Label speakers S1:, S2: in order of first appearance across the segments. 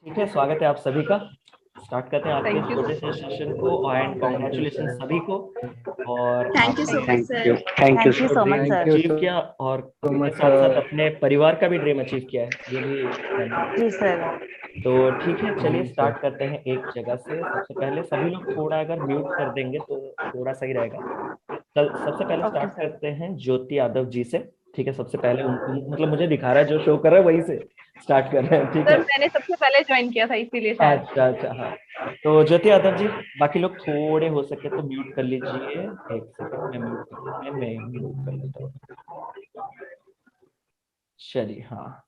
S1: ठीक है, स्वागत है आप सभी का। स्टार्ट करते हैं आज के
S2: थैंक यू
S1: छोटे से सेशन को एंड कांग्रेचुलेशन सभी को। और
S3: थैंक यू सो
S1: आपने
S3: much sir.
S4: Thank you so much sir.
S1: Achieve किया और अपने साथ साथ अपने परिवार का भी ड्रीम अचीव किया है, ये भी धन्यवाद।
S4: जी सर।
S1: तो ठीक है, चलिए स्टार्ट करते हैं एक जगह से। सबसे पहले सभी लोग थोड़ा अगर म्यूट कर देंगे तो थोड़ा सही रहेगा। सबसे पहले
S4: ओके
S1: स्टार्ट
S4: सर।
S1: करते हैं ज्योति यादव जी से। ठीक है, सबसे पहले मतलब मुझे दिखा रहा है जो शो कर रहा है वही से स्टार्ट कर रहे हैं। ठीक
S2: सर,
S1: है,
S2: मैंने सबसे पहले ज्वाइन किया था इसीलिए शायद।
S1: अच्छा अच्छा, हाँ। तो ज्योति यादव जी, बाकी लोग थोड़े हो सके तो म्यूट कर लीजिए। एक सेकंड, मैं म्यूट कर लेता हूँ। चलिए, हाँ।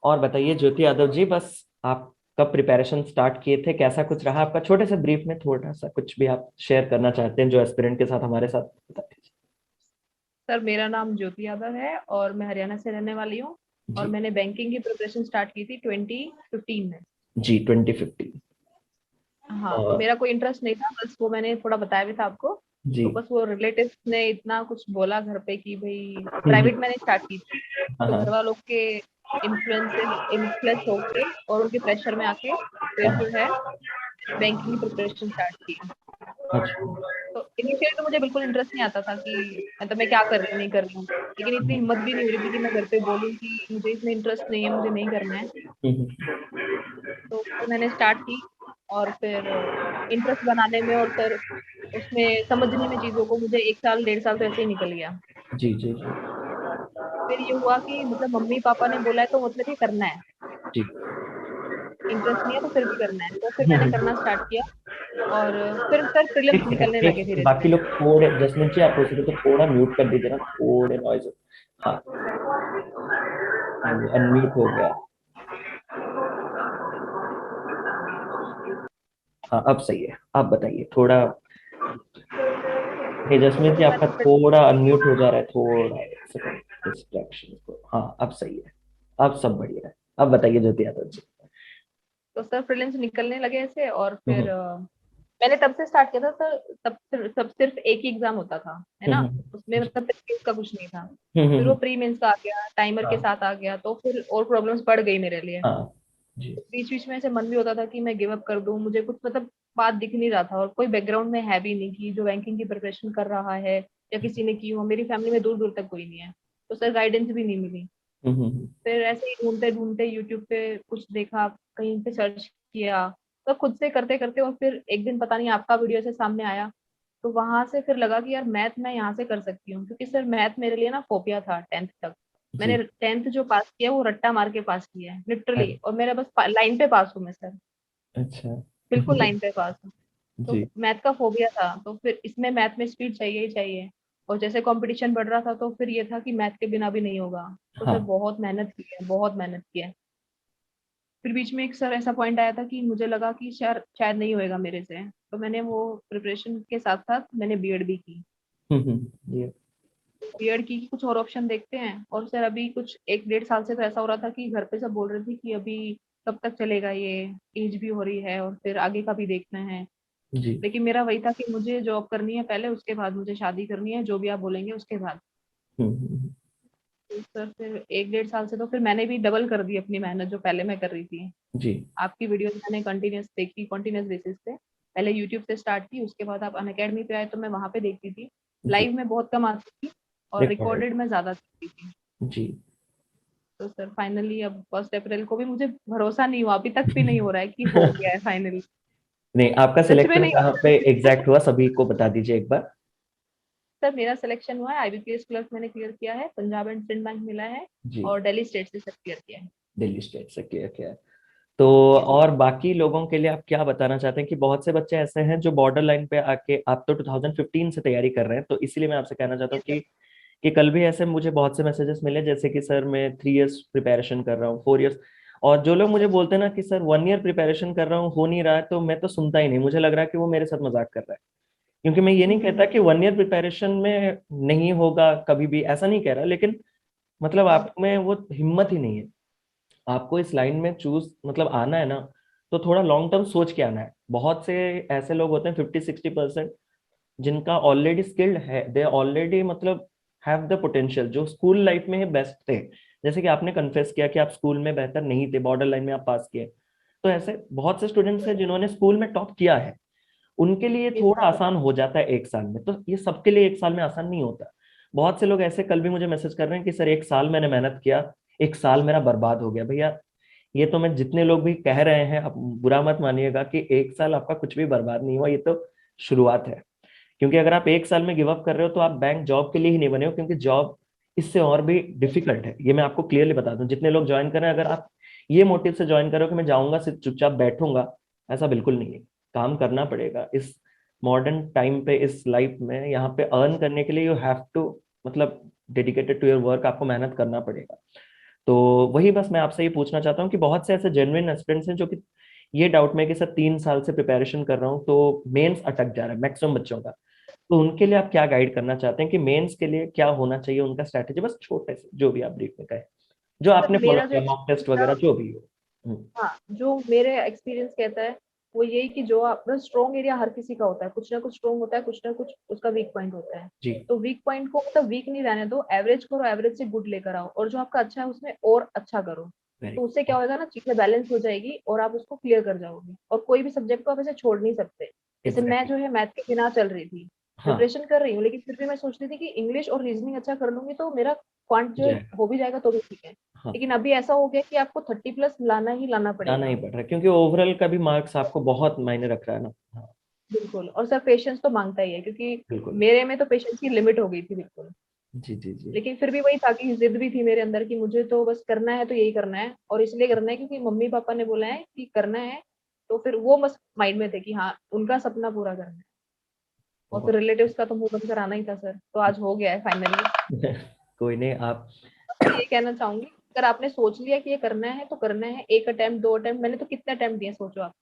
S1: और बताइए ज्योति यादव जी, बस आप कब प्रिपरेशन स्टार्ट किए थे, कैसा कुछ रहा आपका, छोटे से ब्रीफ में थोड़ा सा कुछ भी आप शेयर करना चाहते हैं जो एस्पिरेंट के साथ हमारे साथ, बता दीजिए।
S2: सर, मेरा नाम ज्योति यादव है और मैं हरियाणा से रहने वाली हूँ। और
S1: जी
S2: मैंने बैंकिंग की प्रिपरेशन स्टार्ट की थी 2015 में।
S1: जी, 2015।
S2: हाँ, तो
S1: और
S2: मेरा कोई इंटरेस्ट नहीं था, बस वो मैंने थोड़ा बताया भी था आपको।
S1: जी।
S2: तो बस वो रिलेटिव्स ने इतना कुछ बोला घर पे कि भाई प्राइवेट मैंने स्टार्ट की थी।
S1: हाँ
S2: तो
S1: हाँ
S2: घर वालों के इन्फ्लुएंस होके और उनके प्रेशर में आके फिर
S1: हाँ,
S2: जो है बैंकिंग की प्रिपरेशन स्टार्ट की।
S1: अच्छा।
S2: तो इनिशियली तो मुझे बिल्कुल इंटरेस्ट नहीं आता था कि मतलब मैं क्या कर रही हूँ नहीं कर रही हूँ। लेकिन इतनी हिम्मत भी नहीं हो रही थी कि मैं घर पे बोलूँ कि मुझे इसमें इंटरेस्ट नहीं है, मुझे नहीं करना है। तो फिर मैंने स्टार्ट की और फिर इंटरेस्ट बनाने में और फिर उसमें समझने में चीज़ों को मुझे 1 साल 1.5 साल तो ऐसे ही निकल गया।
S1: जी जी जी
S2: फिर ये हुआ कि मतलब मम्मी पापा ने बोला है तो मतलब ये करना है।
S1: जी।
S2: इंटरेस्ट नहीं है तो फिर भी करना है, तो फिर मैंने करना स्टार्ट किया। और फिर सर
S1: एक
S2: प्रीलिम्स
S1: सेकंड,
S2: निकलने लगे
S1: एक
S2: धीरे
S1: बाकी
S2: धीरे।
S1: लोग थोड़े, जसमीत जी आप हो सके तो थोड़ा म्यूट कर दीजिए ना, थोड़े नॉइज। हाँ, अनम्यूट हो गया। हाँ, अब सही है। आप बताइए थोड़ा। हे जसमीत जी,
S2: तो
S1: आपका
S2: मैंने
S1: थोड़ा अनम्यूट हो जा रहा है, थोड़ा एक सेकंड, डिस्ट्रैक्शन को। हाँ, अब सही है, अब सब बढ़िया है। अब बताइए ज्योति यादव जी।
S2: तो सर प्रीलिम्स निकलने लगे ऐसे और
S1: हम्म
S2: फिर मैंने तब से स्टार्ट किया था सर। तब सिर्फ एक ही एग्जाम होता था, है ना।
S1: हम्म
S2: उसमें मतलब प्रीलिम्स का कुछ नहीं था।
S1: हम्म
S2: फिर
S1: हम्म,
S2: वो
S1: हम्म,
S2: प्री मेंस का आ गया, टाइमर के
S1: हाँ
S2: साथ आ गया, तो फिर और प्रॉब्लम्स बढ़ गई मेरे लिए।
S1: हाँ जी।
S2: बीच बीच में ऐसे मन भी होता था कि मैं गिव अप कर दूं, मुझे कुछ मतलब बात दिख नहीं रहा था और कोई बैकग्राउंड में है भी नहीं कि जो बैंकिंग की प्रिपरेशन कर रहा है या किसी ने की हो। मेरी फैमिली में दूर दूर तक कोई नहीं है, तो सर गाइडेंस भी नहीं मिली।
S1: हम्म।
S2: फिर ऐसे ही ढूंढते ढूंढते यूट्यूब पे कुछ देखा, कहीं पे सर्च किया, तो खुद से करते करते और फिर एक दिन पता नहीं आपका वीडियो से सामने आया। तो वहां से फिर लगा कि यार मैथ मैं यहाँ से कर सकती हूँ, क्योंकि सर मैथ मेरे लिए ना फोबिया था 10th तक। मैंने
S1: जी।
S2: 10th जो पास किया वो रट्टा मार के पास किया है लिटरली,
S1: अ-
S2: और मेरा बस लाइन पे पास हूँ मैं सर।
S1: अच्छा।
S2: बिल्कुल लाइन पे पास हूँ। तो
S1: जी
S2: मैथ का फोबिया था, तो फिर इसमें मैथ में स्पीड चाहिए ही चाहिए। और जैसे कंपटीशन बढ़ रहा था तो फिर ये था कि मैथ के बिना भी नहीं होगा। तो सर
S1: हाँ।
S2: बहुत मेहनत की है, बहुत मेहनत की है। फिर बीच में एक सर ऐसा पॉइंट आया था कि मुझे लगा कि शायद शायद नहीं होएगा मेरे से, तो मैंने वो प्रिपरेशन के साथ साथ मैंने बीएड भी की।
S1: ये
S2: बीएड की कि कुछ और ऑप्शन देखते हैं, और सर अभी कुछ 1 1.5 साल से तो ऐसा हो रहा था कि घर पे सब बोल रहे थे कि अभी कब तक चलेगा ये, एज भी हो रही है और फिर आगे का भी देखना है।
S1: जी।
S2: लेकिन मेरा वही था कि मुझे जॉब करनी है पहले, उसके बाद मुझे शादी करनी है, जो भी आप बोलेंगे उसके बाद।
S1: हम्म।
S2: तो सर फिर 1 1.5 साल से तो फिर मैंने भी डबल कर दी अपनी मेहनत जो पहले मैं कर रही थी।
S1: जी
S2: आपकी वीडियोस मैंने कंटिन्यूस देखी, कंटिन्यूस बेसिस पे। पहले यूट्यूब से स्टार्ट की, उसके बाद आप अनअकैडमी पे आए तो मैं वहां पे देखती थी।
S1: जी।
S2: लाइव में बहुत कम आती थी और
S1: रिकॉर्डेड।
S2: रिकॉर्डेड में ज्यादा देखती थी।
S1: जी।
S2: तो सर फाइनली अब 1 अप्रैल को भी मुझे भरोसा नहीं हुआ, अभी तक भी नहीं हो रहा है कि हो गया है फाइनली।
S1: नहीं, आपका
S2: सच में
S1: सिलेक्शन
S2: नहीं हो
S1: कहाँ
S2: रहा
S1: पे
S2: है।
S1: एग्जैक्ट हुआ, सभी को बता दीजिए एक बार।
S2: सर मेरा सिलेक्शन हुआ है, आईबीपीएस क्लर्क मैंने क्लियर किया है, पंजाब एंड सिंध बैंक मिला है,
S1: जी।
S2: और दिल्ली स्टेट से सर क्लियर किया है।
S1: दिल्ली स्टेट से किया क्या है? तो
S2: यस
S1: और
S2: सर।
S1: बाकी लोगों के लिए आप क्या बताना चाहते हैं कि बहुत से बच्चे ऐसे हैं जो बॉर्डर लाइन पे आके, आप तो 2015 से तैयारी कर रहे हैं, तो इसीलिए मैं आपसे कहना चाहता हूँ
S2: यस सर।
S1: कि कल भी ऐसे मुझे बहुत से मैसेजेस मिले जैसे कि सर मैं 3 इयर्स प्रिपरेशन कर रहा हूँ, 4 इयर्स। और जो लोग मुझे बोलते हैं ना कि सर 1 ईयर प्रिपरेशन कर रहा हूँ हो नहीं रहा है, तो मैं तो सुनता ही नहीं, मुझे लग रहा है कि वो मेरे साथ मजाक कर रहा है। क्योंकि मैं ये नहीं कहता कि 1 ईयर प्रिपरेशन में नहीं होगा कभी भी, ऐसा नहीं कह रहा, लेकिन मतलब आप में वो हिम्मत ही नहीं है। आपको इस लाइन में चूज मतलब आना है ना, तो थोड़ा लॉन्ग टर्म सोच के आना है। बहुत से ऐसे लोग होते हैं 50-60% जिनका ऑलरेडी स्किल्ड है, दे ऑलरेडी मतलब हैव द पोटेंशियल, जो स्कूल लाइफ में ही बेस्ट थे। जैसे कि आपने कन्फेस किया कि आप स्कूल में बेहतर नहीं थे, बॉर्डर लाइन में आप पास किए, तो ऐसे बहुत से स्टूडेंट्स हैं जिन्होंने स्कूल में टॉप किया है, उनके लिए
S2: ये
S1: थोड़ा
S2: सर।
S1: आसान हो जाता है 1 साल में। तो ये सबके लिए 1 साल में आसान नहीं होता। बहुत से लोग ऐसे कल भी मुझे मैसेज कर रहे हैं कि सर 1 साल मैंने मेहनत किया, 1 साल मेरा बर्बाद हो गया। भैया ये तो मैं जितने लोग भी कह रहे हैं, आप बुरा मत मानिएगा कि 1 साल आपका कुछ भी बर्बाद नहीं हुआ, ये तो शुरुआत है। क्योंकि अगर आप 1 साल में गिव अप कर रहे हो तो आप बैंक जॉब के लिए ही नहीं बने हो, क्योंकि जॉब इससे और भी डिफिकल्ट है। ये मैं आपको क्लियरली बता दूं, जितने लोग ज्वाइन कर रहे हैं, अगर आप ये मोटिव से ज्वाइन करो कि मैं जाऊंगा सिर्फ चुपचाप बैठूंगा, ऐसा बिल्कुल नहीं है। काम करना पड़ेगा इस मॉडर्न टाइम पे, इस लाइफ में। यहाँ पे अर्न करने के लिए यू हैव टू, मतलब डेडिकेटेड टू योर वर्क, आपको मेहनत करना पड़ेगा। तो वही बस मैं आपसे ये पूछना चाहता हूँ कि बहुत से ऐसे जेन्युइन एस्पिरेंट्स हैं जो कि ये डाउट में कि सर 3 साल से प्रिपरेशन कर रहा हूँ तो मेंस अटक जा रहा है मैक्सिमम बच्चों का। तो उनके लिए आप क्या गाइड करना चाहते हैं कि मेंस के लिए क्या होना चाहिए उनका स्ट्रैटेजी, बस छोटे से जो भी आप ब्रीफ में कहें, जो
S2: सर
S1: आपने फॉलो
S2: मेरा जो
S1: किया, मॉक टेस्ट
S2: एक्सपीरियंस था,
S1: वगैरह जो भी हो।
S2: हाँ, जो मेरे एक्सपीरियंस कहता है वो यही कि जो अपना स्ट्रॉन्ग एरिया हर किसी का होता है, कुछ ना कुछ स्ट्रॉन्ग होता है, कुछ ना कुछ उसका वीक पॉइंट होता है।
S1: जी।
S2: तो वीक पॉइंट को मतलब वीक नहीं रहने दो, एवरेज करो, एवरेज से गुड लेकर आओ, और जो आपका अच्छा है उसमें और अच्छा करो।
S1: वेरी
S2: तो उससे क्या होगा ना, चीजें बैलेंस हो जाएगी और आप उसको क्लियर कर जाओगे, और कोई भी सब्जेक्ट को आप ऐसे छोड़ नहीं सकते। जैसे मैं
S1: एग्जैक्टली।
S2: जो है मैथ के बिना चल रही थी,
S1: हाँ।
S2: प्रिपरेशन कर रही हूँ, लेकिन फिर भी मैं सोचती थी कि इंग्लिश और रीजनिंग अच्छा कर लूंगी तो मेरा क्वांट जो है
S1: जाएगा।
S2: हो भी जाएगा तो भी ठीक है।
S1: हाँ,
S2: लेकिन अभी ऐसा हो गया कि आपको 30+ लाना ही लाना
S1: जाना ही
S2: पड़ेगा।
S1: पड़ रहा है क्योंकि ओवरऑल का भी मार्क्स आपको बहुत मायने रख रहा है ना। हाँ।
S2: बिल्कुल, और सर पेशेंस तो मांगता ही है, क्योंकि
S1: बिल्कुल।
S2: मेरे में तो पेशेंस की लिमिट हो गई थी बिल्कुल।
S1: जी जी जी।
S2: लेकिन फिर भी वही था कि जिद भी थी मेरे अंदर कि मुझे तो बस करना है, तो यही करना है, और इसलिए करना है क्योंकि मम्मी पापा ने बोला है कि करना है। तो फिर वो बस माइंड में थे कि हाँ, उनका सपना पूरा करना है। और फिर
S1: बहुत।
S2: रिलेटिव्स का तो मुंह बंद कराना ही था सर, तो आज हो गया है फाइनली।
S1: कोई नहीं आप।
S2: मैं ये कहना चाहूंगी, अगर आपने सोच लिया कि ये करना है तो करना है। 1 अटेम्प्ट, 2 अटेम्प्ट, मैंने तो कितने अटेम्प्ट दिए सोचो आप।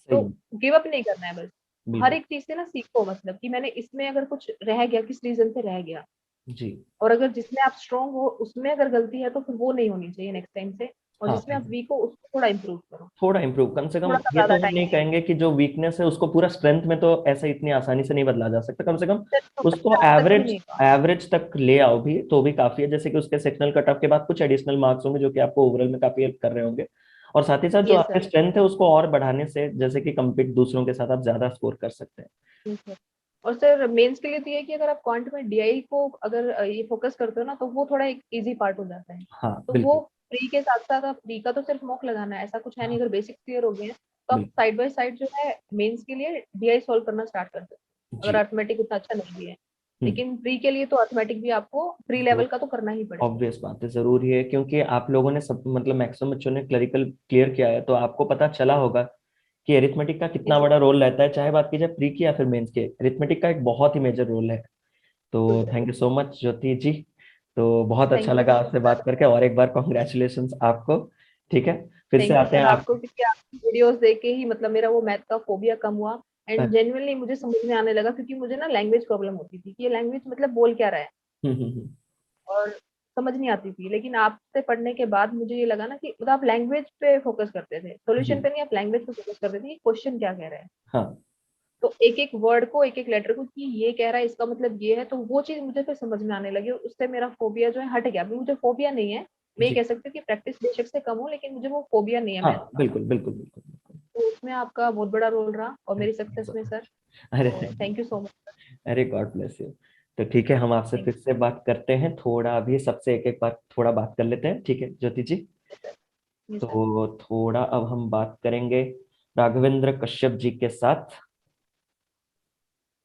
S2: तो
S1: सही।
S2: गिव अप नहीं करना है बस। हर
S1: बिल्कुल।
S2: एक चीज से ना सीखो, मतलब कि मैंने इसमें अगर कुछ रह गया, किस रीजन से रह गया,
S1: जी।
S2: और अगर जिसमें आप स्ट्रांग हो उसमें अगर गलती है तो फिर वो नहीं होनी चाहिए नेक्स्ट टाइम से। और
S1: हाँ,
S2: जिसमें आप वीक हो उसको थोड़ा इम्प्रूव करो।
S1: थोड़ा इम्प्रूव, कम से कम
S2: थोड़ा सा
S1: ये
S2: ज्यादा
S1: तो हम
S2: टाइम
S1: नहीं
S2: दीजिए।
S1: कहेंगे कि जो वीकनेस है उसको पूरा स्ट्रेंथ में तो ऐसे इतनी आसानी से नहीं बदला जा सकता। कम से कम
S2: तो
S1: उसको
S2: बच्चा आज तक भी
S1: एवरेज
S2: नहीं हुआ।
S1: एवरेज तक ले आओ भी तो भी काफी है। जैसे कि उसके सेक्शनल कट ऑफ के बाद कुछ एडिशनल मार्क्स होंगे जो कि आपको ओवरऑल में काफी हेल्प कर रहे होंगे। और साथ ही साथ जो
S2: ये
S1: आपके
S2: सर।
S1: स्ट्रेंथ है उसको और बढ़ाने से, जैसे कि कम्पीट दूसरों के साथ आप ज्यादा स्कोर कर सकते हैं।
S2: ये सर। और सर मेंस के लिए तो ये है कि अगर आप क्वांट में डीआई को अगर ये फोकस करते हो ना, तो वो थोड़ा एक इजी पार्ट हो जाता है।
S1: हाँ
S2: तो वो
S1: बिल्कुल।
S2: प्री के साथ साथ, आप प्री का तो सिर्फ मॉक लगाना है, ऐसा कुछ है नहीं।
S1: हाँ
S2: अगर बेसिक क्लियर हो गए हैं तो आप
S1: बिल्कुल।
S2: साइड बाय साइड जो है मेंस के लिए डीआई सॉल्व करना स्टार्ट कर सकते हो, अगर
S1: जी।
S2: अर्थमेटिक उतना अच्छा नहीं भी है।
S1: हम्म।
S2: लेकिन प्री के लिए तो अर्थमेटिक भी आपको प्री लेवल का तो करना ही पड़ेगा।
S1: ऑब्वियस बात है, जरूरी है, क्योंकि आप लोगों ने सब, मतलब मैक्सिमम बच्चों ने क्लरिकल क्लियर किया है तो आपको पता चला होगा कि एरिथमेटिक का
S2: ये
S1: कितना
S2: सर।
S1: बड़ा रोल रहता है, चाहे बात की जाए प्री की या फिर मेंस की। एरिथमेटिक का एक बहुत ही मेजर रोल है।
S2: बिल्कुल
S1: तो
S2: sir.
S1: Thank you so much Jyoti ji. तो बहुत अच्छा
S2: थैंक यू
S1: लगा
S2: सो मच
S1: आपसे
S2: सर।
S1: बात करके, और एक बार कॉन्ग्रेचुलेशन आपको। ठीक है, फिर से
S2: थैंक यू
S1: आते
S2: सर
S1: हैं आप।
S2: आपको, क्योंकि आपकी वीडियोस देख के ही मतलब मेरा वो मैथ का फोबिया कम हुआ। एंड जेन्युइनली मुझे समझ में आने लगा, क्योंकि मुझे ना लैंग्वेज प्रॉब्लम होती थी कि ये लैंग्वेज मतलब बोल क्या रहा है,
S1: हम्म।
S2: और समझ नहीं आती थी। लेकिन आपसे पढ़ने के बाद मुझे ये लगा ना कि मतलब आप लैंग्वेज पे फोकस करते थे,
S1: जी।
S2: सॉल्यूशन पे नहीं, आप लैंग्वेज पे फोकस करते थे कि क्वेश्चन क्या कह रहा है।
S1: हाँ।
S2: तो एक एक वर्ड को, एक एक लेटर को, कि ये कह रहा है इसका मतलब ये है, तो वो चीज मुझे फिर समझ में आने लगी, और उससे मेरा फोबिया जो है हट गया। अभी मुझे फोबिया नहीं है। मैं ये
S1: जी।
S2: कह सकती हूँ कि प्रैक्टिस बेशक से कम हो, लेकिन मुझे वो फोबिया नहीं है
S1: हाँ
S2: मैथ का।
S1: बिल्कुल बिल्कुल बिल्कुल बिल्कुल।
S2: तो उसमें आपका बहुत बड़ा रोल रहा, और मेरी सक्सेस में सर।
S1: अरे
S2: तो
S1: thank
S2: thank you so much.
S1: अरे गॉड ब्लेस यू। तो ठीक है, हम आपसे
S2: थैंक
S1: फिर से बात करते हैं, थोड़ा अभी सबसे एक एक बार थोड़ा बात कर लेते हैं, ठीक है Jyoti ji.
S2: You sir. You sir.
S1: तो थोड़ा अब हम बात करेंगे राघवेंद्र कश्यप जी के साथ।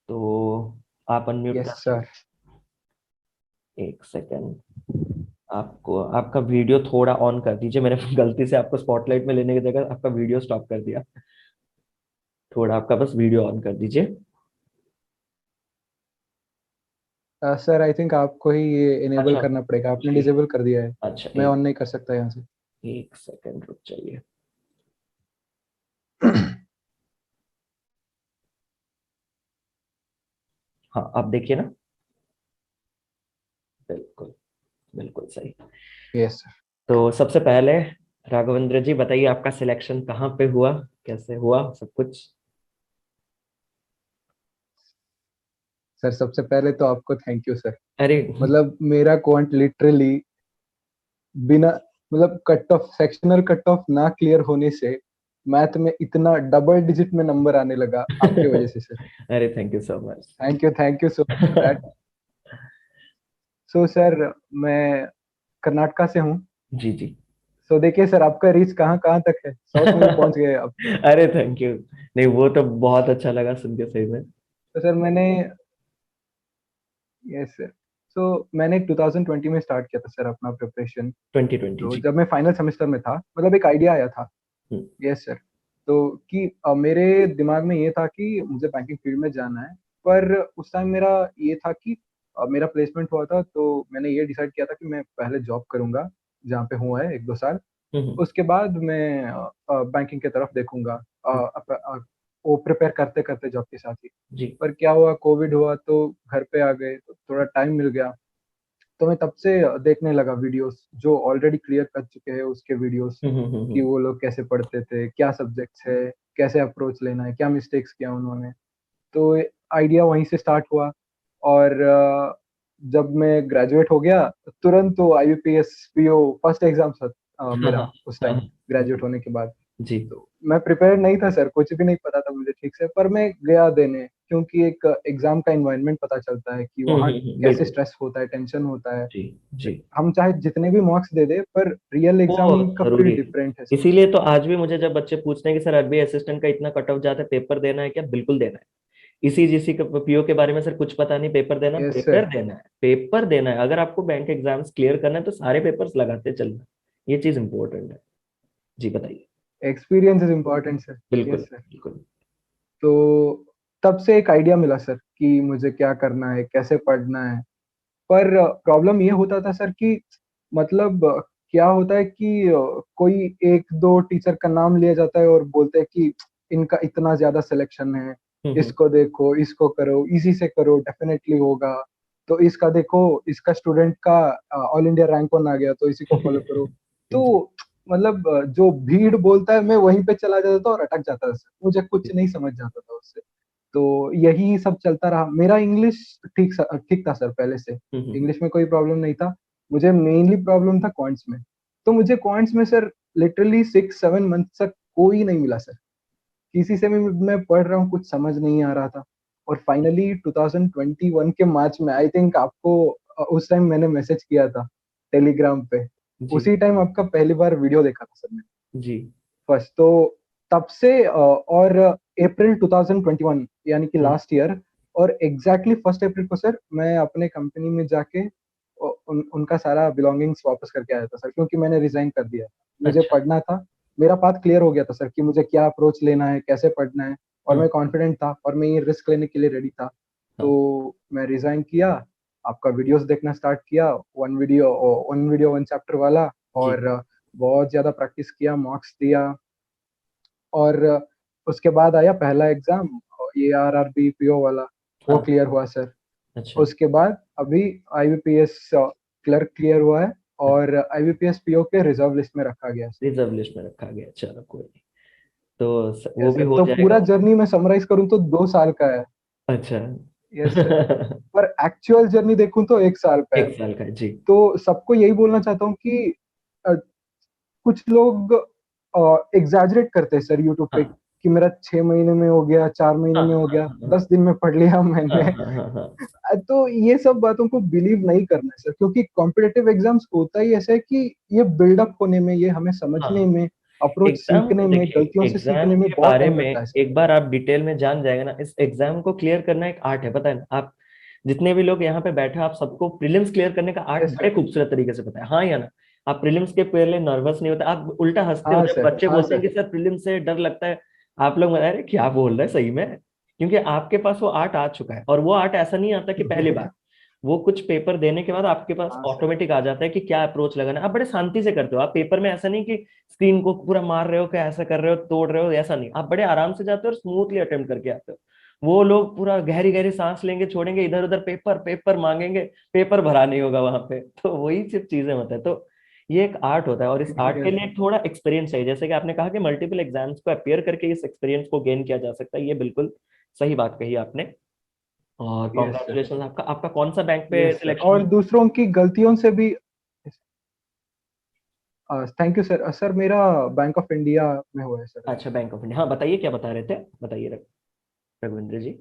S1: तो आप अनम्यूट
S3: यस
S1: कर
S3: सर।
S1: लीजिए। एक सेकेंड। आपको आपका वीडियो थोड़ा ऑन कर दीजिए, मैंने गलती से आपको स्पॉटलाइट में लेने की जगह आपका वीडियो स्टॉप कर दिया। थोड़ा आपका बस वीडियो ऑन कर दीजिए।
S3: सर आई थिंक आपको ही ये इनेबल
S1: अच्छा।
S3: करना पड़ेगा, आपने
S1: ठीक।
S3: डिसेबल कर दिया है।
S1: अच्छा
S3: मैं ऑन नहीं कर सकता यहाँ से।
S1: एक सेकेंड रुक जाइए। हाँ आप देखिए ना। बिल्कुल। बिल्कुल सही।
S3: Yes sir.
S1: तो सबसे पहले राघवेंद्र जी बताइए, आपका सिलेक्शन कहाँ पे हुआ, कैसे हुआ सब कुछ।
S3: सर सबसे पहले तो आपको थैंक यू सर।
S1: अरे।
S3: मतलब मेरा क्वांट लिटरली बिना, मतलब cut off, sectional cut off ना क्लियर होने से मैथ में इतना डबल डिजिट में नंबर आने लगा आपकी वजह से सर।
S1: अरे thank you so much.
S3: Thank you so much that. So sir मैं कर्नाटका से हूँ।
S1: जी जी।
S3: सो देखिए सर आपका रीच कहाँ कहाँ तक है, साउथ में भी पहुंच गए आप।
S1: अरे थैंक यू। नहीं वो तो बहुत अच्छा लगा सुन के सही में।
S3: तो सर मैंने, यस सर, सो मैंने 2020 में स्टार्ट किया था सर अपना प्रिपरेशन।
S1: 2020
S3: तो
S1: जी।
S3: जब मैं फाइनल सेमेस्टर में था, मतलब एक आइडिया आया था।
S1: हम्म
S3: यस सर। तो कि मेरे दिमाग में ये था कि मुझे बैंकिंग फील्ड में जाना है। पर उस टाइम मेरा ये था कि मेरा प्लेसमेंट हुआ था, तो मैंने ये डिसाइड किया था कि मैं पहले जॉब करूंगा जहाँ पे हुआ है 1-2 साल।
S1: हम्म,
S3: उसके बाद मैं बैंकिंग की तरफ देखूंगा, वो प्रिपेयर करते करते जॉब के साथ ही।
S1: जी।
S3: पर क्या हुआ, कोविड हुआ तो घर पे आ गए, तो थोड़ा टाइम मिल गया। तो मैं तब से देखने लगा वीडियोस जो ऑलरेडी क्लियर कर चुके हैं उसके वीडियोस, कि
S1: हम्म।
S3: वो लोग कैसे पढ़ते थे, क्या सब्जेक्ट्स है, कैसे अप्रोच लेना है, क्या मिस्टेक्स किया उन्होंने। तो आइडिया वहीं से स्टार्ट हुआ। और जब मैं ग्रेजुएट हो गया तो तुरंत तो IBPS PO फर्स्ट एग्जाम था
S1: हाँ
S3: मेरा
S1: हाँ
S3: उस
S1: हाँ
S3: टाइम, ग्रेजुएट
S1: जी
S3: होने के बाद।
S1: जी।
S3: तो मैं प्रिपेयर नहीं था सर, कुछ भी नहीं पता था मुझे ठीक से, पर मैं गया देने, क्योंकि एक एग्जाम का एनवायरनमेंट पता चलता है कि वहाँ कैसे
S1: बिल्कुल।
S3: स्ट्रेस होता है, टेंशन होता है।
S1: जी जी।
S3: हम चाहे जितने भी मार्क्स दे दे, पर रियल
S1: वो
S3: एग्जाम का फील
S1: जरूरी है।
S3: डिफरेंट है सर।
S1: इसीलिए तो आज भी मुझे जब बच्चे पूछते हैं कि सर आरबीआई असिस्टेंट का इतना कट ऑफ जाता है, पेपर देना है क्या, बिल्कुल देना है। इसी जिसी का पीओ के बारे में सर कुछ पता नहीं, पेपर देना,
S3: यस
S1: पेपर
S3: सर।
S1: देना है, पेपर देना है। अगर आपको बैंक एग्जाम्स क्लियर करना है तो सारे पेपर्स लगाते चलना। ये चीज इंपॉर्टेंट है। जी बताइए।
S3: Experience is important sir.
S1: बिल्कुल
S3: यस सर।
S1: बिल्कुल।
S3: तो तब से एक आइडिया मिला सर कि मुझे क्या करना है, कैसे पढ़ना है। पर प्रॉब्लम ये होता था सर कि मतलब क्या होता है कि कोई एक दो टीचर का नाम लिया जाता है और बोलते हैं कि इनका इतना ज्यादा सिलेक्शन है,
S1: हम्म।
S3: इसको देखो, इसको करो, इसी से करो, डेफिनेटली होगा। तो इसका देखो, इसका स्टूडेंट का ऑल इंडिया रैंक वन आ गया, तो इसी को फॉलो करो।
S1: जी।
S3: तो मतलब जो भीड़ बोलता है मैं वहीं पे चला जाता था और अटक जाता था सर, मुझे कुछ नहीं समझ जाता था उससे। तो यही सब चलता रहा। मेरा इंग्लिश ठीक था सर पहले से,
S1: हम्म।
S3: इंग्लिश में कोई प्रॉब्लम नहीं था। मुझे मेनली प्रॉब्लम था क्वांट्स में। तो मुझे क्वांट्स में सर लिटरली 6-7 मंथ तक कोई नहीं मिला सर। किसी से भी मैं पढ़ रहा हूँ, कुछ समझ नहीं आ रहा था। और फाइनली 2021 के मार्च में, आई थिंक आपको उस टाइम मैंने मैसेज किया था टेलीग्राम पे।
S1: जी
S3: उसी टाइम आपका पहली बार वीडियो देखा था सर मैंने,
S1: जी।
S3: फर्स्ट तो। तब से और अप्रैल 2021 यानी कि
S1: हम्म,
S3: लास्ट ईयर, और एग्जैक्टली 1 अप्रैल को सर मैं अपने कंपनी में जाके उनका सारा बिलोंगिंग्स वापस करके आया था सर, क्योंकि मैंने रिजाइन कर दिया था। मुझे
S1: अच्छा।
S3: पढ़ना था, मेरा पाथ क्लियर हो गया था सर कि मुझे क्या अप्रोच लेना है, कैसे पढ़ना है। और
S1: हम्म।
S3: मैं कॉन्फिडेंट था और मैं ये रिस्क लेने के लिए रेडी था।
S1: हाँ
S3: तो मैं रिजाइन किया, आपका वीडियोस देखना स्टार्ट किया, वन वीडियो 1 चैप्टर वाला।
S1: जी।
S3: और बहुत ज्यादा प्रैक्टिस किया, मॉक्स दिया। और उसके बाद आया पहला एग्जाम, ये RRB PO वाला, वो
S1: हाँ।
S3: क्लियर हुआ सर।
S1: अच्छा।
S3: उसके बाद अभी IBPS क्लर्क क्लियर हुआ है, और IBPS PO के रिजर्व लिस्ट में रखा गया सर।
S1: रिजर्व लिस्ट में रखा गया, चलो कोई नहीं। तो वो
S3: यस
S1: भी
S3: सर,
S1: हो
S3: तो पूरा
S1: जाएगा।
S3: जर्नी मैं समराइज करूँ तो 2 साल का है।
S1: अच्छा।
S3: Yes sir. पर एक्चुअल जर्नी देखूं तो 1 साल का है।
S1: 1 साल का है जी।
S3: तो सबको यही बोलना चाहता हूँ कि अ, कुछ लोग एग्जैजरेट करते हैं सर यूट्यूब पे,
S1: हाँ
S3: कि मेरा 6 महीने में हो गया, 4 महीने
S1: हाँ
S3: में हो
S1: हाँ
S3: गया,
S1: हाँ
S3: 10 दिन में पढ़ लिया
S1: हाँ
S3: मैंने।
S1: हाँ हाँ हाँ।
S3: तो ये सब बातों को बिलीव नहीं करना है सर, क्योंकि कॉम्पिटेटिव एग्जाम्स होता ही ऐसा है कि ये बिल्डअप होने में, ये हमें समझने
S1: हाँ
S3: में, अप्रोच
S1: एग्जाम
S3: सीखने में,
S1: देखिए,
S3: गलतियों से
S1: एग्जाम
S3: सीखने में
S1: के
S3: बहुत
S1: बारे
S3: टाइम
S1: में
S3: लगता है सर।
S1: एक बार आप डिटेल में जान जाएगा ना, इस एग्जाम को क्लियर करना एक आर्ट है, पता है ना आप। जितने भी लोग यहाँ पे बैठे हैं, आप सबको प्रीलिम्स क्लियर करने का आर्ट
S3: यस
S1: बड़े
S3: सर।
S1: खूबसूरत तरीके से पता है, हाँ या ना। आप प्रीलिम्स के पहले नर्वस नहीं होते, आप उल्टा हंसते हो
S3: हाँ
S1: जब
S3: सर,
S1: बच्चे
S3: हाँ
S1: बोलते हैं
S3: सर।
S1: कि सर प्रीलिम्स से डर लगता है। आप लोग बता रहे क्या बोल रहे हैं सही में। क्योंकि आपके पास वो आर्ट आ चुका है, और वो आर्ट ऐसा नहीं आता कि पहली बार। वो कुछ पेपर देने के बाद आपके पास
S3: हाँ सर।
S1: ऑटोमेटिक आ जाता है कि क्या अप्रोच लगाना है। आप बड़े शांति से करते हो, आप पेपर में ऐसा नहीं कि स्क्रीन को पूरा मार रहे हो, क्या ऐसा कर रहे हो, तोड़ रहे हो, ऐसा नहीं। आप बड़े आराम से जाते हो और स्मूथली अटेम्प्ट करके आते हो। वो लोग पूरा गहरी गहरी सांस लेंगे, छोड़ेंगे, इधर उधर पेपर पेपर मांगेंगे, पेपर भरा नहीं होगा वहां पे। तो वही सिर्फ चीजें होता है। तो ये एक आर्ट होता है, और इस आर्ट के
S3: यस
S1: लिए
S3: सर।
S1: थोड़ा एक्सपीरियंस चाहिए। जैसे कि आपने कहा कि मल्टीपल एग्जाम्स को अपियर करके इस एक्सपीरियंस को गेन किया जा सकता है, ये बिल्कुल सही बात कही आपने। और
S3: यस सर।
S1: कॉन्ग्रेचुलेशन, आपका आपका कौन सा बैंक पे
S3: यस सर,
S1: सिलेक्शन
S3: और
S1: हुआ?
S3: दूसरों की गलतियों से भी। Thank you sir. सर मेरा बैंक ऑफ इंडिया में हुआ है सर।
S1: अच्छा, बैंक ऑफ इंडिया। हाँ बताइए, क्या बता रहे थे, बताइए रघुविंद्र जी।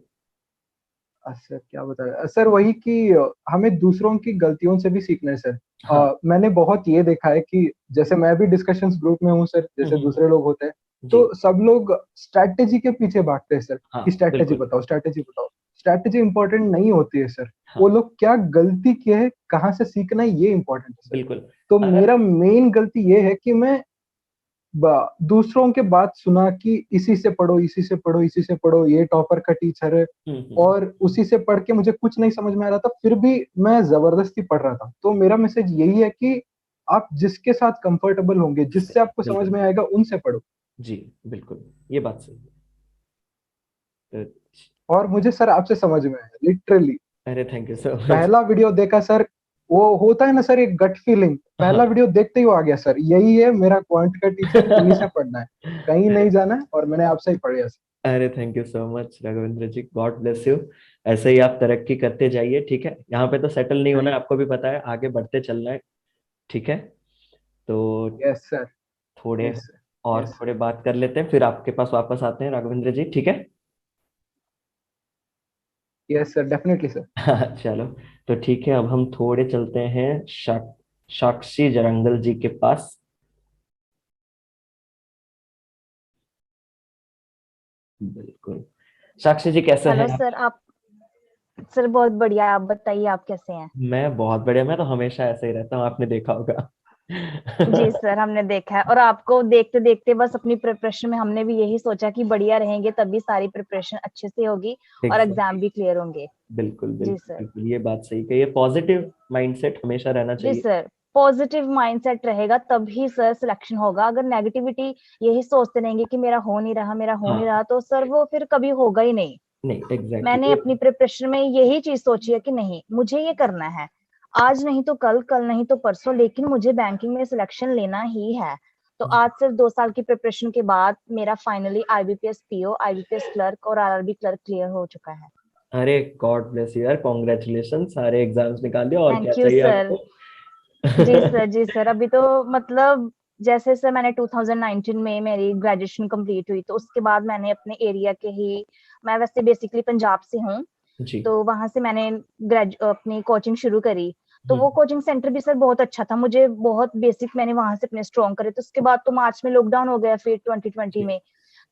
S3: सर क्या बता रहे सर, वही कि हमें दूसरों की गलतियों से भी सीखना है सर।
S1: हाँ।
S3: मैंने बहुत ये देखा है कि जैसे मैं भी डिस्कशंस ग्रुप में हूँ सर, जैसे
S1: हम्म,
S3: दूसरे लोग होते हैं,
S1: जी।
S3: तो सब लोग स्ट्रैटेजी के पीछे भागते हैं सर,
S1: हाँ
S3: कि स्ट्रैटेजी
S1: बिल्कुल।
S3: बताओ, स्ट्रैटेजी बताओ। स्ट्रैटेजी इंपॉर्टेंट नहीं होती है सर। वो
S1: हाँ
S3: लोग क्या गलती किए हैं, कहाँ से सीखना है, ये इंपॉर्टेंट है सर।
S1: बिल्कुल।
S3: तो
S1: अगर
S3: मेरा मेन गलती ये है कि मैं दूसरों के बात सुना कि इसी से पढ़ो, इसी से पढ़ो, इसी से पढ़ो, ये टॉपर का टीचर है,
S1: हम्म।
S3: और उसी से पढ़ के मुझे कुछ नहीं समझ में आ रहा था, फिर भी मैं जबरदस्ती पढ़ रहा था। तो मेरा मैसेज यही है कि आप जिसके साथ कंफर्टेबल होंगे,
S1: उससे
S3: जिससे आपको समझ
S1: बिल्कुल।
S3: में आएगा, उनसे पढ़ो।
S1: जी बिल्कुल, ये बात सही है। तो
S3: और मुझे सर आपसे समझ में आया लिटरली।
S1: अरे थैंक यू सो मच।
S3: पहला वीडियो देखा सर, वो होता है ना सर एक गट फीलिंग, पहला
S1: हाँ।
S3: वीडियो देखते ही वो आ गया सर, यही है मेरा क्वांट का टीचर, इन्हीं से पढ़ना है, कहीं नहीं जाना है, और मैंने आपसे ही पढ़ा सर।
S1: अरे thank you so much Raghuvindra ji, God bless you. ऐसे ही आप तरक्की करते जाइए, ठीक है। यहाँ पे तो सेटल नहीं होना
S3: थैंक
S1: है, आपको भी पता है, आगे बढ़ते चलना है, ठीक है। तो
S3: यस सर।
S1: थोड़े
S3: यस सर।
S1: और
S3: यस सर।
S1: थोड़े बात कर लेते हैं, फिर आपके पास वापस आते हैं रघुविंद्र जी, ठीक है।
S3: Yes sir, definitely sir.
S1: चलो, तो ठीक है, अब हम थोड़े चलते हैं साक्षी जरंगल जी के पास। बिल्कुल। साक्षी जी कैसे
S4: हेलो
S1: हैं आप?
S4: सर। आप सर बहुत बढ़िया। आप बताइए, आप कैसे हैं?
S1: मैं बहुत बढ़िया, मैं तो हमेशा ऐसे ही रहता हूँ, आपने देखा होगा।
S4: जी सर, हमने देखा है, और आपको देखते देखते बस अपनी प्रिपरेशन में हमने भी यही सोचा कि बढ़िया रहेंगे, तभी सारी प्रिपरेशन अच्छे से होगी और
S1: एग्जैक्टली।
S4: एग्जाम भी क्लियर होंगे।
S1: बिल्कुल
S4: जी
S1: बिल्कुल
S4: सर।
S1: बिल्कुल, ये बात सही कही है, पॉजिटिव माइंडसेट हमेशा रहना
S4: जी
S1: चाहिए।
S4: सर, पॉजिटिव माइंडसेट रहेगा तभी सर सिलेक्शन होगा। अगर नेगेटिविटी यही सोचते रहेंगे कि मेरा हो नहीं रहा, मेरा हो नहीं
S1: हाँ।
S4: रहा, तो सर वो फिर कभी होगा ही नहीं।
S1: नहीं,
S4: मैंने
S1: एग्जैक्टली।
S4: अपनी प्रिपरेशन में यही चीज सोची है कि नहीं, मुझे ये करना है, आज नहीं तो कल, कल नहीं तो परसों, लेकिन मुझे बैंकिंग में सिलेक्शन लेना ही है। तो आज सिर्फ 2 साल की प्रिपरेशन के बाद मेरा finally IBPS PO, IBPS clerk और आरआरबी क्लर्क क्लियर हो चुका है।
S1: अरे गॉड ब्लेस यू यार, कॉन्ग्रेचुलेशन, सारे एग्जाम्स निकाल दिया, और क्या
S4: थैंक यू
S1: चाहिए
S4: सर।
S1: आपको।
S4: जी सर, जी सर। अभी तो मतलब जैसे सर मैंने 2019 में मेरी ग्रेजुएशन कंप्लीट हुई, तो उसके बाद मैंने अपने एरिया के ही, मैं वैसे बेसिकली पंजाब से हूँ,
S1: जी।
S4: तो वहां से मैंने अपनी कोचिंग शुरू करी। तो वो
S1: हम्म।
S4: कोचिंग सेंटर भी सर बहुत अच्छा था, मुझे बहुत बेसिक मैंने वहां से अपने स्ट्रॉन्ग करे। तो उसके बाद तो मार्च में लॉकडाउन हो गया, फिर 2020
S1: जी।
S4: में।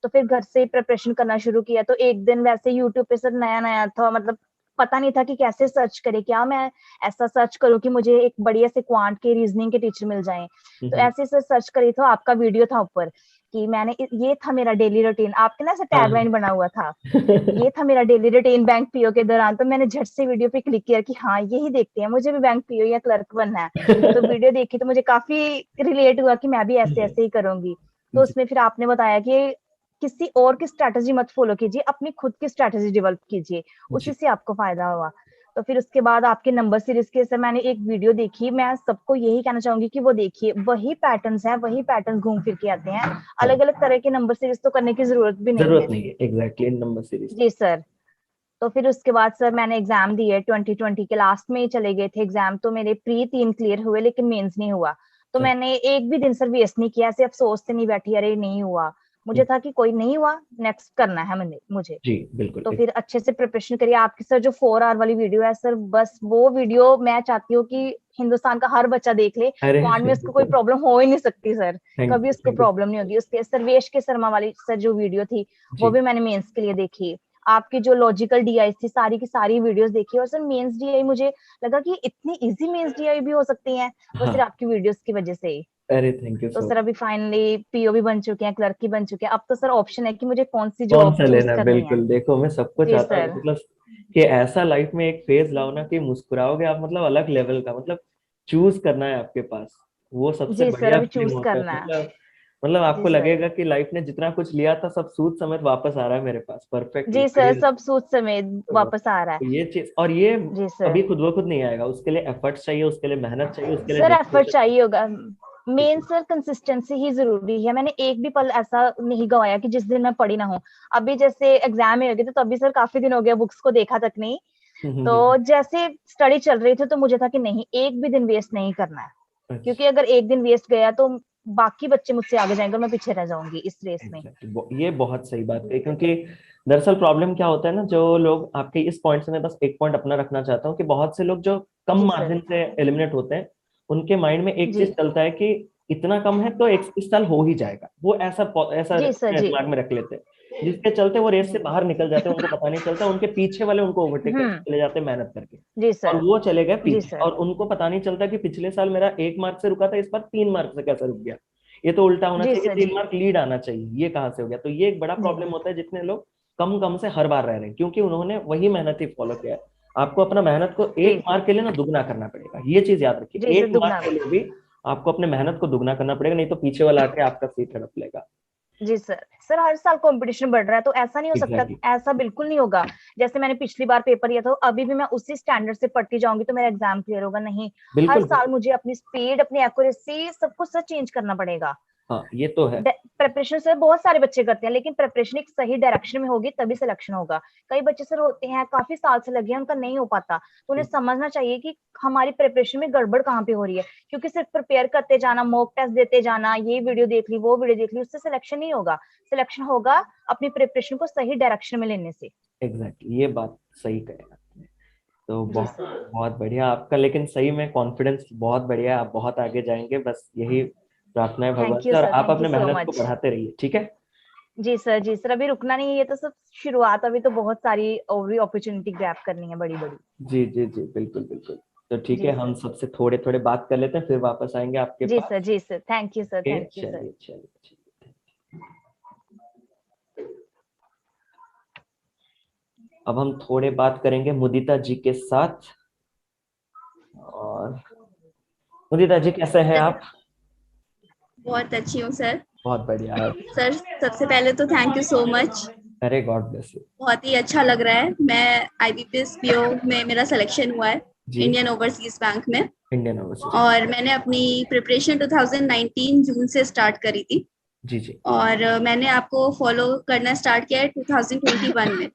S4: तो फिर घर से प्रिपरेशन करना शुरू किया। तो एक दिन वैसे यूट्यूब पे सर नया नया था, मतलब पता नहीं था कि कैसे सर्च करे, क्या मैं ऐसा सर्च करूँ कि मुझे एक बढ़िया से क्वांट के रीजनिंग के टीचर मिल जाएं। तो
S1: हम्म।
S4: ऐसे सर सर्च करी, तो आपका वीडियो था ऊपर, कि मैंने ये था मेरा डेली रूटीन, आपके ना ऐसा
S1: हाँ
S4: टैगलाइन बना हुआ था,
S1: हाँ।
S4: ये था मेरा डेली रूटीन बैंक पीओ के दौरान। तो मैंने झट से वीडियो पे क्लिक किया कि हाँ यही देखते हैं, मुझे भी बैंक पीओ या क्लर्क बनना है। तो वीडियो देखी तो मुझे काफी रिलेट हुआ कि मैं भी ऐसे ऐसे ही करूंगी। तो
S1: जी
S4: उसमें फिर आपने बताया कि किसी और की स्ट्रैटेजी मत फॉलो कीजिए, अपनी खुद की स्ट्रैटेजी डेवलप कीजिए, उसी
S1: जी।
S4: से आपको फायदा होगा। तो फिर उसके बाद आपके नंबर सीरीज के सर मैंने एक वीडियो देखी, मैं सबको यही कहना चाहूंगी कि वो देखिए, वही पैटर्न्स हैं, वही पैटर्न घूम फिर के आते हैं।
S1: हाँ,
S4: अलग अलग तरह के नंबर सीरीज तो करने की जरूरत भी नहीं
S1: जरूरत
S4: है।
S1: नहीं है, एग्जैक्टली, नंबर सीरीज।
S4: जी सर। तो फिर उसके बाद सर मैंने एग्जाम दिए, 2020 के लास्ट में ही चले गए थे एग्जाम, तो मेरे प्री 3 क्लियर हुए, लेकिन मेंस नहीं हुआ। तो मैंने एक भी दिन सर वेस्ट नहीं किया, ऐसे अफसोस से नहीं बैठी अरे नहीं हुआ। मुझे था कि कोई नहीं हुआ, नेक्स्ट करना है मुझे।
S1: जी बिल्कुल।
S4: तो फिर अच्छे से प्रिपरेशन करिए। आपकी सर जो 4 आवर वाली वीडियो है सर, बस वो वीडियो मैं चाहती हूँ कि हिंदुस्तान का हर बच्चा देख ले।
S1: अरे
S4: क्वांट में उसको कोई प्रॉब्लम हो ही नहीं सकती सर,
S1: थैंक
S4: कभी
S1: यू
S4: उसको
S1: थैंक यू।
S4: प्रॉब्लम नहीं होगी। उसके सर्वेश के शर्मा वाली सर जो वीडियो थी, वो
S1: जी
S4: भी मैंने मेंस के लिए देखी। आपकी जो लॉजिकल डीआई थी, सारी की सारी वीडियोस देखी, और सर मेंस डीआई मुझे लगा कि इतनी इजी मेंस डीआई भी हो सकती है, वो
S1: हाँ।
S4: सिर्फ आपकी वीडियोस की वजह से ही।
S1: अरे थैंक यू
S4: तो
S1: सो
S4: सर
S1: मच।
S4: अभी फाइनली पीओ भी बन चुके हैं, क्लर्क भी बन चुके हैं, अब तो सर ऑप्शन है कि मुझे कौन सी
S1: कौन
S4: जॉब
S1: सा
S4: चूज
S1: लेना है,
S4: करनी है।
S1: बिल्कुल, देखो मैं सबको
S4: जी
S1: चाहता हूँ
S4: सर।
S1: मतलब कि ऐसा लाइफ में एक फेज लाओ ना कि मुस्कुराओगे आप, मतलब अलग लेवल का, मतलब चूज करना है आपके पास, वो सबसे
S4: जी सर,
S1: बढ़िया
S4: अभी
S1: फीलिंग
S4: चूज
S1: होता है,
S4: करना है।
S1: मतलब
S4: जी
S1: आपको
S4: सर।
S1: लगेगा कि लाइफ ने जितना कुछ लिया था सब सूद समेत वापस आ रहा है मेरे पास परफेक्टली,
S4: जी सर,
S1: बढ़िया।
S4: सब सोच समेत
S1: तो
S4: वापस आ रहा है।
S1: ये चीज, और ये
S4: जी
S1: कभी
S4: सर।
S1: खुद ब खुद नहीं आएगा, उसके लिए एफर्ट्स चाहिए, उसके लिए मेहनत चाहिए, उसके लिए
S4: सर एफर्ट
S1: डेडिकेशन चाहिए।
S4: चाहिए होगा। मेन
S1: बिल्कुल।
S4: सर कंसिस्टेंसी ही जरूरी है। मैंने एक भी पल ऐसा नहीं गवाया कि जिस दिन मैं पढ़ी ना हूँ। अभी जैसे एग्जाम में हो गए थे, तो अभी सर काफी दिन हो गया बुक्स को देखा तक नहीं। तो
S1: हम्म।
S4: जैसे स्टडी चल रही थी, तो मुझे था कि नहीं, एक भी दिन वेस्ट नहीं करना है। क्योंकि अगर एक दिन वेस्ट गया तो बाकी बच्चे मुझसे आगे जाएंगे और मैं पीछे रह जाऊंगी इस रेस में।
S1: ये बहुत सही बात है, क्योंकि दरअसल प्रॉब्लम क्या होता है ना, जो लोग आपके इस पॉइंट से मैं बस एक पॉइंट अपना रखना चाहता हूँ कि बहुत से लोग जो कम
S4: जी
S1: मार्जिन से एलिमिनेट होते हैं, उनके माइंड में एक
S4: जी
S1: चीज चलता है कि इतना कम है तो इस साल हो ही जाएगा, वो ऐसा ऐसा
S4: जी सर जी।
S1: दिमाग में रख लेते हैं, जिसके चलते वो रेस से बाहर निकल जाते हैं, उनको पता नहीं चलता, उनके पीछे वाले उनको ओवरटेक करके
S4: हम्म।
S1: चले जाते हैं मेहनत करके,
S4: जी
S1: और
S4: सर।
S1: वो चले गए
S4: जी
S1: पीछे,
S4: सर।
S1: और उनको पता नहीं चलता कि पिछले साल मेरा 1 मार्क से रुका था, इस बार 3 मार्क से कैसे रुक गया, ये तो उल्टा होना
S4: जी
S1: चाहिए,
S4: सर।
S1: 3 मार्क लीड आना चाहिए, ये कहाँ से हो गया। तो ये एक बड़ा
S4: जी
S1: प्रॉब्लम होता है, जितने लोग कम कम से हर बार रह रहे हैं, क्योंकि उन्होंने वही मेहनत ही फॉलो किया है। आपको अपना मेहनत को
S4: जी
S1: 1 मार्क के लिए ना दुगना करना पड़ेगा, ये चीज याद रखिए,
S4: जी सर।
S1: 1 मार्क
S4: दुगना।
S1: के लिए भी आपको अपने मेहनत को दुगना करना पड़ेगा, नहीं तो पीछे वाला आके आपका सीट हड़प लेगा।
S4: जी सर। सर हर साल कंपटीशन बढ़ रहा है तो ऐसा नहीं हो सकता,
S1: एग्जैक्टली।
S4: ऐसा बिल्कुल नहीं होगा। जैसे मैंने पिछली बार पेपर दिया था तो अभी भी मैं उसी स्टैंडर्ड से पढ़ती जाऊंगी तो मेरा एग्जाम क्लियर होगा? नहीं। हर
S1: बिल्कुल
S4: साल
S1: बिल्कुल।
S4: मुझे अपनी स्पीड, अपनी एक्यूरेसी, सब कुछ सर चेंज करना पड़ेगा।
S1: हाँ ये तो है।
S4: प्रेपरेशन सर बहुत सारे बच्चे करते हैं लेकिन प्रेपरेशन एक सही डायरेक्शन में होगी तभी सिलेक्शन होगा। कई बच्चे सर होते हैं काफी साल से लगे हैं, उनका नहीं हो पाता, तो उन्हें समझना चाहिए कि हमारी प्रिपरेशन में गड़बड़ कहाँ पे हो रही है। क्योंकि सिर्फ प्रिपेयर करते जाना, मॉक टेस्ट देते जाना, ये वीडियो देख ली, वो वीडियो देख ली, उससे सिलेक्शन नहीं होगा। सिलेक्शन होगा अपनी प्रिपरेशन को सही डायरेक्शन में लेने से।
S1: एग्जैक्टली, ये बात सही कही आपने। तो
S4: जी
S1: बहुत
S4: सर।
S1: बहुत बढ़िया आपका, लेकिन सही में कॉन्फिडेंस बहुत बढ़िया है, आप बहुत आगे जाएंगे, बस यही प्रार्थना है भगवान
S4: थैंक यू
S1: से, और
S4: सर,
S1: आप
S4: थैंक यू
S1: अपने
S4: सो
S1: मेहनत को
S4: मच।
S1: बढ़ाते रहिए, ठीक है।
S4: जी सर। जी सर, अभी रुकना नहीं है, ये तो सब शुरुआत, अभी तो बहुत सारी और अपॉर्चुनिटी ग्रैब करनी है बड़ी बड़ी।
S1: जी जी जी, बिल्कुल बिल्कुल। तो ठीक
S4: जी
S1: है, हम
S4: सर।
S1: सबसे थोड़े थोड़े बात कर लेते हैं, फिर वापस आएंगे आपके
S4: जी
S1: पास।
S4: सर। जी sir, thank you sir,
S1: okay,
S4: thank you sir.
S1: चलिए चलिए चलिए। अब हम थोड़े बात करेंगे मुदिता जी के साथ। और मुदिता जी कैसे हैं
S5: सर
S1: आप?
S5: बहुत अच्छी हूँ सर।
S1: बहुत बढ़िया।
S5: सर सबसे पहले तो थैंक यू सो मच।
S1: अरे गॉड ब्लेस यू।
S5: बहुत ही अच्छा लग रहा है। मैं आईबीपीएस पीओ में मेरा सिलेक्शन हुआ है,
S1: जी।
S5: इंडियन ओवरसीज बैंक में।
S1: Indian overseas.
S5: और मैंने अपनी प्रिपरेशन 2019 जून से स्टार्ट करी थी।
S1: जी जी।
S5: और मैंने आपको फॉलो करना स्टार्ट किया है 2021 में।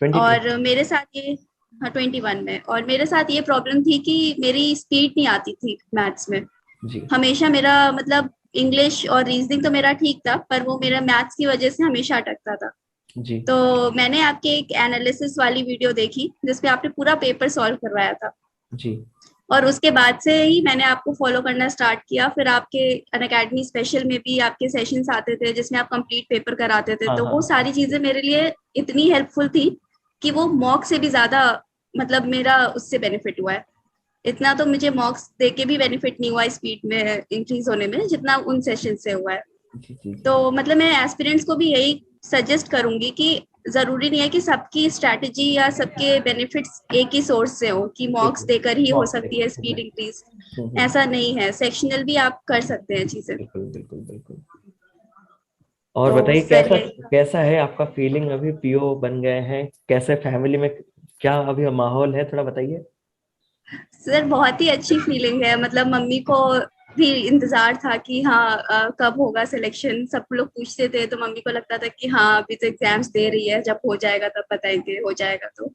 S1: 2020।
S5: और मेरे साथ ये, हाँ 21 में, और मेरे साथ ये प्रॉब्लम थी कि मेरी स्पीड नहीं आती थी मैथ्स में।
S1: जी
S5: हमेशा मेरा मतलब इंग्लिश और रीजनिंग तो मेरा ठीक था, पर वो मेरा मैथ्स की वजह से हमेशा अटकता था।
S1: जी
S5: तो मैंने आपके एक एनालिसिस वाली वीडियो देखी जिसमें आपने पूरा पेपर सॉल्व करवाया था,
S1: जी।
S5: और उसके बाद से ही मैंने आपको फॉलो करना स्टार्ट किया। फिर आपके अनअकैडमी स्पेशल में भी आपके सेशंस आते थे जिसमें आप कंप्लीट पेपर कराते थे,
S1: हाँ
S5: तो
S1: हाँ
S5: वो
S1: हाँ।
S5: सारी चीजें मेरे लिए इतनी हेल्पफुल थी कि वो मॉक से भी ज्यादा मतलब मेरा उससे बेनिफिट हुआ है। इतना तो मुझे मॉक्स देके भी बेनिफिट नहीं हुआ स्पीड में इंक्रीज होने में जितना उन सेशन से हुआ है।
S1: जी जी जी।
S5: तो मतलब मैं एस्पिरेंट्स को भी यही सजेस्ट करूंगी कि जरूरी नहीं है कि सबकी स्ट्रैटेजी या सबके बेनिफिट्स एक ही सोर्स से हो कि मॉक्स
S1: बिल्कुल।
S5: देकर ही हो
S1: बहुत
S5: सकती है
S1: सही,
S5: स्पीड इंक्रीज।
S1: हम्म।
S5: ऐसा नहीं है, सेक्शनल भी आप कर सकते हैं चीजें।
S1: बिल्कुल बिल्कुल बिल्कुल। और
S5: तो
S1: बताइए
S5: सर
S1: कैसा
S5: ये
S1: कैसा है आपका फीलिंग, अभी पीओ बन गए हैं, कैसे फैमिली में क्या अभी माहौल है, थोड़ा बताइए।
S5: सर बहुत ही अच्छी फीलिंग है। मतलब मम्मी को भी इंतजार था कि हाँ कब होगा सिलेक्शन। सब लोग पूछते थे तो मम्मी को लगता था कि हाँ अभी तो एग्जाम्स दे रही है, जब हो जाएगा तब बताएंगे, हो जाएगा तो।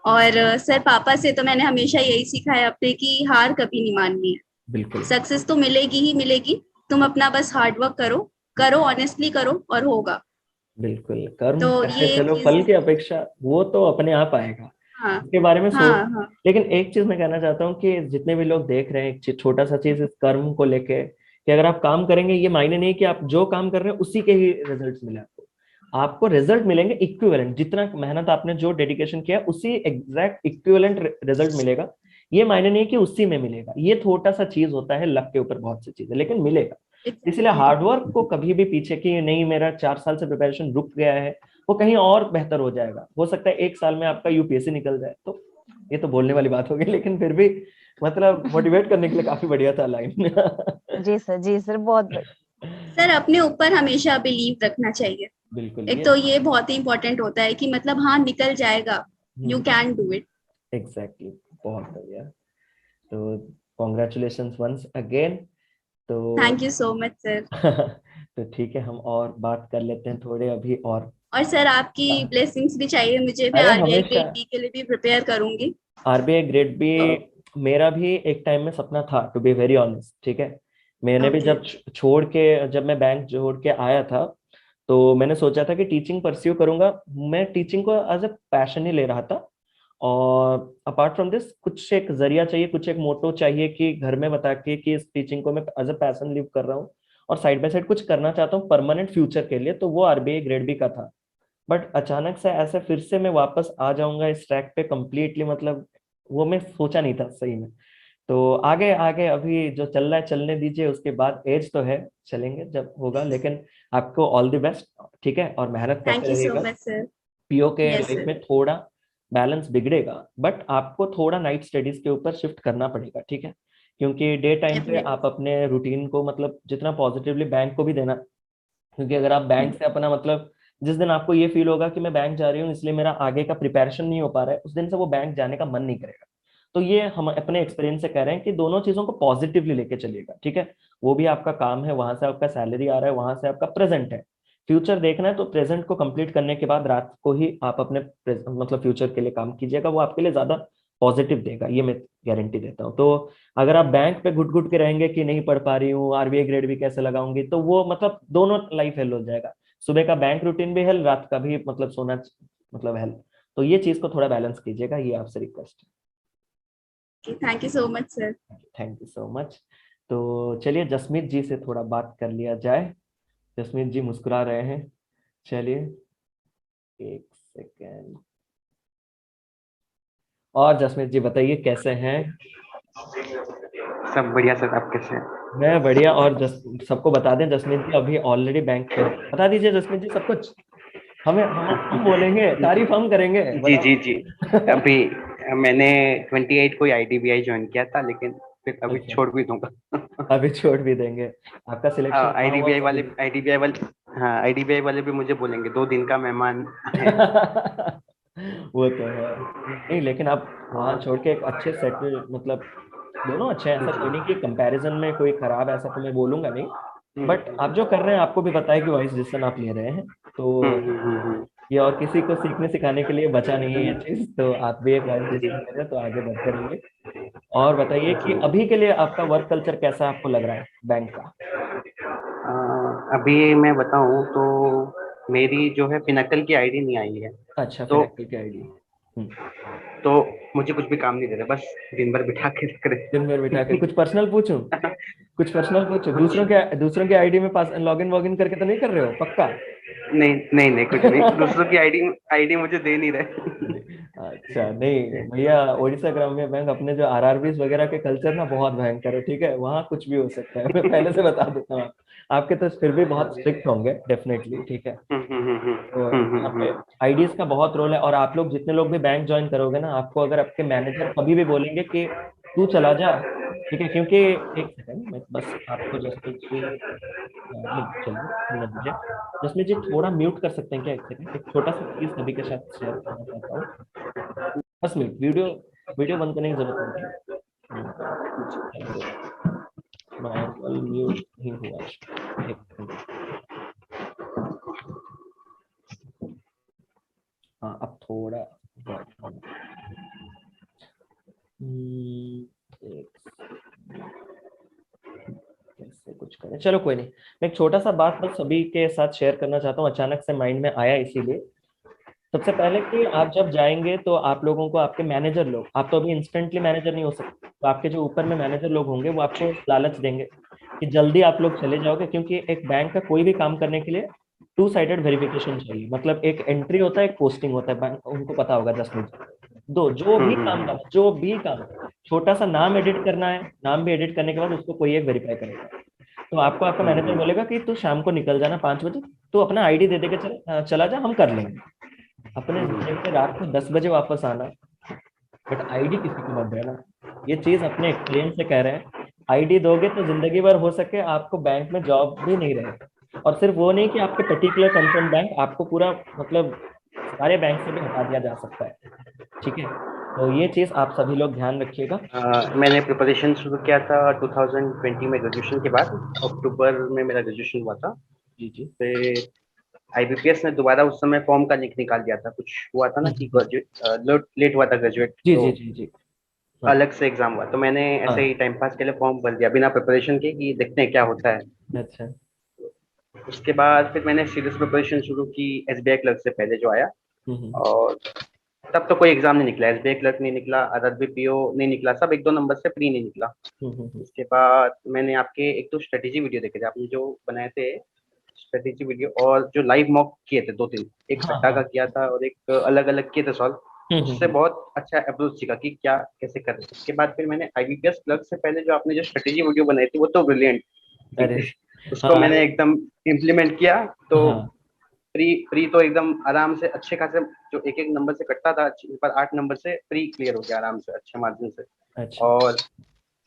S5: और सर पापा से तो मैंने हमेशा यही सीखा है अपने कि हार कभी नहीं माननी है।
S1: बिल्कुल
S5: सक्सेस तो मिलेगी ही मिलेगी, तुम अपना बस हार्ड वर्क करो, करो ऑनेस्टली करो और होगा।
S1: बिल्कुल, कर्म
S5: तो
S1: करते
S5: ये
S1: चलो,
S5: चीज,
S1: फल की अपेक्षा वो तो अपने आप आएगा,
S5: हाँ
S1: इसके बारे में
S5: हाँ
S1: सोच।
S5: हाँ
S1: लेकिन एक चीज मैं कहना चाहता हूँ कि जितने भी लोग देख रहे हैं, एक छोटा सा चीज इस कर्म को लेके, कि अगर आप काम करेंगे, ये मायने नहीं कि आप जो काम कर रहे हैं उसी के ही रिजल्ट्स मिले आपको। आपको रिजल्ट मिलेंगे इक्विवेलेंट, जितना मेहनत आपने जो डेडिकेशन किया उसी एग्जैक्ट इक्विवेलेंट रिजल्ट मिलेगा। ये मायने नहीं कि उसी में मिलेगा, ये छोटा सा चीज होता है, लक के ऊपर बहुत सी चीजें, लेकिन मिलेगा। इसलिए
S5: एग्जैक्टली।
S1: हार्डवर्क को कभी भी पीछे की नहीं, मेरा 4 साल से प्रिपरेशन रुक गया है, वो कहीं और बेहतर हो जाएगा, हो सकता है 1 साल में आपका यूपीएससी निकल जाए, तो ये तो बोलने वाली बात होगी, लेकिन फिर भी मतलब मोटिवेट करने के लिए काफी बढ़िया था लाइन।
S4: जी सर। जी सर, बहुत
S5: सर अपने ऊपर हमेशा बिलीव रखना चाहिए।
S1: बिल्कुल
S5: एक
S1: ये।
S5: तो ये बहुत ही इंपॉर्टेंट होता है कि मतलब हाँ निकल जाएगा, you can do it.
S1: Exactly, बहुत बढ़िया। तो कॉन्ग्रेचुलेशंस वंस अगेन। तो
S5: thank you so much sir.
S1: तो ठीक है, हम और बात कर लेते हैं थोड़े अभी
S5: और सर आपकी ब्लेसिंग्स भी चाहिए मुझे, मैं
S1: अरे
S5: आरबीआई
S1: हमेशा।
S5: ग्रेड बी के लिए भी प्रिपेयर करूंगी।
S1: आरबीआई ग्रेड बी
S5: तो
S1: मेरा भी एक टाइम में सपना था, टू बी वेरी ऑनेस्ट, ठीक है। मैंने भी
S5: ओके।
S1: जब छोड़ के, जब मैं बैंक छोड़ के आया था, तो मैंने सोचा था कि टीचिंग परस्यू करूंगा। मैं टीचिंग को एज ए पैशन ही ले रहा था, और अपार्ट फ्रॉम दिस कुछ एक जरिया चाहिए, कुछ एक मोटो चाहिए कि घर में बता के कि इस टीचिंग को मैं एज ए पैशन लिव कर रहा हूँ और साइड बाय साइड कुछ करना चाहता हूँ परमानेंट फ्यूचर के लिए। तो वो आरबीआई ग्रेड बी का था। बट अचानक से ऐसे फिर से मैं वापस आ जाऊंगा इस ट्रैक पे कंप्लीटली, मतलब वो मैं सोचा नहीं था सही में। तो आगे आगे अभी जो चल रहा है चलने दीजिए, उसके बाद एज तो है, चलेंगे जब होगा। लेकिन आपको ऑल द बेस्ट, ठीक है, और मेहनत
S5: थैंक
S1: करते
S5: यू सो
S1: रहिएगा।
S5: Much sir.
S1: पीओ के
S5: यस
S1: लाइफ
S5: सर।
S1: में थोड़ा बैलेंस बिगड़ेगा, बट आपको थोड़ा नाइट स्टडीज के ऊपर शिफ्ट करना पड़ेगा, ठीक है। क्योंकि डे टाइम पे
S5: डेफिनेटली।
S1: आप अपने रूटीन को मतलब जितना पॉजिटिवली बैंक को भी देना, क्योंकि अगर आप बैंक से अपना मतलब जिस दिन आपको ये फील होगा कि मैं बैंक जा रही हूँ इसलिए मेरा आगे का प्रिपरेशन नहीं हो पा रहा है, उस दिन से वो बैंक जाने का मन नहीं करेगा। तो ये हम अपने एक्सपीरियंस से कह रहे हैं कि दोनों चीजों को पॉजिटिवली लेके चलिएगा, ठीक है। वो भी आपका काम है, वहां से आपका सैलरी आ रहा है, वहां से आपका प्रेजेंट है। फ्यूचर देखना है तो प्रेजेंट को कंप्लीट करने के बाद रात को ही आप अपने मतलब फ्यूचर के लिए काम कीजिएगा, वो आपके लिए ज्यादा पॉजिटिव देगा, ये मैं गारंटी देता हूँ। तो अगर आप बैंक पे घुट घुट के रहेंगे कि नहीं पढ़ पा रही हूँ, आरबीआई ग्रेड भी कैसे लगाऊंगी, तो वो मतलब दोनों लाइफ हेल हो जाएगा। सुबह का बैंक रूटीन भी हेल, रात का भी मतलब सोना मतलब हेल। तो ये चीज को थोड़ा बैलेंस कीजिएगा, ये आपसे request
S5: thank you so much sir.
S1: है। Thank you so much. तो चलिए जसमीत जी से थोड़ा बात कर लिया जाए। जसमीत जी मुस्कुरा रहे हैं, चलिए एक सेकेंड। और जसमीत जी बताइए कैसे हैं?
S6: सब बढ़िया सर, आप कैसे हैं?
S1: मैं बढ़िया। और सबको बता दें जसमीत जी अभी ऑलरेडी बैंक पे है। बता दीजिए जसमीत जी सब कुछ। हम बोलेंगे, तारीफ हम करेंगे,
S6: जी
S1: बता।
S6: जी जी। अभी मैंने 28 को आईडीबीआई ज्वाइन किया था, लेकिन फिर अभी
S1: अच्छा,
S6: छोड़ भी दूंगा।
S1: अभी छोड़ भी देंगे। आपका सिलेक्शन कहाँ हुआ
S6: आईडीबीआई
S1: सभी?
S6: वाले आईडीबीआई वाले हाँ, आईडीबीआई वाले भी मुझे बोलेंगे 2 दिन का मेहमान है।
S1: वो तो है नहीं, लेकिन आप वहां छोड़ के एक अच्छे सेटल मतलब दोनों अच्छे हैं, ऐसा कोई नहीं कि कंपैरिजन में कोई खराब है, ऐसा तो मैं बोलूंगा नहीं। बट आप जो कर रहे हैं आपको भी पता है कि वाइस डिसीजन आप ले रहे हैं। तो
S6: हम्म।
S1: ये और किसी को सीखने सिखाने के लिए बचा नहीं है ये चीज, तो आप भी एक वाइस
S6: जी।
S1: डिसीजन ले रहे हैं, तो आगे बढ़ते रहिए। और बताइए कि
S6: जी।
S1: अभी के लिए आपका वर्क कल्चर कैसा आपको लग रहा है बैंक का?
S6: अभी मैं बताऊं तो मेरी जो है पिनकल की आईडी नहीं आई है।
S1: अच्छा,
S6: तो
S1: फिनेक्टल की आईडी।
S6: तो मुझे कुछ भी काम नहीं दे रहे, बस दिन भर बिठा के रख
S1: दिन भर बिठा के
S6: रहे।
S1: कुछ पर्सनल पूछूं? कुछ पर्सनल पूछूं?
S6: कुछ
S1: दूसरों के आईडी में पास लॉगिन वॉगिन करके तो नहीं कर रहे हो पक्का?
S6: नहीं नहीं नहीं, कुछ नहीं, दूसरों की आईडी आईडी मुझे दे नहीं रहे।
S1: अच्छा नहीं भैया, उड़ीसा ग्राम्य बैंक अपने जो आरआरबीज वगैरह के कल्चर ना बहुत भयंकर है, ठीक है। वहाँ कुछ भी हो सकता है, मैं पहले से बता देता हूँ। आपके तो फिर भी बहुत स्ट्रिक्ट होंगे डेफिनेटली, ठीक है। तो यहाँ पे आईडीज का बहुत रोल है। और आप लोग जितने लोग भी बैंक ज्वाइन करोगे ना, आपको अगर आपके मैनेजर कभी भी बोलेंगे कि तू चला जा, ठीक है, क्योंकि एक सेकंड मैं बस आपको जसमीत जी नहीं चलिए मिनट दीजिए। जसमीत जी थोड़ा म्यूट कर सकते हैं क्या? एक सेकंड, एक छोटा सा चीज सभी के साथ शेयर करना चाहता हूँ। बस मिनट, वीडियो वीडियो बंद करने की जरूरत नहीं है। चलिए मैनुअल म्यूट नहीं हुआ, एक मिनट। हाँ अब थोड़ा वर्क होना। एक कैसे कुछ करें, चलो कोई नहीं। मैं एक छोटा सा बात बस सभी के साथ शेयर करना चाहता हूँ, अचानक से माइंड में आया इसीलिए। सबसे पहले कि आप जब जाएंगे तो आप लोगों को आपके मैनेजर लोग, आप तो अभी इंस्टेंटली मैनेजर नहीं हो सकते, तो आपके जो ऊपर में मैनेजर लोग होंगे वो आपको लालच देंगे कि जल्दी आप लोग चले जाओगे, क्योंकि एक बैंक का कोई भी काम करने के लिए टू साइडेड वेरिफिकेशन चाहिए। मतलब एक एंट्री होता है, एक पोस्टिंग होता है, बैंक उनको पता होगा जसमीत। दो जो भी काम करना, जो भी काम, छोटा सा नाम एडिट करना है, नाम भी एडिट करने के बाद उसको कोई एक वेरीफाई करेगा। तो आपको आपका मैनेजर बोलेगा कि तू शाम को निकल जाना 5 बजे, तू अपना आईडी दे दे के चला जा, हम कर लेंगे। अपने टाइम पे रात को 10 बजे वापस आना, बट आईडी किसी को मत देना। ये चीज अपने एक्सपीरियंस से कह रहे हैं। आईडी दोगे तो जिंदगी भर हो सके आपको बैंक में जॉब भी नहीं रहेगा। और सिर्फ वो नहीं कि आपके पर्टिकुलर कंसर्न बैंक, आपको पूरा मतलब सारे बैंक से भी हटा दिया जा सकता है, ठीक है। तो ये चीज आप सभी लोग ध्यान रखिएगा।
S6: मैंने प्रिपरेशन शुरू किया था 2020 में, ग्रेजुएशन के बाद अक्टूबर में मेरा ग्रेजुएशन हुआ था।
S1: जी जी।
S6: फिर आईबीपीएस ने दोबारा उस समय फॉर्म का लिंक निकाल दिया था, कुछ हुआ था ना कि ग्रेजुएट लेट हुआ था ग्रेजुएट,
S1: जी
S6: तो
S1: जी जी जी। हाँ
S6: अलग से एग्जाम हुआ, तो मैंने ऐसे
S1: हाँ।
S6: ही टाइम पास के लिए फॉर्म भर दिया बिना प्रिपरेशन के कि देखते हैं क्या होता है।
S1: अच्छा।
S6: उसके बाद फिर मैंने सीरियस प्रिपरेशन शुरू की एसबीआई क्लर्क से पहले जो आया,
S1: हम्म।
S6: और तब तो कोई एग्जाम नहीं निकला, एसबीआई क्लर्क नहीं निकला, आरआरबी पीओ नहीं निकला, सब एक दो नंबर से प्री नहीं निकला।
S1: हम्म।
S6: उसके बाद मैंने आपके एक तो स्ट्रेटेजी वीडियो देखे थे आपने जो बनाए थे, स्ट्रेटेजी वीडियो, और जो लाइव मॉक किए थे दो तीन, एक
S1: हाँ
S6: सट्टा का
S1: हाँ।
S6: किया था और एक अलग अलग किए थे सॉल्व, उससे
S1: हम्म।
S6: बहुत अच्छा अप्रोच सीखा कि क्या कैसे करना है। उसके बाद फिर मैंने आईबीपीएस क्लर्क से पहले जो आपने जो स्ट्रेटेजी वीडियो बनाई थी वो तो ब्रिलियंट
S1: अरे।
S6: थी। उसको
S1: हाँ
S6: मैंने एकदम इम्प्लीमेंट किया, तो
S1: हाँ।
S6: प्री प्री तो एकदम आराम से अच्छे खासे, जो एक एक नंबर से कटता था इस बार 8 नंबर से प्री क्लियर हो गया आराम से अच्छे मार्जिन से।
S1: अच्छा।
S6: और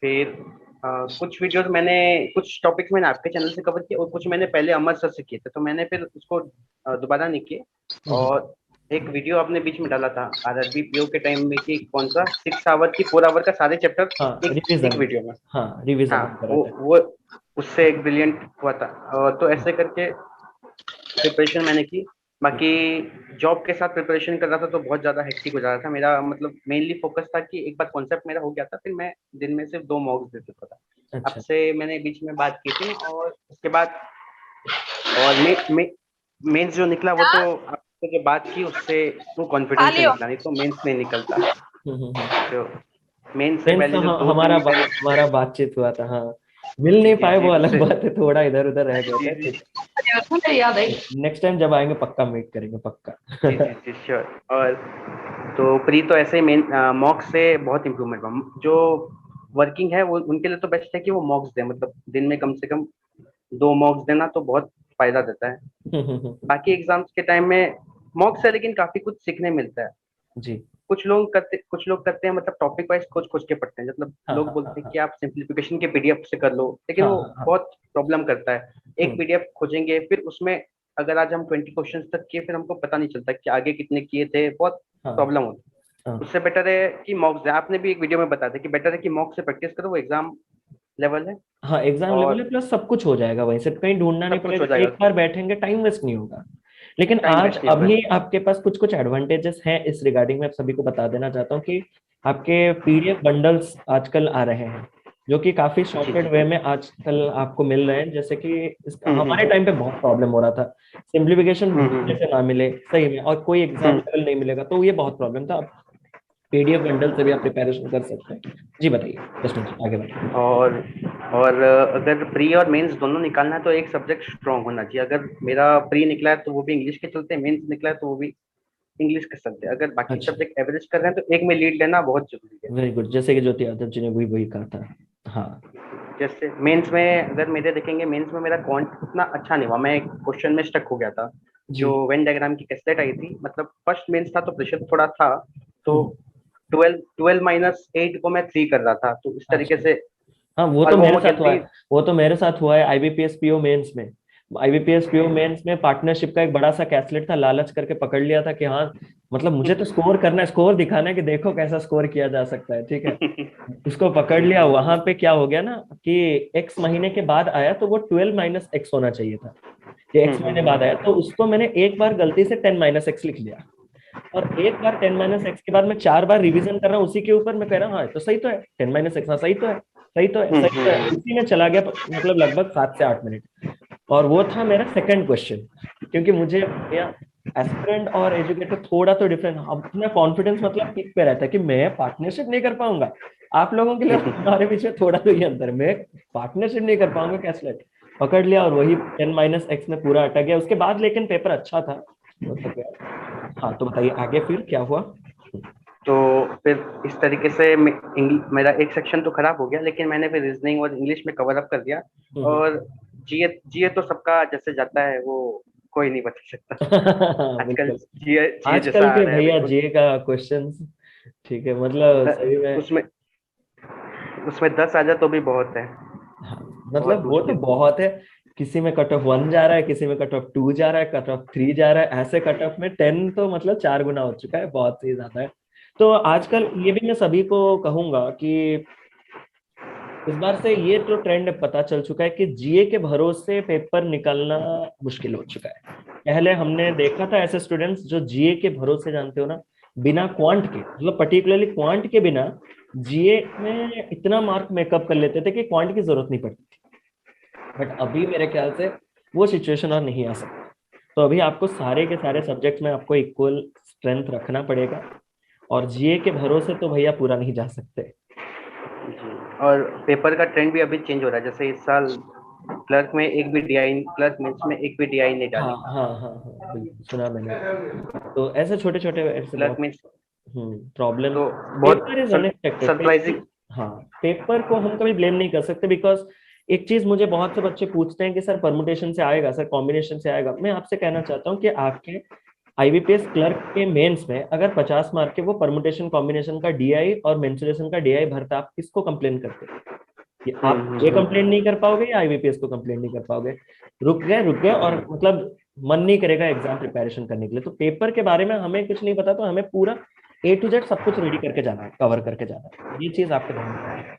S6: फिर कुछ वीडियोस मैंने, कुछ टॉपिक्स मैंने आपके चैनल से कवर किए और कुछ मैंने पहले अमर सर से किए थे, तो मैंने फिर उसको दोबारा नहीं किए।
S1: हम्म।
S6: और एक वीडियो आपने बीच में डाला था आरआरबी पीओ के टाइम में कि कौन सा 6 आवर की 4 आवर का सारे चैप्टर
S1: हाँ
S6: एक
S1: रिवीजन।
S6: वीडियो में।
S1: हाँ रिवीजन
S6: हाँ,
S1: हम करा था।
S6: वो उससे एक ब्रिलियंट हुआ था। तो ऐसे करके प्रिपरेशन मैंने की। बाकी जॉब के साथ प्रिपरेशन कर रहा था तो बहुत ज्यादा हेक्टिक हो जा रहा था मेरा, मतलब मेनली फोकस था कि एक बार कॉन्सेप्ट मेरा हो गया था, फिर मैं दिन में सिर्फ 2 मॉक्स दे देता था।
S1: अच्छा।
S6: आपसे मैंने बीच में बात की थी, और उसके बाद और मेंस जो निकला वो तो आपसे जो बात की उससे वो कॉन्फिडेंस से
S2: लियो।
S6: निकला, नहीं तो मेंस नहीं निकलता। जो मेंस से
S1: फ्रेंड्स
S6: पहले
S1: तो
S6: जो दो
S1: हमारा
S6: तीन मैंने,
S1: हमारा बातचीत हुआ था हाँ। मिल
S6: जी
S1: नहीं
S6: जी
S1: पाए
S6: जी
S1: वो अलग
S6: उससे,
S1: बात है, थोड़ा इधर उधर रह गए
S6: जी
S1: थे,
S6: जी
S1: ठीक
S2: मुझे याद आई।
S1: है। नेक्स्ट टाइम जब आएंगे पक्का मीट करेंगे
S6: जी
S1: पक्का।
S6: जी जी श्योर। और तो प्री तो ऐसे ही मेन मॉक से बहुत इम्प्रूवमेंट हुआ। जो वर्किंग है वो उनके लिए तो बेस्ट है कि वो मॉक्स दें, मतलब दिन में कम से कम 2 मॉक्स देना तो बहुत फायदा देता है। बाकी एग्जाम्स के टाइम में मॉक से लेकिन काफी कुछ सीखने मिलता है।
S1: जी।
S6: कुछ लोग करते हैं मतलब टॉपिक वाइज खोज खोज के पढ़ते हैं, मतलब
S1: हाँ
S6: लोग
S1: हाँ हाँ
S6: बोलते हैं
S1: हाँ
S6: कि आप सिंप्लीफिकेशन के पीडीएफ से कर लो, लेकिन
S1: हाँ
S6: वो
S1: हाँ हाँ।
S6: बहुत प्रॉब्लम करता है। एक
S1: हम्म।
S6: पीडीएफ खोजेंगे फिर उसमें अगर आज हम 20 क्वेश्चन तक किए फिर हमको पता नहीं चलता कि आगे कितने किए थे, बहुत
S1: हाँ
S6: प्रॉब्लम होती है।
S1: हाँ
S6: उससे बेटर है कि मॉक्स दें। आपने भी एक वीडियो में बताया था कि बेटर है कि मॉक से प्रैक्टिस करो, वो एग्जाम लेवल है
S1: हाँ एग्जाम लेवल
S6: और
S1: है, प्लस सब कुछ हो जाएगा वहीं से, कहीं ढूंढना नहीं
S6: सब कुछ हो
S1: पड़ेगा, एक
S6: जाएगा,
S1: बार बैठेंगे टाइम वेस्ट नहीं होगा। लेकिन
S6: टाइम
S1: आज
S6: वेस्ट नहीं होगा।
S1: अभी आपके पास कुछ कुछ एडवांटेजेस हैं इस रिगार्डिंग में, आप सभी को बता देना चाहता हूँ कि आपके पीडीएफ बंडल्स आजकल आ रहे हैं जो कि काफी
S6: जी
S1: सॉर्टेड
S6: जी।
S1: वे में आजकल आपको मिल रहे हैं, जैसे कि हमारे
S6: हम्म।
S1: टाइम पे बहुत प्रॉब्लम हो रहा था, सिंप्लीफिकेशन ढूंढने
S6: हम्म।
S1: से ना मिले सही में, और कोई एग्जाम
S6: हम्म।
S1: लेवल नहीं मिलेगा, तो ये बहुत प्रॉब्लम था। अब पीडीएफ बंडल से भी आप प्रिपरेशन कर सकते हैं। जी बताइए जसमीत जी, आगे बढ़िए।
S6: और अगर प्री और मेंस दोनों निकालना है तो एक सब्जेक्ट स्ट्रांग होना चाहिए। अगर मेरा प्री निकला है तो वो भी इंग्लिश के चलते हैं, मेंस निकला है तो वो भी इंग्लिश के चलते हैं। अगर बाकी
S1: अच्छा।
S6: सब्जेक्ट एवरेज कर रहे हैं तो एक में लीड लेना बहुत जरूरी है।
S1: वेरी गुड, जैसे कि ज्योति यादव जी ने वही वही कहा था। हाँ।
S6: जैसे मेंस में अगर मेरे देखेंगे, मेंस में मेरा क्वांट उतना अच्छा नहीं हुआ, मैं एक क्वेश्चन में स्टक हो गया था। जो
S1: जी।
S6: वेन डायग्राम की कैसेट आई थी, मतलब फर्स्ट मेंस था तो प्रेशर थोड़ा था, तो
S1: हम्म।
S6: 12 -8 को मैं 3 कर रहा था, तो इस तरीके
S1: अच्छा।
S6: से।
S1: हाँ वो
S6: और
S1: तो
S6: वो
S1: मेरे
S6: बहुत
S1: साथ हुआ
S6: जल्दी।
S1: है, वो तो मेरे साथ हुआ है आईबीपीएस पीओ मेंस में। आईबीपीएस पीओ मेंस में पार्टनरशिप का एक बड़ा सा कैसलेट था, लालच करके पकड़ लिया था कि हाँ मतलब मुझे तो स्कोर करना है, स्कोर दिखाना है कि देखो कैसा स्कोर किया जा सकता है, ठीक है। उसको पकड़
S6: जी
S1: लिया,
S6: जी।
S1: वहां पे क्या हो गया ना कि एक्स महीने के बाद आया तो वो 12 - x होना चाहिए था, कि एक्स महीने बाद आया, तो उसको मैंने एक बार गलती से 10 - x लिख लिया। और एक बार 10 - x के बाद मैं 4 बार रिवीजन कर रहा हूँ उसी के ऊपर, मैं कह रहा हूँ हाँ तो सही तो है, 10 - x हाँ सही तो है, सही तो है, सही तो है, उसी में चला गया मतलब लगभग 7 से 8 मिनट। और वो था मेरा सेकंड क्वेश्चन, क्योंकि मुझे एस्पिरेंट और एजुकेटर थोड़ा तो डिफरेंट, अपना कॉन्फिडेंस मतलब पीक पे रहता है कि मैं पार्टनरशिप नहीं कर पाऊंगा। आप लोगों के लिए हमारे बीच में थोड़ा तो ये अंतर है, मैं पार्टनरशिप नहीं कर पाऊंगा, कैसलेट पकड़ लिया और वही 10 - x में पूरा अटक गया। उसके बाद लेकिन पेपर अच्छा था, मतलब हाँ तो बताइए आगे फिर क्या हुआ।
S6: तो फिर इस तरीके से मेरा एक सेक्शन तो खराब हो गया, लेकिन मैंने फिर रीजनिंग और इंग्लिश में कवर अप कर दिया। और जीए जीए तो सबका जैसे जाता है वो कोई नहीं बता सकता। आजकल
S1: बिल्कुल।
S6: जीए जीए जैसा
S1: आजकल
S6: आ
S1: के
S6: रहा है
S1: भैया
S6: बिल्कुल।
S1: जे का क्वेश्चंस, ठीक है मतलब सही में।
S6: उसमें उसमें 10 आ जाए तो भी बहुत है,
S1: हाँ
S6: बहुत
S1: मतलब वो तो
S6: मुश्किल।
S1: बहुत है, किसी में कट ऑफ 1 जा रहा है, किसी में कट ऑफ 2 जा रहा है, कट ऑफ 3 जा रहा है, ऐसे कट ऑफ में 10 तो मतलब 4 गुना हो चुका है, बहुत ही ज्यादा है। तो आजकल ये भी मैं सभी को कहूंगा कि इस बार से ये तो ट्रेंड पता चल चुका है कि जीए के भरोसे पेपर निकालना मुश्किल हो चुका है। पहले हमने देखा था ऐसे स्टूडेंट्स जो जीए के भरोसे, जानते हो ना, बिना क्वांट के, मतलब पर्टिकुलरली क्वांट के बिना जीए में इतना मार्क मेकअप कर लेते थे कि क्वांट की जरूरत नहीं पड़ती थी। बट अभी मेरे ख्याल से वो सिचुएशन और नहीं आ सकती। तो अभी आपको सारे के सारे सब्जेक्ट में आपको इक्वल स्ट्रेंथ रखना पड़ेगा, और जीए के भरोसे तो भैया पूरा नहीं जा सकते।
S6: जी, और पेपर का ट्रेंड भी अभी चेंज हो रहा है। जैसे इस साल क्लर्क में एक भी डीआई, क्लर्क मेंस में एक भी डीआई नहीं
S1: हाँ
S6: डाली।
S1: हाँ हाँ हाँ, बिल्कुल सुना मैंने। तो ऐसे छोटे छोटे ऐसे
S6: क्लर्क
S1: बहुत
S6: मीन्स
S1: प्रॉब्लम।
S6: तो
S1: पेपर इज
S6: बहुत
S1: अनएक्सपेक्टेड।
S6: सरप्राइजिंग।
S1: हाँ, पेपर को हम कभी ब्लेम नहीं कर सकते, बिकॉज एक चीज मुझे बहुत से बच्चे पूछते हैं कि सर परमुटेशन से आएगा, सर कॉम्बिनेशन से आएगा। मैं आपसे कहना चाहता हूँ कि आपके आईबीपीएस क्लर्क के मेंस में अगर 50 मार्क के वो परमुटेशन कॉम्बिनेशन का डीआई और मेंसुरेशन का डीआई भरता, आप किसको कंप्लेन करते हैं? कि आप ये कंप्लेन नहीं कर पाओगे या आईबीपीएस को कंप्लेन नहीं कर पाओगे? रुक गए और मतलब मन नहीं करेगा एग्जाम प्रिपरेशन करने के लिए। तो पेपर के बारे में हमें कुछ नहीं पता, तो हमें पूरा ए टू जेड सब कुछ रेडी करके जाना है, कवर करके जाना है। ये चीज आपके ध्यान में रखना है।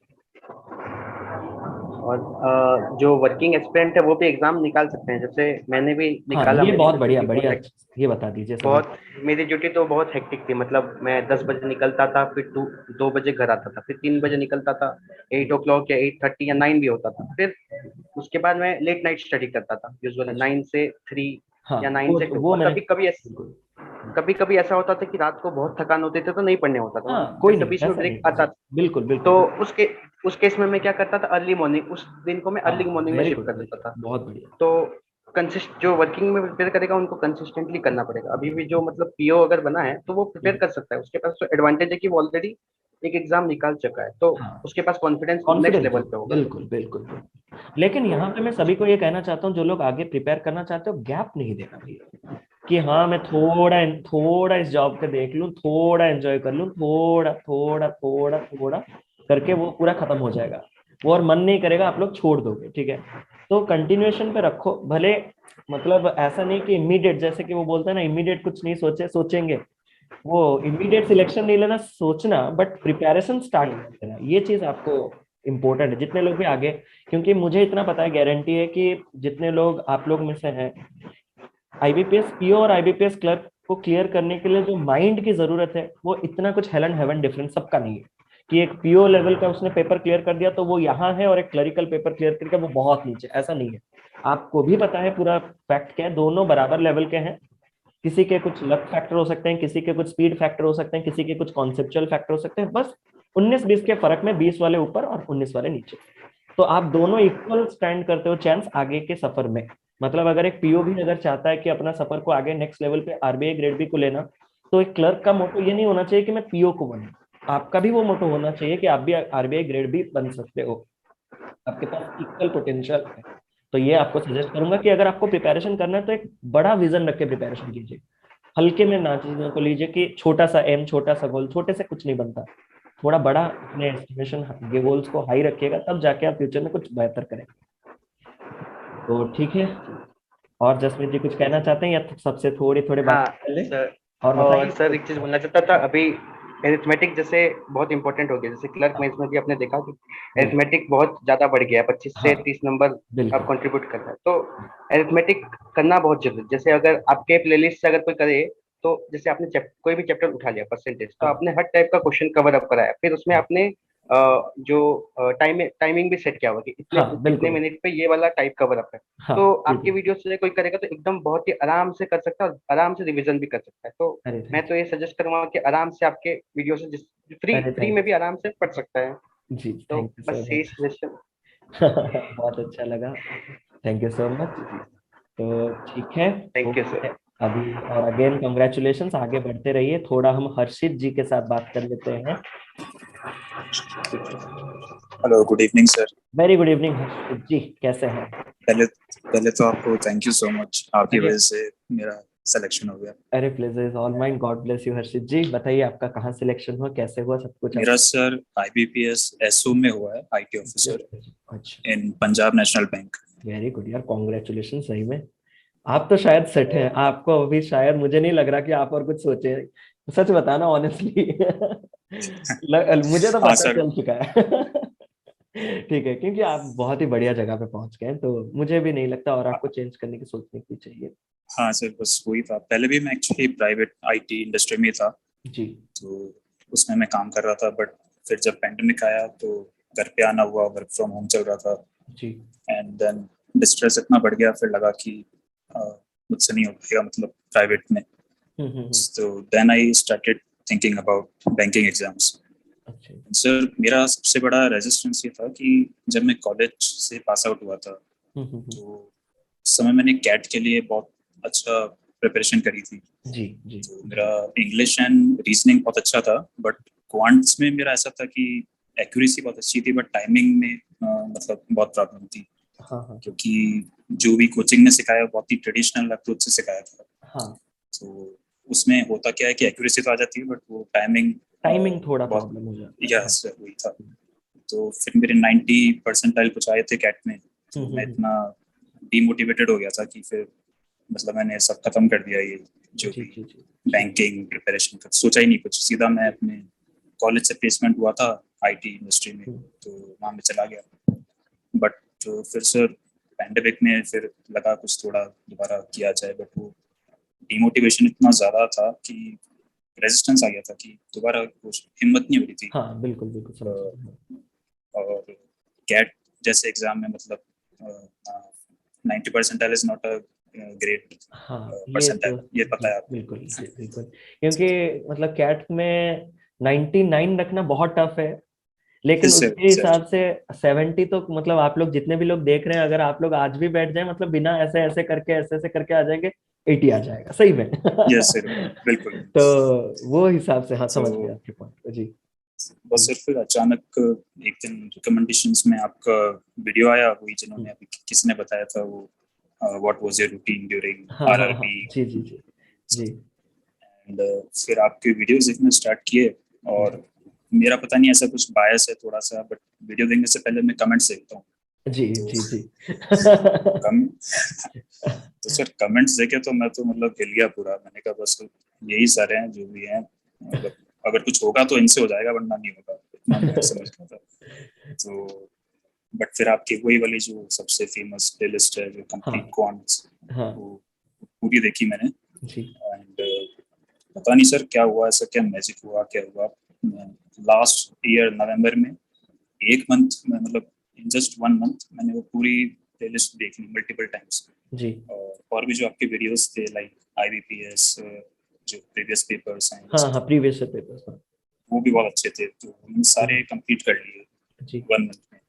S6: और जो वर्किंग एस्पिरेंट है वो भी एग्जाम निकाल सकते हैं। जैसे मैंने भी
S1: हाँ,
S6: निकाला,
S1: ये
S6: मेरी
S1: बहुत
S6: तो
S1: बढ़िया
S6: ड्यूटी
S1: बढ़िया, ये बता दीजिए सर।
S6: बहुत मेरी ड्यूटी तो बहुत हेक्टिक थी। मतलब मैं 10 बजे निकलता था, फिर 2 बजे घर आता था, फिर 3 बजे निकलता था, 8 o'clock या 8:30 या 9 भी होता था। फिर उसके बाद मैं लेट नाइट स्टडी करता था, यूजुअली
S1: अच्छा,
S6: 9 से 3
S1: हाँ
S6: या 9 से 2।
S1: वो
S6: और
S1: मैंने बिल्कुल।
S6: कभी कभी ऐसा होता था कि रात को बहुत थकान होती थी तो नहीं पढ़ने होता था,
S1: हाँ, कोई
S6: जैसे
S1: नहीं,
S6: बीच में
S1: ऐसा नहीं
S6: ब्रेक
S1: था
S6: आता
S1: सर।
S6: था।
S1: बिल्कुल बिल्कुल
S6: तो
S1: बिल्कुल।
S6: उस केस में मैं क्या करता था, अर्ली मॉर्निंग, उस दिन को मैं
S1: हाँ,
S6: अर्ली मॉर्निंग में
S1: वेरी
S6: शिफ्ट
S1: गुड
S6: कर
S1: वेरी
S6: देता
S1: गुड,
S6: था।
S1: बहुत बढ़िया।
S6: तो जो वर्किंग में प्रिपेयर करेगा उनको कंसिस्टेंटली करना पड़ेगा। अभी भी जो मतलब पीओ अगर बना है तो वो प्रिपेयर कर सकता है। उसके पास तो एडवांटेज है कि वो ऑलरेडी एक एग्जाम निकाल चुका है, तो
S1: हाँ,
S6: उसके पास कॉन्फिडेंस नेक्स्ट
S1: कॉन्फिडेंस
S6: लेवल
S1: होगा,
S6: पे होगा।
S1: बिल्कुल बिल्कुल बिल्कुल। लेकिन यहाँ पे मैं सभी को ये कहना चाहता हूँ, जो लोग आगे प्रिपेयर करना चाहते हो, गैप नहीं देना भैया। कि हाँ, मैं थोड़ा थोड़ा इस जॉब पे देख लूँ, थोड़ा एंजॉय कर लूँ, थोड़ा थोड़ा थोड़ा थोड़ा करके वो पूरा खत्म हो जाएगा। वो और मन नहीं करेगा, आप लोग छोड़ दोगे, ठीक है? तो कंटिन्यूएशन पे रखो भले। मतलब ऐसा नहीं कि इमीडिएट, जैसे कि वो बोलते हैं ना, इमीडिएट कुछ नहीं सोचेंगे। वो इमीडिएट सिलेक्शन नहीं लेना सोचना, बट प्रिपरेशन स्टार्ट कर देना। ये चीज आपको इम्पोर्टेंट है, जितने लोग भी आगे। क्योंकि मुझे इतना पता है, गारंटी है कि जितने लोग आप लोग में से हैं, आईबीपीएस पीओ और आईबीपीएस क्लर्क को क्लियर करने के लिए जो माइंड की जरूरत है, वो इतना कुछ हेल एंड हेवन डिफरेंस सबका नहीं है। कि एक पीओ लेवल का उसने पेपर क्लियर कर दिया तो वो यहाँ है, और एक क्लरिकल पेपर क्लियर करके वो बहुत नीचे, ऐसा नहीं है। आपको भी पता है पूरा फैक्ट क्या है, दोनों बराबर लेवल के हैं। किसी के कुछ लक फैक्टर हो सकते हैं, किसी के कुछ स्पीड फैक्टर हो सकते हैं, किसी के कुछ कॉन्सेप्चुअल फैक्टर हो सकते हैं। बस 19-20 के फर्क में 20 वाले ऊपर और 19 वाले नीचे। तो आप दोनों इक्वल स्टैंड करते हो चांस आगे के सफर में। मतलब अगर एक पीओ भी अगर चाहता है कि अपना सफर को आगे नेक्स्ट लेवल पे आरबीआई ग्रेड बी को लेना, तो एक क्लर्क का मोटो ये नहीं होना चाहिए कि मैं पीओ को बनूं। आपका भी वो मोटो होना चाहिए कि आप भी आरबीआई ग्रेड बी बन सकते हो। आपके पास इक्वल पोटेंशियल है। तो ये आपको सजेस्ट करूंगा कि अगर आपको प्रिपरेशन करना है तो एक बड़ा विजन रख के प्रिपरेशन कीजिए। हल्के में ना चीजों को लीजिए कि छोटा सा एम, छोटा सा गोल। छोटे से कुछ नहीं बनता। थोड़ा बड़ा अपने एस्टिमेशन गोल्स को हाई रखिएगा, तब जाके आप फ्यूचर में कुछ बेहतर करेंगे। तो ठीक है। और जसमीत जी कुछ कहना चाहते हैं, या सबसे थोड़ी थोड़ी बात
S6: हाँ
S1: कर ले?
S6: सर।
S1: और
S6: और
S1: बताइए
S6: सर
S1: कुछ।
S6: एक चीज बोलना चाहता था, अभी एरिथमेटिक जैसे बहुत इंपॉर्टेंट हो गया। जैसे क्लर्क में इसमें भी आपने देखा कि
S1: बिल्कुल
S6: एरिथमेटिक बहुत ज्यादा बढ़ गया है, 25
S1: हाँ,
S6: से 30 नंबर आप
S1: बिल्कुल
S6: कंट्रीब्यूट कर रहे हैं। तो एरिथमेटिक करना बहुत जरूरी है। जैसे अगर आपके प्लेलिस्ट से अगर कोई करे, तो जैसे आपने कोई भी चैप्टर उठा लिया परसेंटेज, तो
S1: हाँ
S6: आपने हर टाइप का क्वेश्चन कवर अप कराया। फिर उसमें
S1: हाँ
S6: आपने जो टाइमिंग भी सेट किया हुआ कि इतने
S1: हाँ,
S6: इतने
S1: बिल्कुल
S6: मिनट पे ये वाला टाइप कवर अप है।
S1: हाँ
S6: तो आपकी
S1: बिल्कुल।
S6: वीडियो से कोई करेगा तो एकदम बहुत ही आराम से कर सकता है, और आराम से रिवीजन भी कर सकता है। तो
S1: अरे
S6: मैं
S1: थैंक
S6: तो ये सजेस्ट करूंगा कि आराम से आपके वीडियो से
S1: यू,
S6: फ्री
S1: अरे
S6: फ्री
S1: थैंक
S6: में भी आराम से पढ़ सकता है।
S1: यू जी,
S6: तो
S1: थैंक यू सो
S6: बस यही
S1: मच।
S6: सजेशन।
S1: बहुत अच्छा लगा, थैंक यू सो मच। तो ठीक है। तो
S6: थैंक यू सर।
S1: अभी और अगेन कंग्रेचुलेशंस, आगे बढ़ते रहिए। थोड़ा हम हर्षित जी के साथ बात कर लेते हैं।
S7: Hello, good evening sir.
S1: Very good evening Harshit ji, कैसे हैं?
S7: पहले पहले तो आपको थैंक यू सो मच, आपकी
S1: अरे
S7: वजह से मेरा सिलेक्शन हो गया।
S1: अरे, pleasure is all mine, God bless you Harshit ji. बताइए आपका कहाँ सिलेक्शन हुआ, कैसे हुआ, सब कुछ
S7: मेरा सर आईबीपीएस एसओ में हुआ है, आईटी ऑफिसर
S1: अच्छा,
S7: in Punjab national bank.
S1: Very good यार, कॉन्ग्रेचुलेशन। सही में आप तो शायद सेट हैं। आपको अभी शायद मुझे नहीं लग रहा कि आप और कुछ सोचे। सच बताना ऑनेस्टली। मुझे तो
S7: हाँ
S1: पता
S7: सर।
S1: चल चुका है। ठीक है, क्योंकि आप बहुत ही बढ़िया जगह पे पहुंच गए हैं, तो मुझे भी नहीं लगता और आपको चेंज करने की सोचने की चाहिए।
S7: हाँ सर, बस वही था। पहले भी मैं एक्चुअली प्राइवेट आईटी इंडस्ट्री में था,
S1: जी
S7: तो उसमें मैं काम कर रहा था, बट फिर जब पेंडेमिक आया तो घर पे आना हुआ, वर्क फ्रॉम होम चल रहा था,
S1: जी
S7: एंड देन डिस्ट्रेस इतना बढ़ गया, फिर लगा कि मुझसे नहीं हो पाएगा, मतलब प्राइवेट में।
S1: हम्म।
S7: तो then I started thinking about banking exams.
S1: अच्छा।
S7: सर मेरा सबसे बड़ा रेजिस्टेंस ये था कि जब मैं कॉलेज से पास आउट हुआ था
S1: हम्म।
S7: तो उस समय मैंने कैट के लिए बहुत अच्छा प्रिपरेशन करी थी।
S1: जी जी
S7: तो मेरा इंग्लिश एंड रीजनिंग बहुत अच्छा था, बट क्वांट्स में मेरा ऐसा था कि एक्यूरेसी बहुत अच्छी थी, बट टाइमिंग में मतलब बहुत प्रॉब्लम थी,
S1: हाँ हाँ
S7: क्योंकि जो भी कोचिंग ने सिखाया बहुत ही ट्रेडिशनल अप्रोच से सिखाया था।
S1: हाँ।
S7: तो उसमें होता क्या है कि एक्यूरेसी तो आ जाती है, बट वो टाइमिंग
S1: टाइमिंग थोड़ा
S7: बहुत,
S1: प्रॉब्लम हो जाता है। हाँ।
S7: यस वही था। तो फिर मेरे 90 परसेंटाइल कुछ आए थे कैट में, तो मैं
S1: हम्म।
S7: इतना डीमोटिवेटेड हो गया था कि फिर मतलब मैंने सब खत्म कर दिया, ये जो
S1: जी
S7: भी
S1: जी जी जी।
S7: बैंकिंग प्रिपरेशन का सोचा ही नहीं कुछ, सीधा मैं अपने कॉलेज से प्लेसमेंट हुआ था आईटी इंडस्ट्री में,
S1: हम्म।
S7: तो वहाँ में चला गया। बट तो फिर सर पैंडेमिक में फिर लगा कुछ थोड़ा दोबारा किया जाए, बट वो डिमोटिवेशन इतना ज़्यादा था कि रेजिस्टेंस आ गया था कि दोबारा कुछ हिम्मत नहीं हो रही थी।
S1: हाँ बिल्कुल बिल्कुल समझ
S7: अ,
S1: सकते हैं।
S7: और कैट जैसे एग्जाम में मतलब 90 percentile is not a great
S1: हाँ ये तो
S7: परसेंटाइल, ये पता
S1: जी
S7: है आपको।
S1: बिल्कुल जी बिल्कुल, क्योंकि मतलब कैट में 99 रखना बहुत टफ है, लेकिन
S7: इससे
S1: उसके हिसाब से 70 तो मतलब आप लोग जितने भी लोग देख रहे हैं, अगर आप लोग आज भी बैठ जाए मतलब बिना ऐसे ऐसे करके ऐसे ऐसे करके आ जाएंगे, 80 आ जाएगा सही में।
S7: यस सर, बिल्कुल।
S1: तो वो हिसाब से हाँ समझ गया
S7: तो
S1: आपके पॉइंट जी।
S7: बस सर फिर अचानक एक दिन रिकमेंडेशंस में आपका वीडियो आया, वही जिन्होंने अभी किसने बताया था वो, what was your routine during
S1: हाँ हाँ हाँ
S7: RRB.
S1: Ji ji ji ji
S7: and फिर आपके वीडियोस देखना स्टार्ट किए, और मेरा पता नहीं ऐसा कुछ बायस है थोड़ा सा, बट वीडियो देखने से पहले मैं कमेंट्स देखता हूँ।
S1: जी
S7: तो
S1: जी जी।
S7: कम तो सर कमेंट्स देखे तो मैं तो मतलब हिल गया पूरा, मैंने कहा बस यही सारे हैं जो भी हैं, मतलब अगर कुछ होगा तो इनसे हो जाएगा, वरना नहीं होगा, इतना मैं समझ गया था। तो बट फिर आपकी वही वाली जो सबसे फेमस प्लेलिस्ट है जो कंप्लीट
S1: हाँ
S7: क्वांट्स,
S1: हाँ
S7: वो पूरी देखी मैंने।
S1: जी
S7: एंड पता नहीं सर क्या हुआ, ऐसा क्या मैजिक हुआ, क्या हुआ, लास्ट ईयर नवंबर में एक मंथ में, मतलब इन जस्ट 1 मंथ मैंने वो पूरी प्लेलिस्ट देख ली मल्टीपल टाइम्स।
S1: जी
S7: और भी जो आपके वीडियोस थे लाइक आईबीपीएस, जो प्रीवियस पेपर्स हैं
S1: हाँ हाँ प्रीवियस पेपर्स हाँ
S7: वो भी बहुत अच्छे थे, तो मैंने सारे कंप्लीट कर लिए
S1: जी
S7: 1 मंथ में।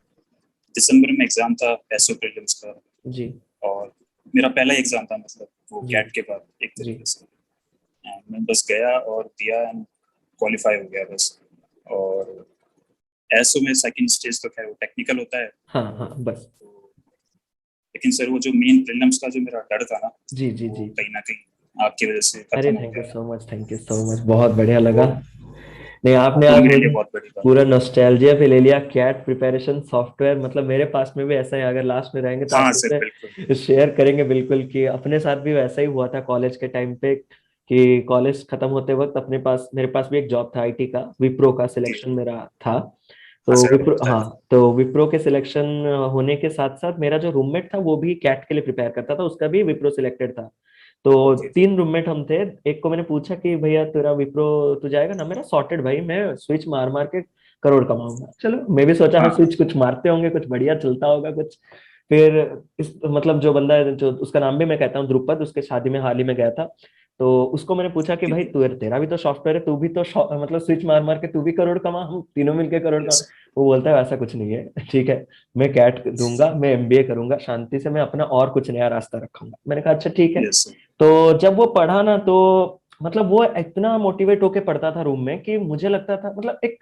S7: दिसंबर में एग्जाम था एसओ प्रीलिम्स का,
S1: जी
S7: और मेरा पहला एग्जाम था, मतलब वो
S1: जी
S7: कैट के बाद एक
S1: जी
S7: तरीके से। And मैं बस गया और दिया एंड क्वालिफाई हो गया बस। और एसओ में सेकंड स्टेज तो खैर वो टेक्निकल होता है,
S1: हाँ हाँ बस
S7: तो लेकिन सर वो जो मेन प्रीलिम्स का जो मेरा डर था ना,
S1: जी जी
S7: वो
S1: जी जी।
S7: कहीं ना कहीं आपकी वजह से
S1: अरे
S7: खत्म हो
S1: थैंक यू
S7: गया है।
S1: So much, thank you so much, बहुत बढ़िया लगा।
S7: वो
S1: नहीं आपने
S7: वो
S1: आज
S7: मेरे लिए
S1: मुझे
S7: बहुत बड़ी बात
S1: पूरा
S7: है।
S1: नॉस्टैल्जिया पे ले लिया, कैट प्रिपरेशन सॉफ्टवेयर, मतलब मेरे पास में भी ऐसा है, अगर लास्ट में रहेंगे तो आप
S7: हाँ सर बिल्कुल।
S1: मुझसे शेयर करेंगे बिल्कुल कि अपने साथ भी वैसा ही हुआ था कॉलेज के टाइम पे, कि कॉलेज खत्म होते वक्त अपने पास मेरे पास भी एक जॉब था आईटी का, विप्रो का
S7: जी
S1: सिलेक्शन मेरा था।
S7: हाँ
S1: तो
S7: सर आपने
S1: विप्रो
S7: बताया
S1: हाँ,
S7: था।
S1: तो विप्रो के सिलेक्शन होने के साथ साथ मेरा जो रूममेट था वो भी कैट के लिए प्रिपेयर करता था, उसका भी विप्रो सिलेक्टेड था। तो
S7: ओके।
S1: 3 रूममेट हम थे। एक को मैंने पूछा कि भैया तेरा विप्रो तू जाएगा ना, मेरा सॉर्टेड भाई, मैं स्विच मार मार के करोड़ कमाऊंगा, चलो मैं भी सोचा हाँ
S7: हाँ
S1: स्विच कुछ मारते होंगे, कुछ बढ़िया चलता होगा कुछ। फिर इस मतलब जो बंदा है, जो उसका नाम भी मैं कहता हूँ ध्रुपद, उसके शादी में हाल ही में गया था। तो उसको मैंने पूछा कि भाई तू, तेरा भी तो सॉफ्टवेयर है, तू भी तो मतलब स्विच मार मार के तू भी करोड़ कमा, हम तीनों मिलके करोड़ कमा।
S7: यस
S1: वो बोलता है ऐसा कुछ नहीं है, ठीक है मैं कैट दूंगा, मैं एमबीए करूंगा शांति से, मैं अपना और कुछ नया रास्ता रखूंगा। मैंने कहा अच्छा ठीक है।
S7: यस
S1: तो जब वो पढ़ा ना, तो मतलब वो इतना मोटिवेट होके पढ़ता था रूम में कि मुझे लगता था मतलब एक,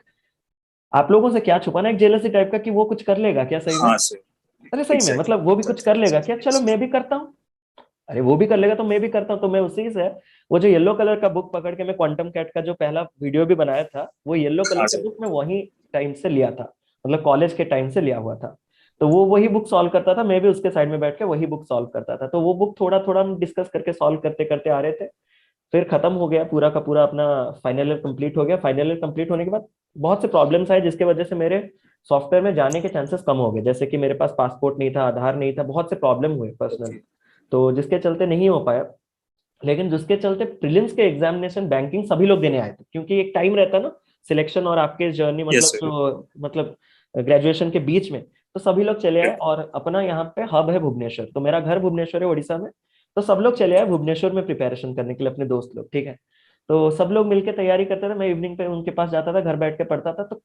S1: आप लोगों से क्या छुपाना, एक जेलसी टाइप का कि वो कुछ कर लेगा क्या सही में।
S7: हाँ सर
S1: अरे सही में
S7: एग्जैक्टली।
S1: मतलब वो भी कुछ कर लेगा क्या, चलो मैं भी करता हूँ, अरे वो भी कर लेगा तो मैं भी करता हूँ। तो मैं उसी से वो जो येलो कलर का बुक पकड़ के मैं क्वांटम कैट का जो पहला वीडियो भी बनाया था, वो येलो कलर
S7: हाँ
S1: का
S7: सर।
S1: बुक मैं वही टाइम से लिया था, मतलब कॉलेज के टाइम से लिया हुआ था। तो वो वही बुक सॉल्व करता था, मैं भी उसके साइड में बैठ के वही बुक सॉल्व करता था। तो वो बुक थोड़ा थोड़ा हम डिस्कस करके सॉल्व करते करते आ रहे थे। फिर खत्म हो गया पूरा का पूरा अपना, फाइनल ईयर कंप्लीट हो गया। फाइनल ईयर कंप्लीट होने के बाद बहुत से प्रॉब्लम्स आए जिसकी वजह से मेरे सॉफ्टवेयर में जाने के चांसेस कम हो गए, जैसे कि मेरे पास पासपोर्ट नहीं था, आधार नहीं था, बहुत से प्रॉब्लम हुए पर्सनल।
S7: ओके।
S1: तो जिसके चलते नहीं हो पाया। लेकिन जिसके चलते प्रीलिम्स के एग्जामिनेशन बैंकिंग सभी लोग देने आए थे, क्योंकि एक टाइम रहता है ना सिलेक्शन और आपके जर्नी, मतलब
S7: यस सर।
S1: जो मतलब ग्रेजुएशन के बीच में, तो सभी लोग चले आए। और अपना यहाँ पे हब है भुवनेश्वर, तो मेरा घर भुवनेश्वर है उड़ीसा में, तो सब लोग चले आए भुवनेश्वर में प्रिपरेशन करने के लिए, अपने दोस्त लोग, ठीक है। तो सब लोग मिलकर तैयारी करते थे, मैं इवनिंग पे उनके पास जाता था, घर बैठ के पढ़ता था। तो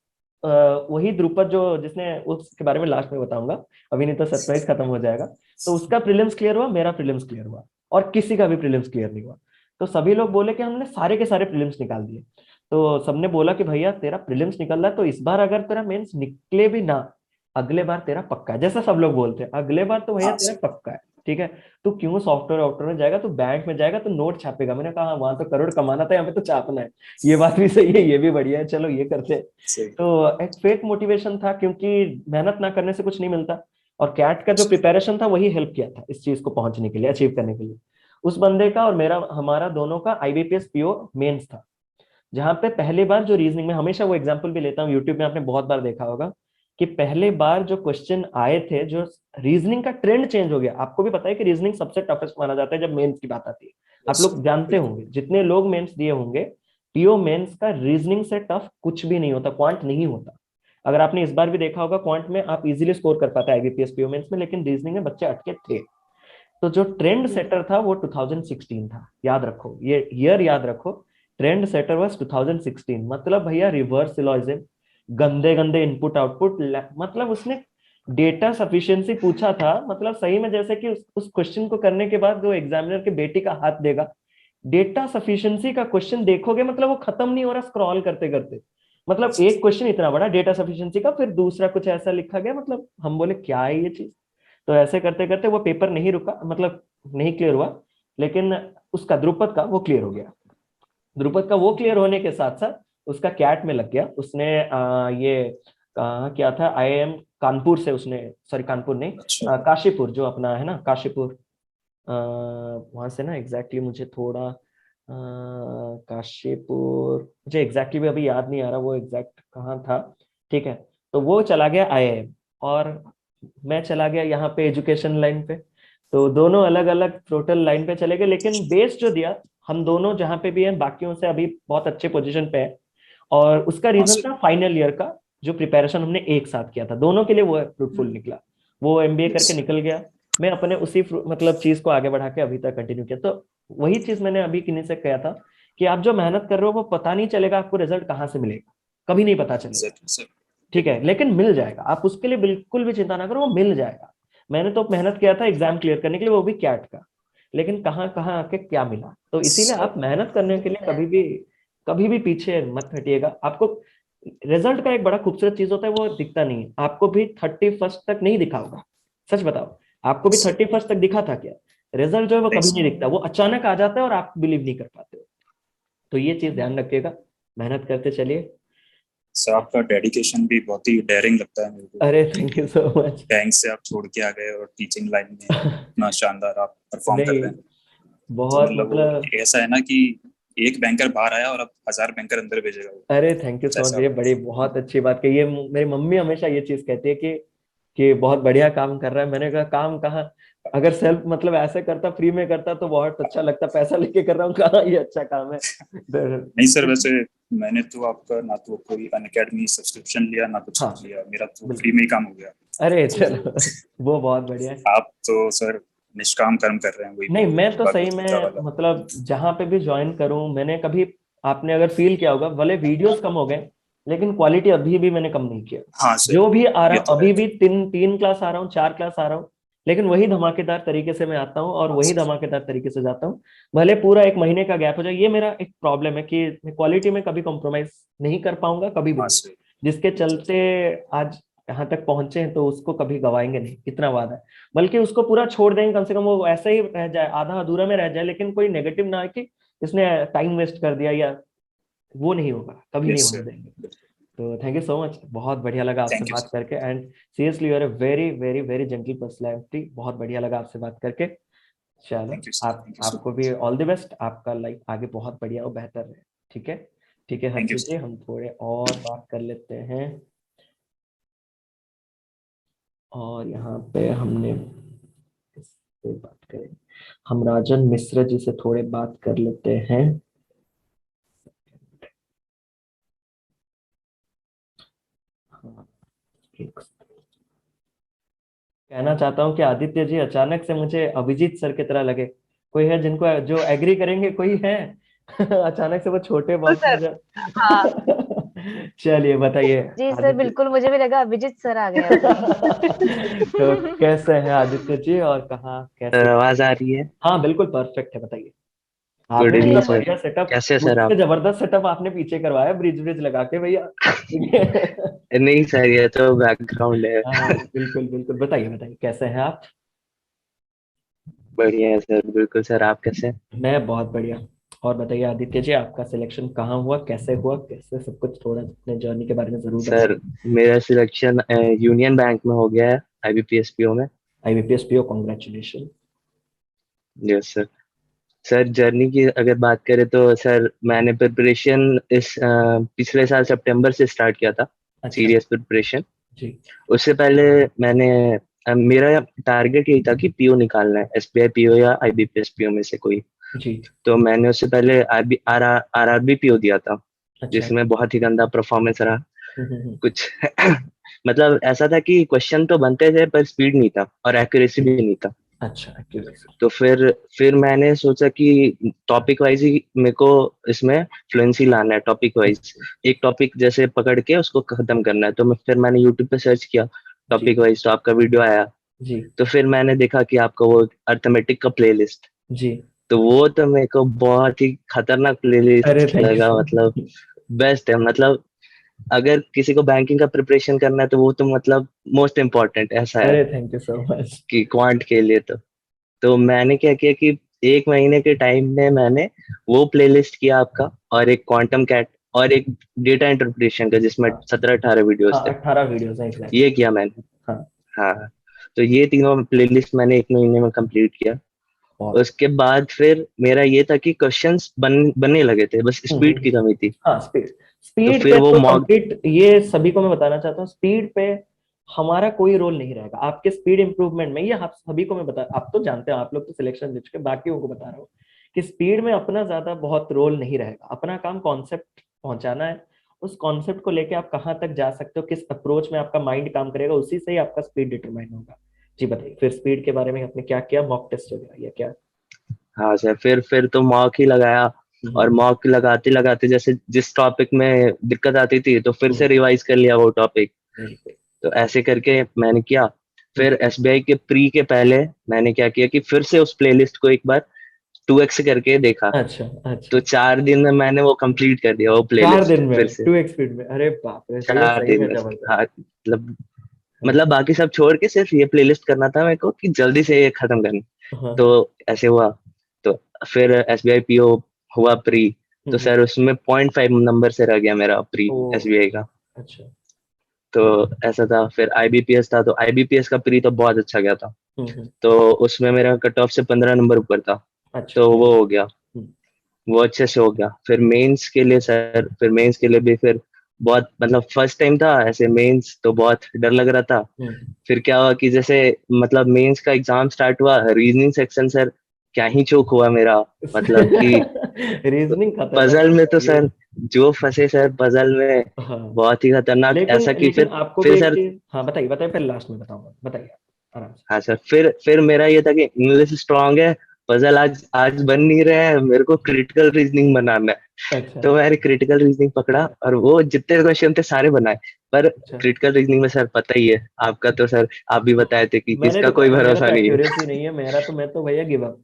S1: वही द्रुपद जो जिसने, उसके बारे में लास्ट में बताऊंगा, अभी नहीं तो सरप्राइज खत्म हो जाएगा। तो उसका प्रीलिम्स क्लियर हुआ, मेरा प्रीलिम्स क्लियर हुआ, और किसी का भी प्रीलिम्स क्लियर नहीं हुआ। तो सभी लोग बोले कि हमने सारे के सारे प्रीलिम्स निकाल दिए। तो सबने बोला कि भैया तेरा प्रीलिम्स निकल रहा है, तो इस बार अगर तेरा मेंस निकले भी ना, अगले बार तेरा पक्का है। जैसा सब लोग बोलते हैं, अगले बार तो भैया
S7: हाँ
S1: तेरा
S7: सर।
S1: पक्का है, ठीक है। तू क्यों सॉफ्टवेयर वॉफ्टवेयर में जाएगा, तू बैंक में जाएगा तो नोट छापेगा। मैंने कहा वहां तो करोड़ कमाना था, यहाँ पे तो छापना है। ये बात भी सही है, ये भी बढ़िया है, चलो ये करते हैं।
S7: सही।
S1: तो एक फेक मोटिवेशन था, क्योंकि मेहनत ना करने से कुछ नहीं मिलता। और कैट का जो प्रिपरेशन था वही हेल्प किया था इस चीज को पहुंचने के लिए, अचीव करने के लिए। उस बंदे का और मेरा, हमारा दोनों का आईबीपीएस पीओ मेंस था, जहां पे पहली बार जो रीजनिंग में, हमेशा वो एग्जांपल भी लेता हूँ, यूट्यूब में आपने बहुत बार देखा होगा कि पहले बार जो क्वेश्चन आए थे, जो रीजनिंग का ट्रेंड चेंज हो गया। आपको भी पता है कि रीजनिंग सबसे टफेस्ट माना जाता है जब मेंस की बात आती है। आप
S7: यस
S1: लोग जानते
S7: बिल्कुल।
S1: होंगे, जितने लोग मेंस दिए होंगे, पीओ मेंस का रीजनिंग से टफ कुछ भी नहीं होता, क्वांट नहीं होता। अगर आपने इस बार भी देखा होगा, क्वांट में आप इजीली स्कोर कर पाते आईबीपीएस पीओ मेंस में, लेकिन रीजनिंग में बच्चे अटके थे। तो जो ट्रेंड सेटर था वो 2016 था, याद रखो, ये ईयर याद रखो। ट्रेंड सेटर वाज 2016, मतलब भैया रिवर्स सिलॉजिज्म, गंदे गंदे इनपुट आउटपुट, मतलब उसने डेटा सफिशिएंसी पूछा था, मतलब सही में जैसे कि उस क्वेश्चन को करने के बाद वो एग्जामिनर के बेटी का हाथ देगा। डेटा सफिशिएंसी का क्वेश्चन देखोगे, मतलब वो खत्म नहीं हो रहा स्क्रॉल करते करते। मतलब एक क्वेश्चन इतना बड़ा डेटा सफिशिएंसी का, फिर दूसरा कुछ ऐसा लिखा गया, मतलब हम बोले क्या है ये चीज। तो ऐसे करते करते वो पेपर नहीं रुका, मतलब नहीं क्लियर हुआ, लेकिन उसका द्रुपद का वो क्लियर हो गया। द्रुपद का वो क्लियर होने के साथ साथ उसका कैट में लग गया। उसने ये क्या था, आईआईएम कानपुर से उसने, सॉरी कानपुर नहीं,
S7: अच्छा।
S1: काशीपुर जो अपना है ना, काशीपुर, वहां से ना, एग्जैक्टली मुझे थोड़ा काशीपुर, मुझे एग्जैक्टली भी अभी याद नहीं आ रहा वो एग्जैक्ट कहाँ था, ठीक है। तो वो चला गया आईआईएम, और मैं चला गया यहाँ पे एजुकेशन लाइन पे। तो दोनों अलग अलग टोटल लाइन पे चले गए, लेकिन बेस जो दिया, हम दोनों जहाँ पे भी हैं बाकियों से अभी बहुत अच्छे पोजीशन पे है। और उसका
S7: हाँ
S1: रीजन
S7: सर।
S1: था फाइनल ईयर का, जो प्रिपरेशन हमने एक साथ किया था दोनों के लिए, वो फ्रूटफुल निकला। वो एमबीए
S7: यस।
S1: करके निकल गया, मैं अपने उसी मतलब चीज को आगे बढ़ा के अभी तक कंटिन्यू किया। तो वही चीज मैंने अभी किन्हीं से कहा था कि आप जो मेहनत कर रहे हो वो पता नहीं चलेगा आपको रिजल्ट कहाँ से मिलेगा, कभी नहीं पता चलेगा,
S7: एग्जैक्टली सर।
S1: ठीक है, लेकिन मिल जाएगा। आप उसके लिए बिल्कुल भी चिंता ना करो, वो मिल जाएगा। मैंने तो मेहनत किया था एग्जाम क्लियर करने के लिए, वो भी कैट का, लेकिन कहाँ कहाँ आके क्या मिला। तो इसीलिए आप मेहनत करने के लिए कभी भी पीछे मत हटिएगा। आपको रिजल्ट का एक बड़ा खूबसूरत चीज होता है, वो दिखता नहीं है आपको भी 31st तक नहीं दिखा होगा। सच बताओ, आपको भी 31st तक दिखा था क्या? रिजल्ट जो है वो कभी नहीं दिखता, वो अचानक आ जाता है और आप बिलीव नहीं कर पाते हो। तो ये चीज ध्यान रखिएगा, मेहनत करते चलिए।
S7: सर आपका डेडिकेशन भी बहुत ही डेयरिंग लगता है मेरे को।
S1: अरे thank you so much.
S7: Bank से आप छोड़ के आ गए और टीचिंग लाइन में इतना शानदार आप परफॉर्म कर
S1: नहीं,
S7: रहे हैं। तो
S1: बहुत
S7: मतलब वो
S1: मतलब,
S7: ऐसा है ना कि एक बैंकर बाहर आया और अब 1000 बैंकर अंदर भेजेगा वो,
S1: अरे थैंक यू
S7: कुछ
S1: सो मच,
S7: ऐसा।
S1: ये बड़ी बहुत अच्छी बात कही। ये मेरी मम्मी हमेशा ये चीज कहती है कि बहुत बढ़िया काम कर रहा है। मैंने कहा काम कहाँ, अगर सेल्फ मतलब ऐसे करता, फ्री में करता तो बहुत अच्छा लगता, पैसा लेके कर रहा हूँ, कहाँ ये अच्छा काम है।
S7: नहीं सर, वैसे मैंने तो आपका ना तो कोई अनअकैडमी सब्सक्रिप्शन लिया ना कुछ
S1: हाँ
S7: लिया, मेरा तो फ्री
S1: बिल्कुल,
S7: में ही काम हो गया।
S1: अरे
S7: तो
S1: चलो वो बहुत बढ़िया है।
S7: आप तो सर निष्काम कर्म कर रहे हैं, वही
S1: नहीं, मैं तो सही
S7: भगवत गीता
S1: में
S7: वाला।
S1: मतलब जहां पे भी ज्वाइन करूं, मैंने कभी, आपने अगर फील किया होगा, भले वीडियोस कम हो गए लेकिन क्वालिटी अभी भी मैंने कम नहीं किया।
S7: हाँ सर,
S1: जो भी आ रहा
S7: ये
S1: हूं,
S7: तो है।
S1: अभी भी तीन तीन क्लास आ रहा हूँ, 4 क्लास आ रहा हूँ, लेकिन वही धमाकेदार तरीके से मैं आता हूँ और
S7: हाँ
S1: वही
S7: सर।
S1: धमाकेदार तरीके से जाता हूँ। भले पूरा एक महीने का गैप हो जाए, ये मेरा एक प्रॉब्लम है कि क्वालिटी में कभी कॉम्प्रोमाइज नहीं कर पाऊंगा, कभी भी
S7: हाँ
S1: नहीं।
S7: सर।
S1: जिसके चलते आज यहाँ तक पहुंचे हैं, तो उसको कभी गवाएंगे नहीं, इतना वादा है। बल्कि उसको पूरा छोड़ देंगे, कम से कम वो ऐसा ही रह जाए, आधा अधूरा में रह जाए, लेकिन कोई नेगेटिव ना है कि इसने टाइम वेस्ट कर दिया, या वो नहीं होगा, कभी नहीं
S7: यस
S1: होने
S7: सर।
S1: देंगे। तो थैंक यू सो मच, बहुत बढ़िया लगा आपसे
S7: थैंक यू
S1: बात
S7: सर।
S1: करके। And seriously you are a very very very gentle personality, बहुत बढ़िया लगा आपसे बात करके। चलो,
S7: थैंक यू सर।
S1: आप
S7: थैंक यू सो
S1: आपको भी
S7: मच।
S1: ऑल द बेस्ट, आपका लाइफ आगे बहुत बढ़िया और बेहतर रहे। ठीक है, ठीक है
S7: thank you
S1: Harshit ji,
S7: sir.
S1: हम थोड़े और बात कर लेते हैं। और यहाँ पे हमने इस पे बात करें, हम राजन मिश्रा जी से थोड़े बात कर लेते हैं। हाँ, कहना चाहता हूँ कि आदित्य जी अचानक से मुझे अभिजीत सर की तरह लगे। कोई है जिनको जो एग्री करेंगे, कोई है? अचानक से वो छोटे
S2: तो
S1: बॉक्स में
S2: सर, हाँ
S1: चलिए बताइए
S4: जी सर,
S1: आदित्य।
S4: बिल्कुल, मुझे भी लगा अभिजीत सर आ गए अभी।
S1: तो कैसे हैं आदित्य जी, और कहाँ कैसे?
S8: आवाज आ रही है?
S1: हाँ बिल्कुल परफेक्ट है, बताइए।
S8: गुड
S1: आपने
S8: इवनिंग
S1: इतना
S8: सर।
S1: बढ़िया सेटअप,
S8: कैसे हैं सर
S1: मुझसे
S8: आप?
S1: जबरदस्त सेटअप आपने पीछे करवाया, ब्रिज ब्रिज लगा के भैया।
S8: नहीं सर, ये तो बैकग्राउंड है।
S1: हाँ बिल्कुल बिल्कुल, बताइए बताइए कैसे हैं आप?
S8: बढ़िया है सर, बिल्कुल सर। आप कैसे हैं?
S1: मैं बहुत बढ़िया। और बताइए आदित्य जी, आपका सिलेक्शन कहाँ हुआ, कैसे हुआ, कैसे सब कुछ, थोड़ा अपने जर्नी के बारे में जरूर बताइए।
S8: सर मेरा सिलेक्शन यूनियन बैंक में हो गया है, IBPS PO में।
S1: IBPS PO, congratulation.
S8: Yes sir. Sir journey की अगर बात करें तो सर मैंने प्रिपरेशन इस पिछले साल सितंबर से स्टार्ट किया था,
S1: अच्छा।
S8: Serious preparation.
S1: जी।
S8: उससे पहले मैंने मेरा टारगेट यही था कि PO निकालना है, SBI PO या IBPS PO में से कोई।
S1: जी।
S8: तो मैंने उससे पहले RRB PO दिया था,
S1: अच्छा।
S8: जिसमें बहुत ही गंदा परफॉर्मेंस रहा
S1: हम्म।
S8: कुछ। मतलब ऐसा था कि क्वेश्चन तो बनते थे पर स्पीड नहीं था और एक्यूरेसी भी नहीं था।
S1: अच्छा, accuracy।
S8: तो फिर मैंने सोचा कि टॉपिक वाइज ही मेरे को इसमें फ्लुएंसी लाना है, टॉपिक वाइज। एक टॉपिक जैसे पकड़ के उसको खत्म करना है। तो फिर मैंने यूट्यूब पे सर्च किया
S1: जी।
S8: टॉपिक वाइज, तो आपका वीडियो आया।
S1: जी।
S8: तो फिर मैंने देखा कि आपका वो अर्थमेटिक का प्लेलिस्ट,
S1: जी।
S8: तो वो तो मेरे को बहुत ही खतरनाक
S1: अरे
S8: प्लेलिस्ट
S1: थैंक यू
S8: लगा।
S1: सो
S8: मतलब
S1: मच।
S8: बेस्ट है। मतलब अगर किसी को बैंकिंग का प्रिपरेशन करना है तो वो तो मतलब मोस्ट इम्पोर्टेंट ऐसा है
S1: अरे थैंक यू सो मच।
S8: कि क्वांट के लिए। तो मैंने क्या किया कि 1 महीने के टाइम में मैंने वो प्लेलिस्ट किया आपका, और एक क्वांटम कैट, और एक डेटा इंटरप्रिटेशन का जिसमें
S1: हाँ
S8: 17-18 वीडियोस
S1: हाँ,
S8: थे।
S1: 18 वीडियोस हैं एग्जैक्टली।
S8: ये किया मैंने।
S1: हाँ।
S8: हाँ, तो ये तीनों प्लेलिस्ट मैंने 1 महीने में कंप्लीट किया।
S1: बहुत।
S8: उसके बाद फिर मेरा ये था कि क्वेश्चंस बनने लगे थे, बस स्पीड
S1: हम्म।
S8: की कमी थी।
S1: हाँ स्पीड,
S8: तो
S1: स्पीड
S8: फिर
S1: पे
S8: वो
S1: तो
S8: मॉक।
S1: कंप्लीट, ये सभी को मैं बताना चाहता हूँ, स्पीड पे हमारा कोई रोल नहीं रहेगा आपके स्पीड इंप्रूवमेंट में। ये आप सभी को मैं बता, आप तो जानते हो, आप लोग तो सिलेक्शन दे चुके, बाकियों को बता रहा हूँ कि स्पीड में अपना ज्यादा बहुत रोल नहीं रहेगा। अपना काम कॉन्सेप्ट पहुंचाना है, उस कॉन्सेप्ट को लेके आप कहाँ तक जा सकते हो, किस अप्रोच में आपका माइंड काम करेगा, उसी से ही आपका स्पीड डिटरमाइन होगा। जी बताइए, फिर स्पीड के बारे में आपने क्या किया, मॉक टेस्ट वगैरह या क्या?
S8: हाँ सर, फिर तो मॉक ही लगाया। और
S1: हम्म।
S8: मॉक लगाते लगाते जैसे जिस टॉपिक में दिक्कत आती थी तो फिर से
S1: हम्म।
S8: रिवाइज कर लिया वो टॉपिक।
S1: Very good.
S8: तो ऐसे करके मैंने किया।
S1: हम्म।
S8: फिर SBI के प्री के पहले मैंने क्या किया कि फिर से उस प्लेलिस्ट को एक बार 2x करके देखा।
S1: अच्छा
S8: तो
S1: अच्छा।
S8: 4 दिन में मैंने वो कंप्लीट कर दिया वो
S1: 4 दिन
S8: प्लेलिस्ट फिर
S1: में
S8: से।
S1: 2x स्पीड में? अरे बाप रे, भैया
S8: चार
S1: सही
S8: दिन
S1: में
S8: में सर।
S1: जबरदस्त।
S8: हाँ, मतलब
S1: हाँ।
S8: बाकी सब छोड़ के सिर्फ ये प्लेलिस्ट करना था मेरे को कि जल्दी से ये खत्म करना।
S1: हाँ।
S8: तो ऐसे हुआ। तो फिर SBI PO हुआ प्री। तो
S1: हम्म।
S8: सर उसमें 0.5 नंबर से रह गया मेरा प्री
S1: ओ।
S8: SBI का।
S1: अच्छा।
S8: तो ऐसा था। फिर IBPS था, तो IBPS का प्री तो बहुत अच्छा गया था।
S1: हम्म।
S8: तो उसमें मेरा कट ऑफ से 15 नंबर ऊपर था।
S1: अच्छा,
S8: तो
S1: वेरी
S8: वो
S1: गुड।
S8: हो गया, वो अच्छे से हो गया। फिर मेंस के लिए सर, फिर मेंस के लिए भी फिर बहुत, मतलब फर्स्ट टाइम था ऐसे मेंस, तो बहुत डर लग रहा था।
S1: हम्म।
S8: फिर क्या हुआ कि जैसे मतलब मेंस का एग्जाम स्टार्ट हुआ, रीजनिंग सेक्शन सर क्या ही चोक हुआ मेरा। मतलब कि
S1: रीजनिंग खतरनाक
S8: पजल में
S1: होता
S8: तो
S1: है ये।
S8: सर जो फंसे सर पजल में,
S1: हाँ,
S8: बहुत ही खतरनाक।
S1: लेकिन
S8: ऐसा कि
S1: लेकिन आपको भी
S8: फिर
S1: एक
S8: सर,
S1: चीज, हाँ बताइए बताइए, फिर लास्ट में बताऊंगा, बताइए आराम से।
S8: हाँ सर, फिर मेरा ये था कि इंग्लिश स्ट्रांग है, पजल आज आज बन नहीं रहे हैं, मेरे को क्रिटिकल रीजनिंग बनाना है।
S1: अच्छा
S8: तो मैंने क्रिटिकल रीजनिंग पकड़ा और वो जितने क्वेश्चन थे सारे बनाए। पर
S1: अच्छा।
S8: क्रिटिकल रीजनिंग में सर पता ही है आपका, तो सर आप भी बताए थे कि
S1: मैंने
S8: इसका
S1: तो
S8: कोई
S1: कहा, मेरा
S8: भरोसा
S1: तो
S8: नहीं है।
S1: एक्यूरेसी नहीं है, मेरा तो, मैं तो भैया गिव अप।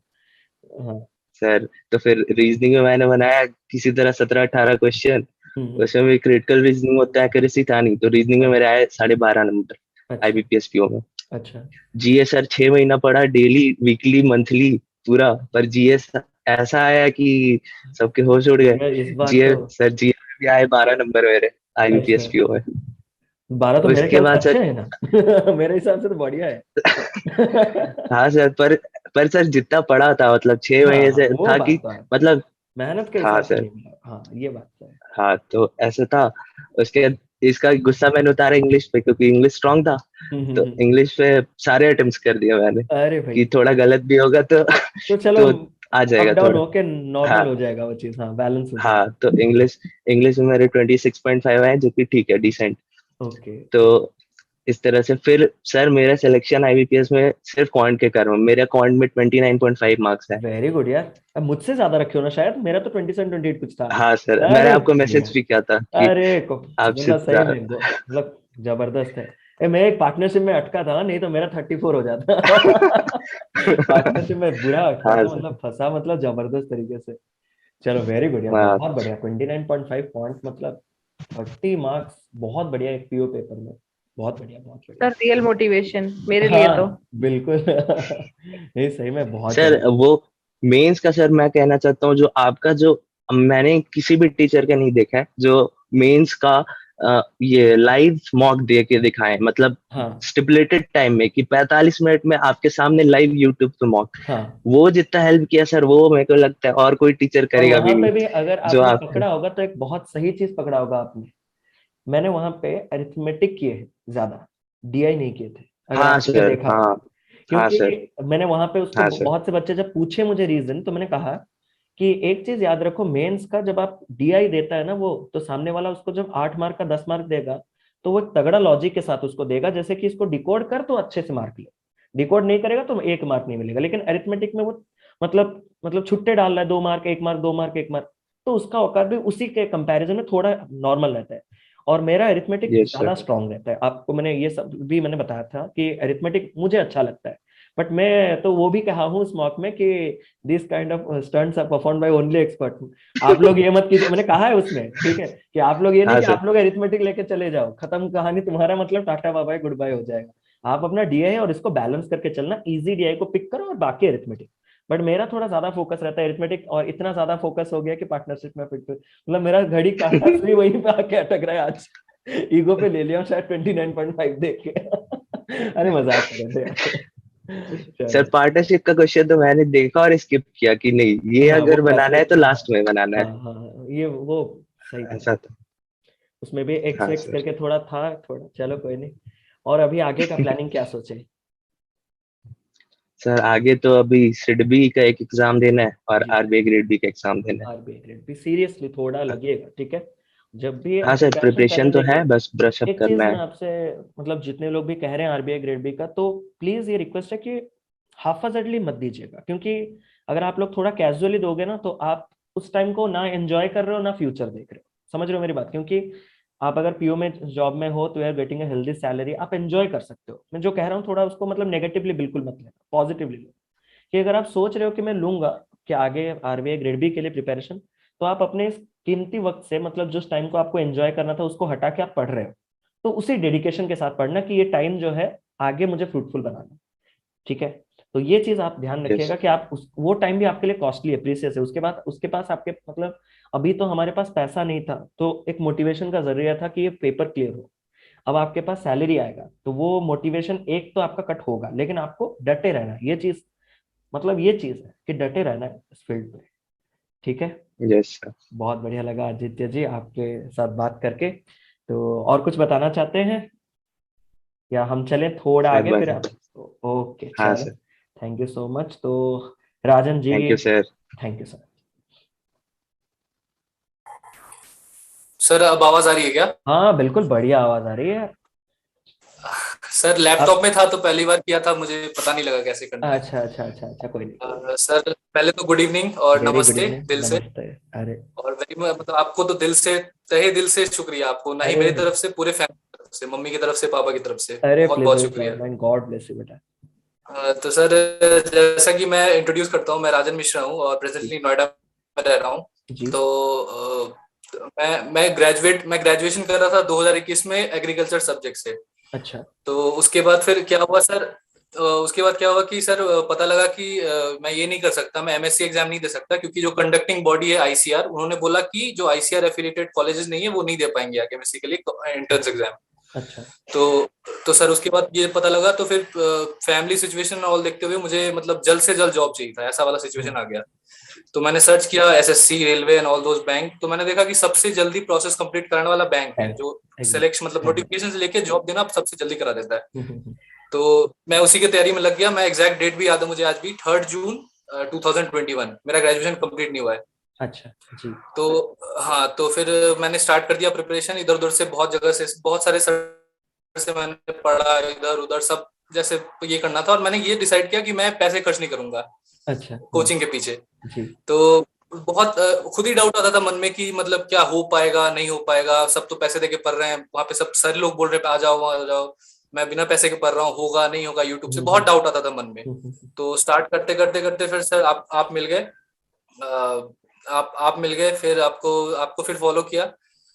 S1: हाँ।
S8: सर तो फिर रीजनिंग में मैंने बनाया किसी तरह 17-18 क्वेश्चन।
S1: हम्म।
S8: उसमें भी क्रिटिकल रीजनिंग में उतना एक्यूरेसी था नहीं, तो रीजनिंग में
S1: अच्छा
S8: मेरे आए 12.5 नंबर
S1: अच्छा।
S8: IBPS PO में।
S1: अच्छा।
S8: GS सर 6 महीना पढ़ा, डेली वीकली मंथली पूरा, पर GS ऐसा आया कि सबके होश उड़ गए।
S1: भैया इस बार तो,
S8: GS में भी आए 12 नंबर मेरे
S1: अच्छा,
S8: IBPS PO में।
S1: 12 तो मेरे
S8: उसके
S1: ख्याल से
S8: बाद
S1: अच्छे
S8: सर,
S1: हैं ना। मेरे हिसाब से तो बढ़िया है।
S8: हाँ सर, पर सर जितना पढ़ा था, मतलब 6 महीने
S1: हाँ
S8: से
S1: वो
S8: था
S1: बात
S8: कि
S1: तो है,
S8: मतलब,
S1: मेहनत के
S8: हाँ
S1: हिसाब से
S8: सर,
S1: नहीं मिला, हाँ ये बात तो है।
S8: हाँ तो ऐसा था। उसके बाद इसका गुस्सा मैंने उतारा इंग्लिश पे, क्योंकि इंग्लिश स्ट्रांग था। तो इंग्लिश पे सारे अटेम्प्ट्स कर दिया मैंने
S1: अरे भाई,
S8: कि थोड़ा गलत भी होगा तो
S1: तो चलो
S8: तो आ
S1: अप
S8: जाएगा
S1: डाउन
S8: थोड़ा।
S1: होके नॉर्मल
S8: हाँ
S1: हो जाएगा वो चीज, हाँ बैलेंस हो
S8: हाँ,
S1: जाएगा।
S8: तो इंग्लिश इंग्लिश में मेरे 26.5 आए, जो कि ठीक है, डिसेंट।
S1: ओके।
S8: तो इस तरह से फिर सर मेरा सिलेक्शन आईबीपीएस में सिर्फ क्वांट के कारण, मेरा क्वांट में 29.5 मार्क्स है।
S1: वेरी गुड यार, अब मुझसे ज्यादा रखे हो ना शायद, मेरा तो 27-28 कुछ था।
S8: हाँ सर, मैंने
S1: अरे
S8: आपको
S1: बढ़िया।
S8: मैसेज भी किया था कि
S1: अरे
S8: आपसे
S1: मतलब सही में मतलब जबरदस्त है। मैं एक पार्टनरशिप में अटका था, नहीं तो मेरा 34 हो जाता। पार्टनरशिप में बुरा अटका
S8: हाँ
S1: था,
S8: सर।
S1: मतलब फंसा, मतलब जबरदस्त तरीके से। चलो वेरी बढ़िया,
S8: हाँ
S1: बहुत बढ़िया। 29.5 पॉइंट मतलब 30 मार्क्स, बहुत बढ़िया एक पीओ पेपर में। बहुत बढ़िया, बहुत बढ़िया।
S2: सर रियल मोटिवेशन मेरे लिए तो।
S1: हाँ बिल्कुल। नहीं सही में बहुत
S8: सर,
S1: जबरदस्त।
S8: वो मेंस का सर मैं कहना चाहता हूँ, जो आपका जो मैंने किसी भी टीचर का नहीं देखा है जो मेंस का ये लाइव मॉक दे के दिखाए, मतलब
S1: हाँ
S8: स्टिपुलेटेड टाइम में कि 45 मिनट में आपके सामने लाइव यूट्यूब पे मॉक।
S1: हाँ।
S8: वो जितना हेल्प किया सर, वो मेरे को लगता है और कोई टीचर
S1: और
S8: करेगा भी
S1: वहां
S8: नहीं।
S1: पे भी अगर
S8: जो
S1: आपने
S8: आप
S1: पकड़ा होगा तो एक बहुत सही चीज पकड़ा होगा आपने। मैंने वहां पे अरिथमेटिक किए हैं ज्यादा, डीआई नहीं किए थे, अगर
S8: हाँ
S1: आपने
S8: सर।
S1: देखा हो।
S8: हाँ हाँ सर।
S1: क्योंकि मैंने वहां पे उसको
S8: हाँ सर।
S1: बहुत से बच्चे जब पूछे मुझे रीजन, तो मैंने कहा कि एक चीज याद रखो, मेंस का जब आप डीआई देता है ना वो, तो सामने वाला उसको जब 8 मार्क का 10 मार्क देगा, तो वो एक तगड़ा लॉजिक के साथ उसको देगा, जैसे कि इसको डिकोड कर तो अच्छे से मार्क ले, डिकोड नहीं करेगा तो 1 मार्क नहीं मिलेगा। लेकिन अरिथमेटिक में वो मतलब छुट्टे डाल रहा है, 2 मार्क 1 मार्क 2 मार्क 1 मार्क, तो उसका औकात भी उसी के कंपैरिजन में थोड़ा नॉर्मल रहता है। और मेरा अरिथमेटिक
S8: यस
S1: ज्यादा
S8: सर।
S1: स्ट्रांग रहता है, आपको मैंने ये सब भी मैंने बताया था कि अरिथमेटिक मुझे अच्छा लगता है। बट मैं तो वो भी कहा हूँ उस मॉक में कि this kind of stunts are perform by only expert. आप लोग ये मत कीजिए, मैंने कहा है उसमें, ठीक है, कि आप लोग ये नहीं
S8: हाँ
S1: कि
S8: सर।
S1: आप लोग अरिथमेटिक लेके चले जाओ, खत्म कहानी तुम्हारा, मतलब tata bye bye goodbye हो जाएगा। आप अपना डीआई और इसको बैलेंस करके चलना, इजी डीआई को पिक करो और बाकी अरिथमेटिक। बट मेरा थोड़ा ज्यादा फोकस रहता है अरिथमेटिक, और इतना ज्यादा फोकस हो गया कि पार्टनरशिप में फिट, मतलब मेरा घड़ी काटा भी वहीं पे आके अटक रहा है आज। ईगो पे ले लिया शायद 29.5 देख के। अरे मजाक कर रहे थे यार।
S8: सर,
S1: चलो।
S8: पार्टनरशिप का क्वेश्चन तो मैंने देखा और स्किप किया कि नहीं, ये
S1: हाँ वो
S8: अगर बनाना
S1: कैसे,
S8: है तो
S1: हाँ
S8: लास्ट में बनाना
S1: हाँ
S8: है।
S1: हाँ ये वो सही था।
S8: ऐसा था।
S1: उसमें भी एक्स
S8: हाँ
S1: एक्स
S8: सर।
S1: करके थोड़ा था थोड़ा, चलो कोई नहीं। और अभी आगे का प्लानिंग क्या सोचे?
S8: सर आगे तो अभी सिडबी का एक एग्जाम देना है और
S1: जी।
S8: आरबीआई ग्रेड बी का एग्जाम देना है।
S1: आरबीआई ग्रेड भी सीरियसली थोड़ा लगेगा, ठीक है। जब भी
S8: हाँ
S1: आप
S8: सर,
S1: प्रिपरेशन कर रहे
S8: प्रिपरेशन
S1: हैं,
S8: तो है,
S1: देखिए
S8: बस ब्रश अप
S1: एक चीज
S8: करना
S1: मैं
S8: है।
S1: आपसे, मतलब जितने लोग भी कह रहे हैं आरबीआई ग्रेड बी का, तो प्लीज ये रिक्वेस्ट है कि हाफाजर्डली मत दीजिएगा। क्योंकि अगर आप लोग थोड़ा कैजुअली दोगे ना, तो आप उस टाइम को ना एंजॉय कर रहे हो ना फ्यूचर देख रहे हो। समझ रहे हो मेरी बात? क्योंकि आप अगर पीओ में जॉब में हो तो यार गेटिंग ए हेल्दी सैलरी, आप एंजॉय कर सकते हो। मैं जो कह रहा हूँ थोड़ा उसको मतलब नेगेटिवली बिल्कुल मत लेना, पॉजिटिवली लो। कि अगर आप सोच रहे हो कि मैं लूंगा कि आगे आरबीआई ग्रेड बी के लिए प्रिपरेशन, तो आप अपने इस कीमती वक्त से, मतलब जिस टाइम को आपको एंजॉय करना था उसको हटा के आप पढ़ रहे हो, तो उसी डेडिकेशन के साथ पढ़ना कि ये टाइम जो है आगे मुझे फ्रूटफुल बनाना, ठीक है। तो ये चीज आप ध्यान
S8: यस।
S1: रखिएगा कि आप वो टाइम भी आपके लिए कॉस्टली है, प्रीसियस है। उसके बाद उसके पास आपके मतलब अभी तो हमारे पास पैसा नहीं था, तो एक मोटिवेशन का जरिया था कि ये पेपर क्लियर हो। अब आपके पास सैलरी आएगा तो वो मोटिवेशन एक तो आपका कट होगा, लेकिन आपको डटे रहना है। ये चीज मतलब ये चीज है कि डटे रहना है इस फील्ड में, ठीक है।
S8: Yes sir.
S1: बहुत बढ़िया लगा आदित्य जी आपके साथ बात करके। तो और कुछ बताना चाहते हैं या हम चलें थोड़ा
S8: सर
S1: आगे फिर
S8: बस।
S1: आप? ओके
S8: हाँ
S1: चलो,
S8: sir.
S1: Thank you so much. तो Rajan ji,
S8: thank you sir.
S1: Thank you sir.
S9: Sir अब आवाज आ रही है क्या?
S1: हाँ बिल्कुल बढ़िया आवाज आ रही है यार।
S9: सर
S1: आप
S9: लैपटॉप में था तो पहली बार किया था, मुझे पता नहीं लगा कैसे करना है।
S1: अच्छा अच्छा अच्छा अच्छा, कोई नहीं कोई नहीं।
S9: सर पहले तो गुड इवनिंग और
S1: वेरी गुड
S9: नमस्ते
S1: इवनिंग,
S9: दिल से।
S1: नमस्ते। अरे
S9: और वेरी मतलब आपको तो दिल से, तहे दिल से शुक्रिया आपको, ना ही
S1: अरे
S9: मेरी तरफ से, पूरे फैमिली की तरफ से, मम्मी की तरफ से, पापा की तरफ से
S1: अरे
S9: बहुत
S1: प्लीज
S9: बहुत
S1: डोंट
S9: शुक्रिया।
S1: माइंड, गॉड ब्लेस यू बेटा।
S9: तो सर जैसा कि मैं इंट्रोड्यूस करता हूँ, मैं राजन मिश्रा हूँ और
S1: जी
S9: प्रेजेंटली नोएडा में रह रहा हूँ।
S1: जी।
S9: तो मैं ग्रेजुएशन कर रहा था 2021 में एग्रीकल्चर सब्जेक्ट से।
S1: अच्छा
S9: तो उसके बाद फिर क्या हुआ सर, उसके बाद क्या हुआ कि सर पता लगा कि मैं ये नहीं कर सकता, मैं एमएससी एग्जाम नहीं दे सकता, क्योंकि जो कंडक्टिंग बॉडी है आईसीआर, उन्होंने बोला कि जो आईसीआर एफिलिएटेड कॉलेजेस नहीं है वो नहीं दे पाएंगे आगे एमएससी के लिए एंट्रेंस एग्जाम।
S1: अच्छा।
S9: तो सर उसके बाद ये पता लगा, तो फिर फैमिली सिचुएशन ऑल देखते हुए मुझे मतलब जल्द से जल्द जॉब चाहिए था, ऐसा वाला सिचुएशन आ गया। तो मैंने सर्च किया SSC, railway and all those bank, तो मैंने देखा कि सबसे जल्दी प्रोसेस कंप्लीट कराने वाला बैंक है जो सिलेक्शन मतलब नोटिफिकेशन से लेके जॉब देना सबसे जल्दी करा देता है। तो मैं उसी की तैयारी में लग गया। मैं एग्जैक्ट डेट भी याद है मुझे आज भी, 3 जून 2021 मेरा ग्रेजुएशन कंप्लीट नहीं हुआ है।
S1: अच्छा जी।
S9: तो हाँ, तो फिर मैंने स्टार्ट कर दिया प्रिपरेशन, इधर उधर से बहुत जगह से बहुत सारे सर से मैंने पढ़ा, इधर उधर सब जैसे ये करना था, और मैंने ये डिसाइड किया कि मैं पैसे खर्च नहीं करूंगा
S1: अच्छा
S9: कोचिंग के पीछे।
S1: जी।
S9: तो बहुत खुद ही डाउट आता था मन में कि मतलब क्या हो पाएगा नहीं हो पाएगा, सब तो पैसे देके पढ़ रहे हैं, वहां पे सब सारे लोग बोल रहे हैं आ जाओ वहां आ जाओ, मैं बिना पैसे के पढ़ रहा हूँ, होगा नहीं होगा, यूट्यूब से बहुत डाउट आता था मन में। तो स्टार्ट करते करते करते फिर सर आप मिल गए, आप मिल गए, फिर आपको फिर फॉलो किया।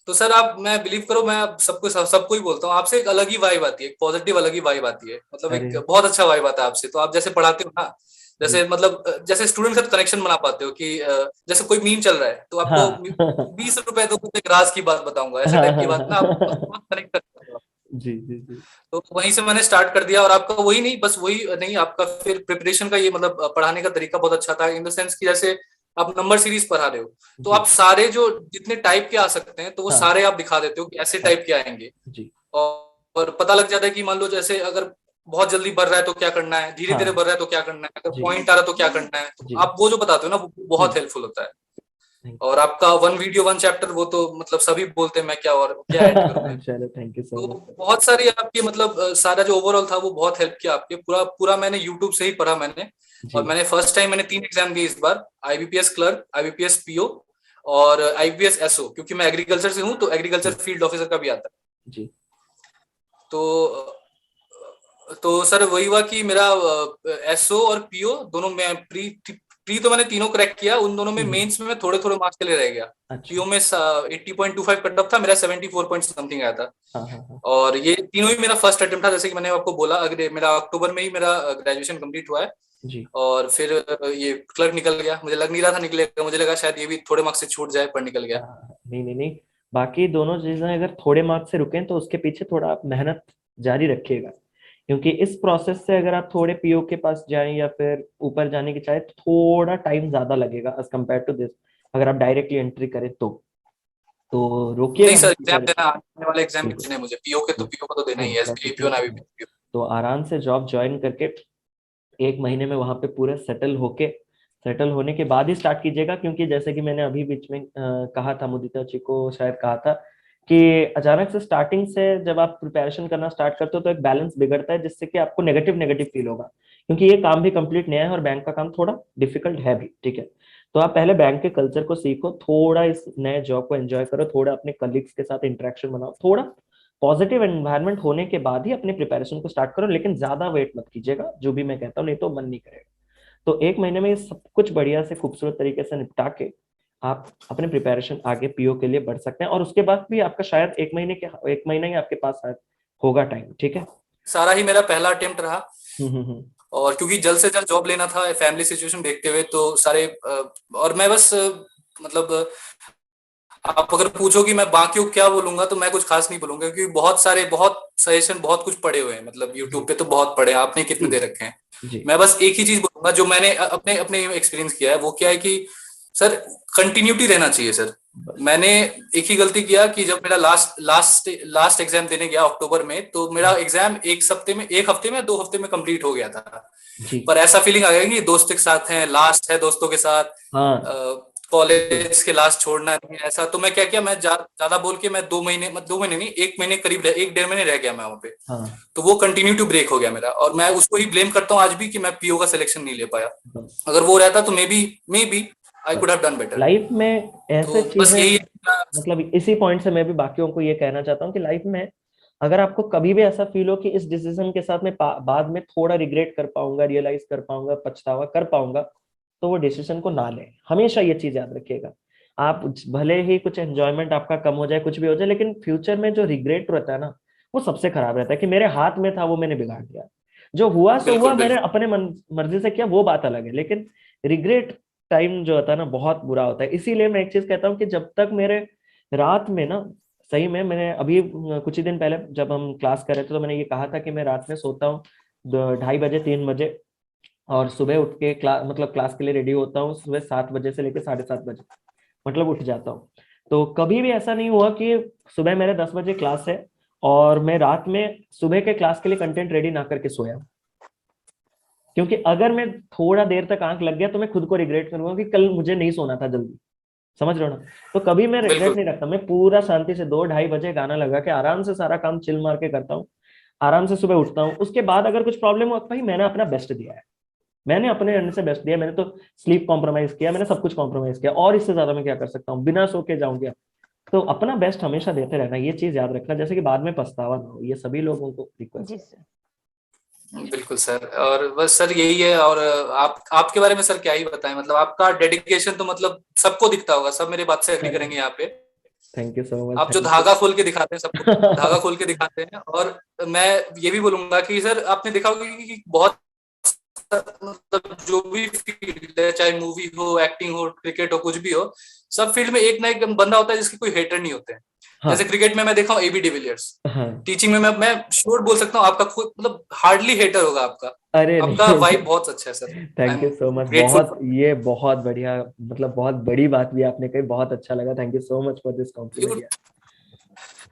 S9: तो सर आप, मैं बिलीव करो, मैं सबको ही बोलता हूँ, आपसे एक अलग ही वाइब आती है, एक पॉजिटिव अलग ही वाइब आती है, मतलब एक बहुत अच्छा वाइब आता है आपसे। तो आप जैसे पढ़ाते हो ना, जैसे मतलब जैसे स्टूडेंट के साथ कनेक्शन बना पाते हो कि जैसे कोई मीम चल रहा है तो आपको 20 रुपए तो कुछ एक राज की बात बताऊंगा, ऐसे टाइप की बात ना, आप बहुत कनेक्ट करते हो।
S1: जी जी जी।
S9: तो वहीं से मैंने स्टार्ट कर दिया, और आपका वही नहीं, बस वही नहीं, आपका फिर प्रिपरेशन का ये मतलब पढ़ाने का तरीका बहुत अच्छा था, इन द सेंस कि जैसे आप नंबर सीरीज पढ़ा रहे हो तो आप सारे जो जितने टाइप के आ सकते हैं तो वो सारे आप दिखा देते हो कि ऐसे टाइप के आएंगे
S1: जी।
S9: और पता लग जाता है कि मान लो जैसे अगर बहुत जल्दी बढ़ रहा है तो क्या करना है, धीरे धीरे बढ़ रहा है तो क्या करना है, अगर पॉइंट आ रहा है तो क्या करना है, तो आप वो जो बताते हो ना वो बहुत हेल्पफुल होता है। और आपका 1 वीडियो 1 चैप्टर वो तो मतलब सभी बोलते हैं, मैं क्या और क्या ऐड करूं।
S1: चलो थैंक यू सो
S9: तो
S1: मच।
S9: बहुत सारी आपकी मतलब सारा जो ओवरऑल था वो बहुत हेल्प किया आपके, पूरा मैंने यूट्यूब से ही पढ़ा मैंने। और मैंने फर्स्ट टाइम मैंने 3 एग्जाम दिए इस बार, आईबीपीएस क्लर्क, आईबीपीएस पीओ और आईबीपीएस एसओ, क्योंकि मैं एग्रीकल्चर से हूँ तो एग्रीकल्चर फील्ड ऑफिसर का भी आता है
S1: जी।
S9: तो सर वही हुआ कि मेरा एसओ और पीओ दोनों में प्री तो मैंने तीनों क्रैक किया, उन दोनों में मेंस में मैं थोड़े थोड़े मार्क्स के लिए रह गया। पीओ में 80.25 कट ऑफ था मेरा, 74 पॉइंट समथिंग आया था। और ये तीनों ही मेरा फर्स्ट अटेम्प्ट था, जैसे कि मैंने आपको बोला, अगर मेरा अक्टूबर में ही मेरा ग्रेजुएशन कंप्लीट हुआ है
S1: जी।
S9: और फिर ये क्लर्क निकल गया, मुझे लग नहीं रहा था निकलेगा, मुझे लगा शायद ये भी थोड़े मार्क्स से छूट जाए, पर निकल गया।
S1: नहीं नहीं नहीं, बाकी दोनों चीजें अगर थोड़े मार्क्स से रुकें तो उसके पीछे थोड़ा आप मेहनत जारी रखिएगा, क्योंकि इस प्रोसेस से अगर आप थोड़े पीओ के पास जाएं या फिर ऊपर जाने की चाहे तो थोड़ा टाइम ज्यादा लगेगा एज कम्पेयर टू दिस, अगर आप डायरेक्टली एंट्री करें तो रोकिएगा।
S9: नहीं सर, एग्जाम देना, आने वाले एग्जाम देने हैं मुझे, पीओ के तो पीओ को तो देना ही है, एसपीओ पीओ ना भी।
S1: तो आराम से जॉब ज्वाइन करके 1 महीने में वहां पे पूरे सेटल होने के बाद ही स्टार्ट कीजिएगा, क्योंकि जैसे कि मैंने अभी बीच में कहा था, मुदिता जी को शायद कहा था कि अचानक से स्टार्टिंग से जब आप प्रिपरेशन करना स्टार्ट करते हो तो एक बैलेंस बिगड़ता है, जिससे कि आपको नेगेटिव फील होगा, क्योंकि ये काम भी कंप्लीट नया है और बैंक का काम थोड़ा डिफिकल्ट है भी, ठीक है। तो आप पहले बैंक के कल्चर को सीखो, थोड़ा इस नए जॉब को एंजॉय करो, थोड़ा अपने कलीग्स के साथ इंटरेक्शन बनाओ, थोड़ा पॉजिटिव एनवायरनमेंट होने के बाद ही अपने प्रिपरेशन को स्टार्ट करो, लेकिन ज्यादा वेट मत कीजिएगा, जो भी मैं कहता हूँ, नहीं तो मन नहीं करेगा। तो 1 महीने में ये सब कुछ बढ़िया से खूबसूरत तरीके से निपटा के आप अपने प्रिपरेशन आगे पीओ के लिए बढ़ सकते हैं, और उसके बाद भी आपका शायद 1 महीना ही आपके पास शायद होगा टाइम, ठीक है।
S9: सारा ही मेरा पहला अटेम्प्ट रहा, और क्योंकि जल्द से जल्द जॉब लेना था फैमिली सिचुएशन देखते हुए, तो सारे और मैं बस मतलब आप अगर पूछो कि मैं बाकियों को क्या बोलूंगा तो मैं कुछ खास नहीं बोलूंगा, क्योंकि बहुत सजेशन बहुत कुछ पड़े हुए हैं, मतलब यूट्यूब पे तो बहुत पड़े हैं, आपने कितने दे रखे हैं। मैं बस एक ही चीज बोलूंगा जो मैंने अपने अपने एक्सपीरियंस किया है, वो क्या है कि सर कंटिन्यूटी रहना चाहिए सर। मैंने एक ही गलती किया कि जब मेरा लास्ट एग्जाम देने गया अक्टूबर में, तो मेरा एग्जाम एक हफ्ते में 2 हफ्ते में कंप्लीट हो गया था, पर ऐसा फीलिंग आ गया कि दोस्तों के साथ है, लास्ट है दोस्तों के साथ, कॉलेज के लास्ट छोड़ना नहीं ऐसा। तो मैं क्या किया, मैं ज्यादा बोल के मैं 2 महीने नहीं 1 महीने करीब 1-1.5 महीने रह गया मैं वहां पे। तो वो कंटिन्यू टू ब्रेक हो गया मेरा, और मैं उसको ही ब्लेम करता हूँ आज भी कि मैं पीओ का सिलेक्शन नहीं ले पाया। अगर वो रहता तो maybe I could have done better
S1: life में। ऐसे
S9: तो बस यही
S1: मतलब इसी पॉइंट से मैं भी बाकियों को ये कहना चाहता हूँ कि लाइफ में अगर आपको कभी भी ऐसा फील हो कि इस डिसीजन के साथ मैं बाद में थोड़ा रिग्रेट कर पाऊंगा, रियलाइज कर पाऊंगा, पछतावा कर पाऊंगा, तो वो डिसीजन को ना लें। हमेशा ये चीज याद रखिएगा, आप भले ही कुछ एंजॉयमेंट आपका कम हो जाए, कुछ भी हो जाए, लेकिन फ्यूचर में जो रिग्रेट रहता है ना, वो सबसे खराब रहता है कि मेरे हाथ में था, वो मैंने बिगाड़ दिया। जो हुआ सो हुआ, मैंने अपने मर्जी से किया, वो बात अलग है, लेकिन रिग्रेट टाइम जो होता है ना, बहुत बुरा होता है। इसीलिए मैं एक चीज कहता हूँ कि जब तक मेरे रात में ना, सही में मैंने अभी कुछ ही दिन पहले जब हम क्लास कर रहे थे तो मैंने ये कहा था कि मैं रात में सोता हूँ 2:30 बजे 3 बजे, और सुबह उठ के क्लास के लिए रेडी होता हूँ सुबह 7 बजे से लेकर 7:30 बजे, मतलब उठ जाता हूँ। तो कभी भी ऐसा नहीं हुआ कि सुबह मेरे 10 बजे क्लास है और मैं रात में सुबह के क्लास के लिए कंटेंट रेडी ना करके सोया। क्योंकि अगर मैं थोड़ा देर तक आंख लग गया तो मैं खुद को रिग्रेट करूंगा कि कल मुझे नहीं सोना था जल्दी, समझ रहे हो ना। तो कभी मैं रिग्रेट नहीं रखता, मैं पूरा शांति से 2-2:30 बजे गाना लगा के आराम से सारा काम चिल मार के करता हूँ, आराम से सुबह उठता हूँ। उसके बाद अगर कुछ प्रॉब्लम हो, भाई मैंने अपना बेस्ट दिया है, मैंने अपने एंड से बेस्ट दिया, मैंने तो स्लीप कॉम्प्रोमाइज किया, मैंने सब कुछ कॉम्प्रोमाइज किया, और इससे ज्यादा मैं क्या कर सकता हूँ, बिना सो के जाऊंगा। तो अपना बेस्ट हमेशा देते रहना, ये चीज याद रखना, जैसे कि बाद में पछतावा ना हो, ये सभी लोगों को रिक्वेस्ट
S4: जी
S1: है।
S4: सर।
S9: बिल्कुल सर, और बस सर यही है। और आपके बारे में सर क्या ही बताएं, मतलब आपका डेडिकेशन तो मतलब सबको दिखता होगा, सब मेरे बात से एग्री करेंगे यहाँ पे।
S1: Thank you so much.
S9: आप जो धागा खोल के दिखाते हैं, सबको धागा खोल के दिखाते हैं। और मैं ये भी बोलूंगा कि सर आपने देखा होगा कि बहुत मतलब जो भी फील्ड है, चाहे मूवी हो, एक्टिंग हो, क्रिकेट हो, कुछ भी हो, सब फील्ड में एक ना एक बंदा होता है जिसके कोई हेटर नहीं होते हैं।
S1: हाँ,
S9: जैसे क्रिकेट में मैं देखा हूँ एबी डिविलियर्स,
S1: हाँ,
S9: टीचिंग में मैं श्योर बोल सकता हूँ आपका खुद मतलब हार्डली हेटर होगा आपका।
S1: अरे
S9: आपका
S1: नहीं
S9: वाइब बहुत अच्छा है sir, I
S1: thank
S9: am
S1: you so much,
S9: grateful.
S1: ये बहुत बढ़िया, मतलब बहुत बड़ी बात भी आपने कही, बहुत अच्छा लगा, thank you so much for this compliment यार।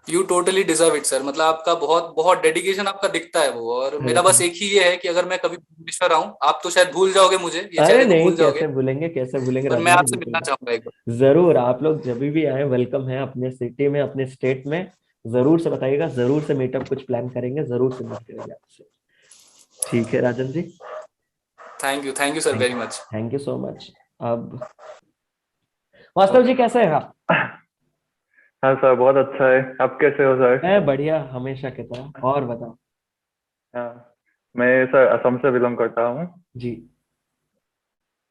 S9: You totally deserve it sir, मतलब आपका बहुत बहुत डेडिकेशन आपका दिखता है वो। और
S1: अरे
S9: मेरा बस एक ही ये है कि अगर मैं कभी भुवनेश्वर आऊँ, आप तो शायद भूल जाओगे मुझे, ये
S1: अरे
S9: चेहरे को
S1: नहीं,
S9: भूल जाओगे,
S1: कैसे भूलेंगे, कैसे भूलेंगे
S9: पर मैं
S1: राजन जी,
S9: आपसे मिलना
S1: बिल्कुल
S9: चाहूंगा एक बार।
S1: जरूर। आप लोग जब भी आए वेलकम है, अपने सिटी में, अपने स्टेट में, जरूर से बताइएगा, जरूर से मीटअप कुछ प्लान करेंगे, जरूर से मीट करेंगे आपसे। ठीक है Rajan ji,
S9: thank you sir very much.
S1: Thank you so much. अब वास्तव जी कैसे हैं आप?
S10: हाँ सर, बहुत अच्छा है। आप कैसे हो सर?
S1: मैं बढ़िया, हमेशा की तरह। और बताओ।
S10: हाँ, मैं सर असम से बिलोंग करता हूँ।
S1: जी।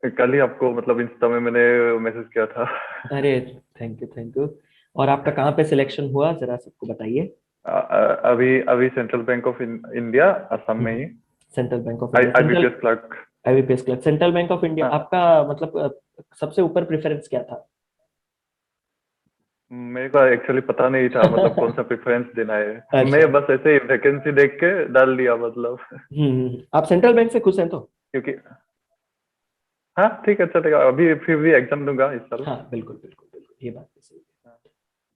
S10: कल ही आपको मतलब इंस्टा में मैंने मैसेज किया था।
S1: अरे थैंक यू, थैंक यू। और आपका कहाँ पे सिलेक्शन हुआ, जरा सबको बताइए।
S10: अभी अभी central bank of India Assam में ही,
S1: central bank of India, central
S10: IBPS clerk.
S1: IBPS clerk, central bank of India.
S10: हाँ,
S1: आपका मतलब सबसे ऊपर प्रेफरेंस क्या था?
S10: मेरे को एक्चुअली पता नहीं था मतलब कौन सा प्रेफरेंस देना है।
S1: अच्छा।
S10: मैं बस ऐसे ही वैकेंसी देख के डाल दिया मतलब।
S1: आप सेंट्रल बैंक से खुश हैं तो?
S10: क्योंकि हाँ ठीक है, चलेगा। अभी फिर भी एग्जाम दूंगा इस साल।
S1: हाँ बिल्कुल बिल्कुल बिल्कुल, ये बात तो सही है।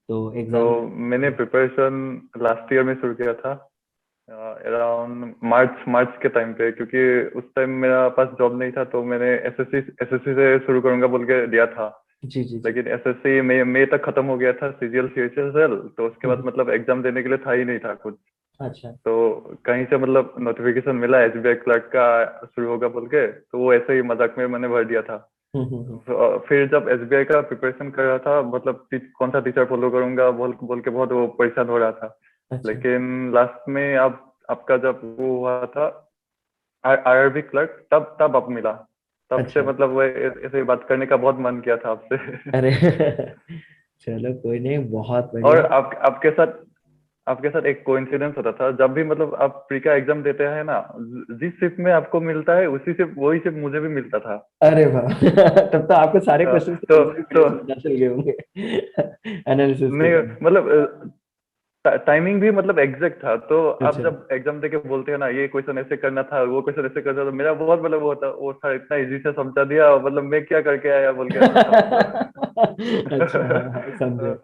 S1: तो
S10: तो
S1: एग्जाम।
S10: मैंने प्रिपरेशन लास्ट ईयर में शुरू किया था, अराउंड मार्च के टाइम पे, क्योंकि उस टाइम मेरा पास जॉब नहीं था, तो मैंने एसएससी से शुरू करूंगा बोल के दिया था।
S1: जी जी जी।
S10: लेकिन एसएससी मई तक खत्म हो गया था, सीजीएल सीएचएसएल, तो उसके बाद मतलब एग्जाम देने के लिए था ही नहीं था कुछ।
S1: अच्छा।
S10: तो कहीं से मतलब नोटिफिकेशन मिला एसबीआई क्लर्क का शुरू होगा बोल के, तो वो ऐसे ही मजाक में मैंने भर दिया था। फिर जब एसबीआई का प्रिपरेशन कर रहा था, मतलब कौन सा टीचर फॉलो करूंगा बोल के बहुत वो परेशान हो रहा था।
S1: अच्छा।
S10: लेकिन लास्ट में अब आपका जब वो हुआ था आईआरबी क्लर्क, तब आप मिला। तब से
S1: अच्छा।
S10: मतलब वो ऐसे बात करने का बहुत मन किया था आपसे।
S1: अरे चलो कोई नहीं, बहुत
S10: और
S1: बढ़िया।
S10: आपके साथ एक कोइंसिडेंस होता था, जब भी मतलब आप प्री का एग्जाम देते हैं ना, जिस शिफ्ट में आपको मिलता है उसी शिफ्ट वही शिफ्ट मुझे भी मिलता था।
S1: अरे वाह तब तो आपको सारे क्वेश्चन
S10: तो
S1: चल गए होंगे एनालिसिस के
S10: नहीं
S1: बाद।
S10: मतलब टाइमिंग भी मतलब एग्जैक्ट था। तो आप
S1: अच्छा।
S10: जब एग्जाम देके बोलते हैं ना, ये क्वेश्चन ऐसे करना था, वो क्वेश्चन ऐसे करना था, मेरा बहुत मतलब वो था इतना इजी से समझा दिया, मतलब मैं क्या करके आया बोल के ऐसा था
S1: अच्छा हाँ हाँ समझे।
S10: मतलब।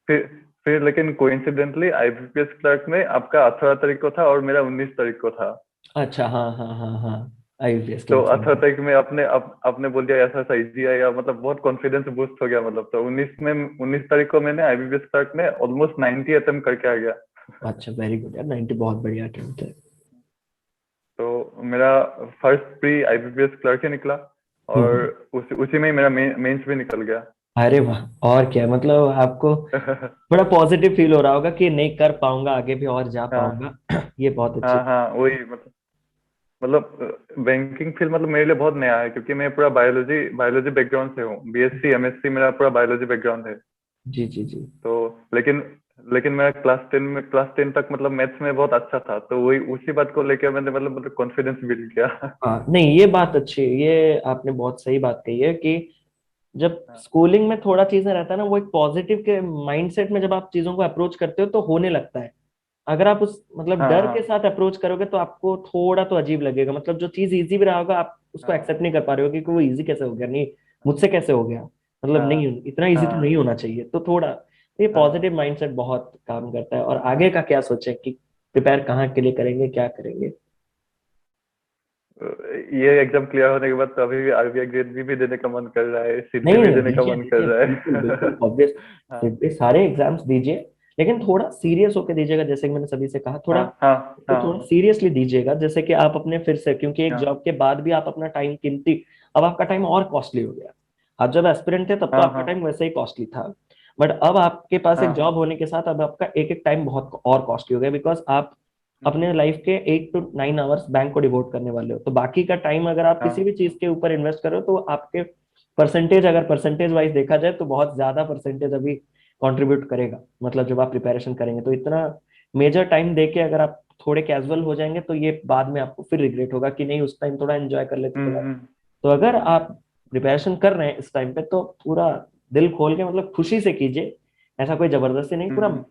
S10: फिर फिर लेकिन कोइंसिडेंटली आईबीपीएस क्लर्क में आपका 18 तारीख को था और मेरा 19 तारीख को था।
S1: अच्छा हाँ हाँ हाँ हाँ, आईपीएस
S10: तो
S1: क्लास
S10: 18 तारीख में आपने बोल दिया ऐसा ऐसा इजी आएगा, मतलब बहुत कॉन्फिडेंस बूस्ट हो गया मतलब। तो 19 तारीख को मैंने आईबीपीएस क्लर्क में ऑलमोस्ट 90 अटेम्प्ट करके आ गया।
S1: अच्छा वेरी गुड यार, 90 बहुत बढ़िया अटेम्प्ट है।
S10: तो मेरा फर्स्ट प्री आईबीपीएस क्लर्क ही निकला, और उसी में ही मेरा मेंस भी निकल गया।
S1: अरे वाह, और क्या मतलब आपको बड़ा पॉजिटिव फील हो रहा होगा कि नहीं कर पाऊंगा, आगे भी और जा
S10: हाँ
S1: पाऊंगा ये बहुत अच्छी।
S10: हाँ, वही मतलब बैंकिंग फील्ड मतलब मेरे लिए बहुत नया है, क्योंकि मैं पूरा बायोलॉजी बैकग्राउंड से हूँ। बीएससी एमएससी मेरा पूरा बायोलॉजी बैकग्राउंड है।
S1: जी जी जी।
S10: तो लेकिन मैं क्लास 10 तक मतलब मैथ्स में बहुत अच्छा था, तो वही उसी बात को लेकर मैंने मतलब कॉन्फिडेंस बिल्ड किया।
S1: हाँ नहीं, ये बात अच्छी है, ये आपने बहुत सही बात कही है कि जब स्कूलिंग में थोड़ा चीजें रहता है ना, वो एक पॉजिटिव के माइंडसेट में जब आप चीजों को अप्रोच करते हो तो होने लगता है। अगर आप उस मतलब
S10: हाँ
S1: डर
S10: हाँ
S1: के साथ अप्रोच करोगे तो आपको थोड़ा तो अजीब लगेगा, मतलब जो चीज इजी भी रहा होगा आप उसको
S10: हाँ
S1: एक्सेप्ट नहीं कर पा रहे हो कि वो इजी कैसे हो गया, नहीं मुझसे कैसे हो गया, मतलब
S10: हाँ
S1: नहीं इतना इजी तो
S10: हाँ
S1: नहीं होना चाहिए। तो थोड़ा ये
S10: हाँ।
S1: पॉजिटिव माइंडसेट बहुत काम करता है। और आगे का क्या सोचे कि प्रिपेयर कहाँ के लिए करेंगे, क्या करेंगे?
S10: ये एग्जाम क्लियर होने के बाद तो अभी भी आरबीआई ग्रेड भी देने का मन कर रहा है, सीटी
S1: नहीं
S10: भी
S1: नहीं,
S10: देने का
S1: दीजिए
S10: मन कर
S1: दीजिए,
S10: रहा
S1: बिल्कुल
S10: है।
S1: बिल्कुल ऑब्वियस,
S10: हाँ
S1: सारे एग्जाम्स दीजिए, लेकिन थोड़ा सीरियस होकर दीजिएगा। जैसे कि मैंने सभी से कहा, थोड़ा
S10: हाँ हाँ
S1: तो
S10: हाँ
S1: थोड़ा सीरियसली दीजिएगा, जैसे कि आप अपने फिर से, क्योंकि एक
S10: हाँ
S1: जॉब के बाद भी आप अपना टाइम कीमती, अब आपका टाइम और कॉस्टली हो गया। आप जब एस्पिरेंट थे तब तो
S10: हाँ
S1: आपका
S10: हाँ
S1: टाइम वैसे ही कॉस्टली था, बट अब आपके पास एक
S10: हाँ
S1: जॉब होने के साथ अब आपका एक एक टाइम बहुत और कॉस्टली हो गया, बिकॉज आप अपने लाइफ के 8 to 9 आवर्स बैंक को डिवोट करने वाले हो। तो बाकी का टाइम अगर आप किसी
S10: हाँ
S1: भी चीज के ऊपर इन्वेस्ट करो तो आपके परसेंटेज, अगर परसेंटेज वाइज देखा जाए तो बहुत ज्यादा परसेंटेज अभी कंट्रीब्यूट करेगा, मतलब जब आप प्रिपरेशन करेंगे तो इतना मेजर टाइम दे के अगर आप थोड़े कैजुअल हो जाएंगे तो ये बाद में आपको फिर रिग्रेट होगा कि नहीं उस टाइम थोड़ा एंजॉय कर लेते थोड़ा।
S10: हम्म।
S1: तो अगर आप प्रिपरेशन कर रहे हैं इस टाइम पे तो पूरा दिल खोल के, मतलब खुशी से कीजिए, ऐसा कोई जबरदस्ती नहीं, पूरा
S10: हम्म।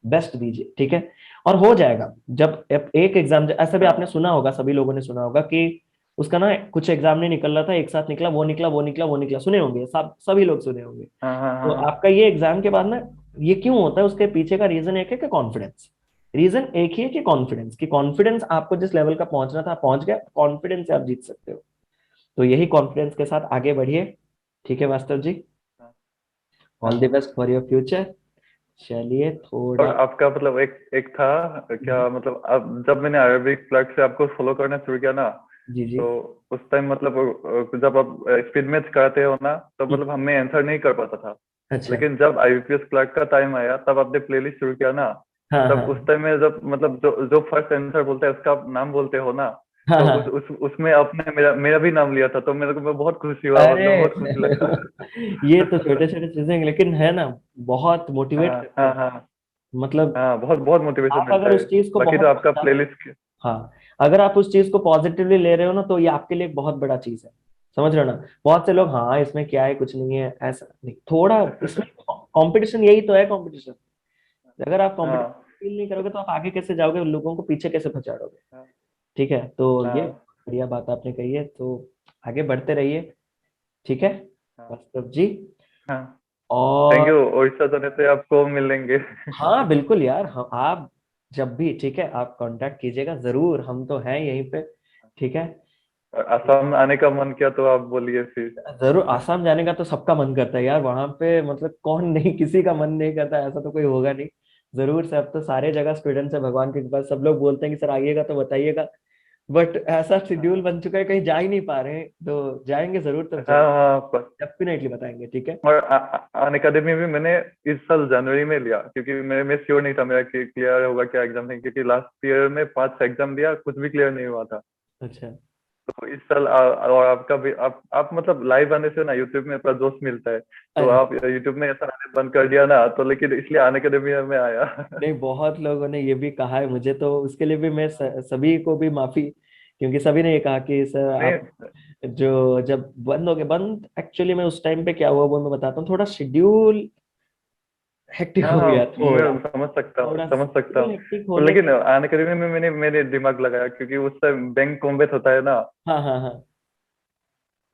S1: बेस्ट दीजिए, ठीक है। और हो जाएगा। जब एक एग्जाम, ऐसा भी आपने
S10: हाँ
S1: सुना होगा, सभी लोगों ने सुना होगा कि उसका ना कुछ एग्जाम नहीं निकल रहा था, एक साथ निकला, वो निकला, वो निकला, वो निकला, सुने होंगे, सब सभी लोग सुने होंगे।
S10: हाँ हाँ
S1: तो
S10: हाँ
S1: आपका ये एग्जाम के बाद ना, ये क्यों होता है, उसके पीछे का रीजन एक है कि कॉन्फिडेंस। रीजन एक ही है कि कॉन्फिडेंस, कि कॉन्फिडेंस आपको जिस लेवल का पहुंचना था पहुंच गया, कॉन्फिडेंस से आप जीत सकते हो। तो यही कॉन्फिडेंस के साथ आगे बढ़िए, ठीक है वास्तव जी।
S10: हाँ
S1: ऑल द
S10: हाँ।
S1: Best for your future. चलिए
S10: और
S1: थोड़ा।
S10: आपका मतलब एक एक था क्या, मतलब अब जब मैंने अरेबिक क्लर्क से आपको फॉलो करना शुरू किया ना,
S1: जी जी।
S10: तो उस टाइम मतलब जब आप स्पीड मैच कराते हो ना, तो मतलब हमें आंसर नहीं कर पाता था।
S1: अच्छा।
S10: लेकिन जब आईबीपीएस क्लर्क का टाइम आया तब आपने प्लेलिस्ट शुरू किया ना,
S1: हाँ
S10: तब
S1: हाँ
S10: उस टाइम में जब मतलब जो जो फर्स्ट आंसर बोलता है उसका आप नाम बोलते हो ना,
S1: हाँ
S10: तो
S1: हाँ।
S10: उसमें आपने मेरा मेरा भी नाम लिया था, तो मेरे को मैं बहुत खुशी हुआ,
S1: अरे
S10: मतलब बहुत खुशी लगा।
S1: ये तो छोटे छोटे चीजें हैं, लेकिन है ना, बहुत मोटिवेट
S10: हाँ
S1: करते
S10: हाँ
S1: हैं।
S10: हाँ
S1: मतलब
S10: हाँ, बहुत बहुत मोटिवेशन
S1: आप
S10: मिलता
S1: अगर
S10: है।
S1: उस चीज को
S10: बाकी तो
S1: बहुत
S10: आपका प्लेलिस्ट।
S1: हाँ, अगर आप उस चीज को पॉजिटिवली ले रहे हो ना तो ये आपके लिए एक बहुत बड़ा चीज है, समझ रहे हो ना। बहुत से लोग हाँ इसमें क्या है, कुछ नहीं है, ऐसा नहीं, थोड़ा इसमें कंपटीशन, यही तो है कंपटीशन। अगर आप कंपटीशन
S10: हाँ
S1: फील नहीं करोगे तो आप आगे कैसे जाओगे, लोगों को पीछे कैसे पहुंचाओगे।
S10: हाँ
S1: ठीक है, तो ये
S10: हाँ
S1: बढ़िया बात आपने कही है, तो आगे बढ़ते रहिए, ठीक है
S10: हाँ
S1: वास्तव जी।
S10: हाँ। थैंक
S1: और
S10: यू, उड़ीसा जाने पे आपको मिलेंगे।
S1: हाँ बिल्कुल यार, हम आप जब भी, ठीक है, आप कांटेक्ट कीजिएगा जरूर, हम तो हैं यहीं पे, ठीक है।
S10: और असम आने का मन किया तो आप बोलिए फिर।
S1: जरूर, आसाम जाने का तो सबका मन करता है यार, वहां पे मतलब कौन नहीं, किसी का मन नहीं करता, ऐसा तो कोई होगा नहीं। जरूर से, अब तो सारे जगह स्टूडेंट्स है भगवान के पास, सब लोग बोलते हैं कि सर आइएगा तो बताइएगा, बट ऐसा शेड्यूल
S10: हाँ
S1: बन चुका है कहीं जा ही नहीं पा रहे हैं, तो जाएंगे जरूर, तब
S10: हाँ
S1: जाएंगे,
S10: हाँ,
S1: डेफिनेटली बताएंगे, ठीक है।
S10: और अन अकेडमी भी मैंने इस साल जनवरी में लिया, क्योंकि मैं श्योर नहीं था मेरा क्लियर होगा क्या एग्जाम नहीं, क्योंकि लास्ट ईयर में 5 एग्जाम दिया, कुछ भी क्लियर नहीं हुआ था।
S1: अच्छा।
S10: तो इस साल और आपका भी, आप मतलब लाइव आने से ना यूट्यूब में अपना दोस्त मिलता है, तो
S1: अरे
S10: आप यूट्यूब में ऐसा आने बंद कर दिया ना, तो लेकिन इसलिए अन अकेडमी में आया।
S1: नहीं, बहुत लोगों ने ये भी कहा है मुझे, तो उसके लिए भी मैं सभी को भी माफी, क्योंकि सभी ने ये कहा कि सर
S10: नहीं
S1: आप जो जब बंद हो गए, बंद एक्चुअली मैं उस टाइम पे क्या हुआ वो मैं बताता हूँ, थोड़ा शेड्यूल हेक्टिक
S10: हाँ
S1: हो
S10: हाँ,
S1: गया,
S10: मैं
S1: थोड़ा थोड़ा
S10: समझ सकता
S1: शेड्यूल
S10: हूँ।
S1: हेक्टिक
S10: पर
S1: होने
S10: लेकिन
S1: के।
S10: अन अकेडमी में मैंने मैंने दिमाग लगाया, क्योंकि उस टाइम बैंक कॉम्बेट होता है ना,
S1: हाँ हाँ हाँ।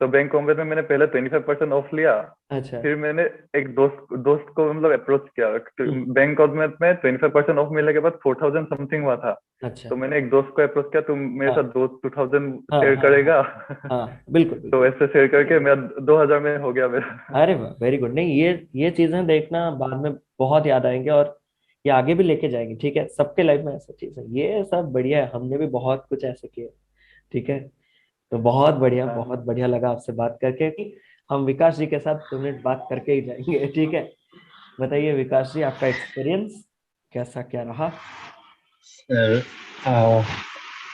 S10: तो बैंक कॉम्बेट में मैंने पहले 25% ऑफ लिया।
S1: अच्छा।
S10: फिर मैंने एक दोस्त दोस्त को मतलब अप्रोच किया,
S1: हम्म,
S10: बैंक कॉम्बेट में 25% ऑफ मिलने के बाद 4000 समथिंग हुआ था।
S1: अच्छा।
S10: तो मैंने एक दोस्त को अप्रोच किया, तुम मेरे
S1: हाँ
S10: साथ 2,000
S1: हाँ
S10: शेयर
S1: हाँ हाँ
S10: करेगा।
S1: हाँ, बिल्कुल
S10: तो
S1: बिल्कुल।
S10: ऐसे शेयर करके मेरा 2000 में हो गया मेरा।
S1: अरे वाह, वेरी गुड। नहीं, ये चीजें देखना बाद में बहुत याद आएंगे, और ये आगे भी लेके जाएंगे, ठीक है, सबके लाइफ में ऐसा चीज है, ये सब बढ़िया है, हमने भी बहुत कुछ ऐसे किए, ठीक है। तो
S10: हाँ
S1: बहुत बढ़िया लगा आपसे बात करके, कि हम विकास जी के साथ 2 मिनट बात करके ही जाएंगे, ठीक है। बताइए विकास जी, आपका एक्सपीरियंस कैसा क्या रहा?
S11: Sir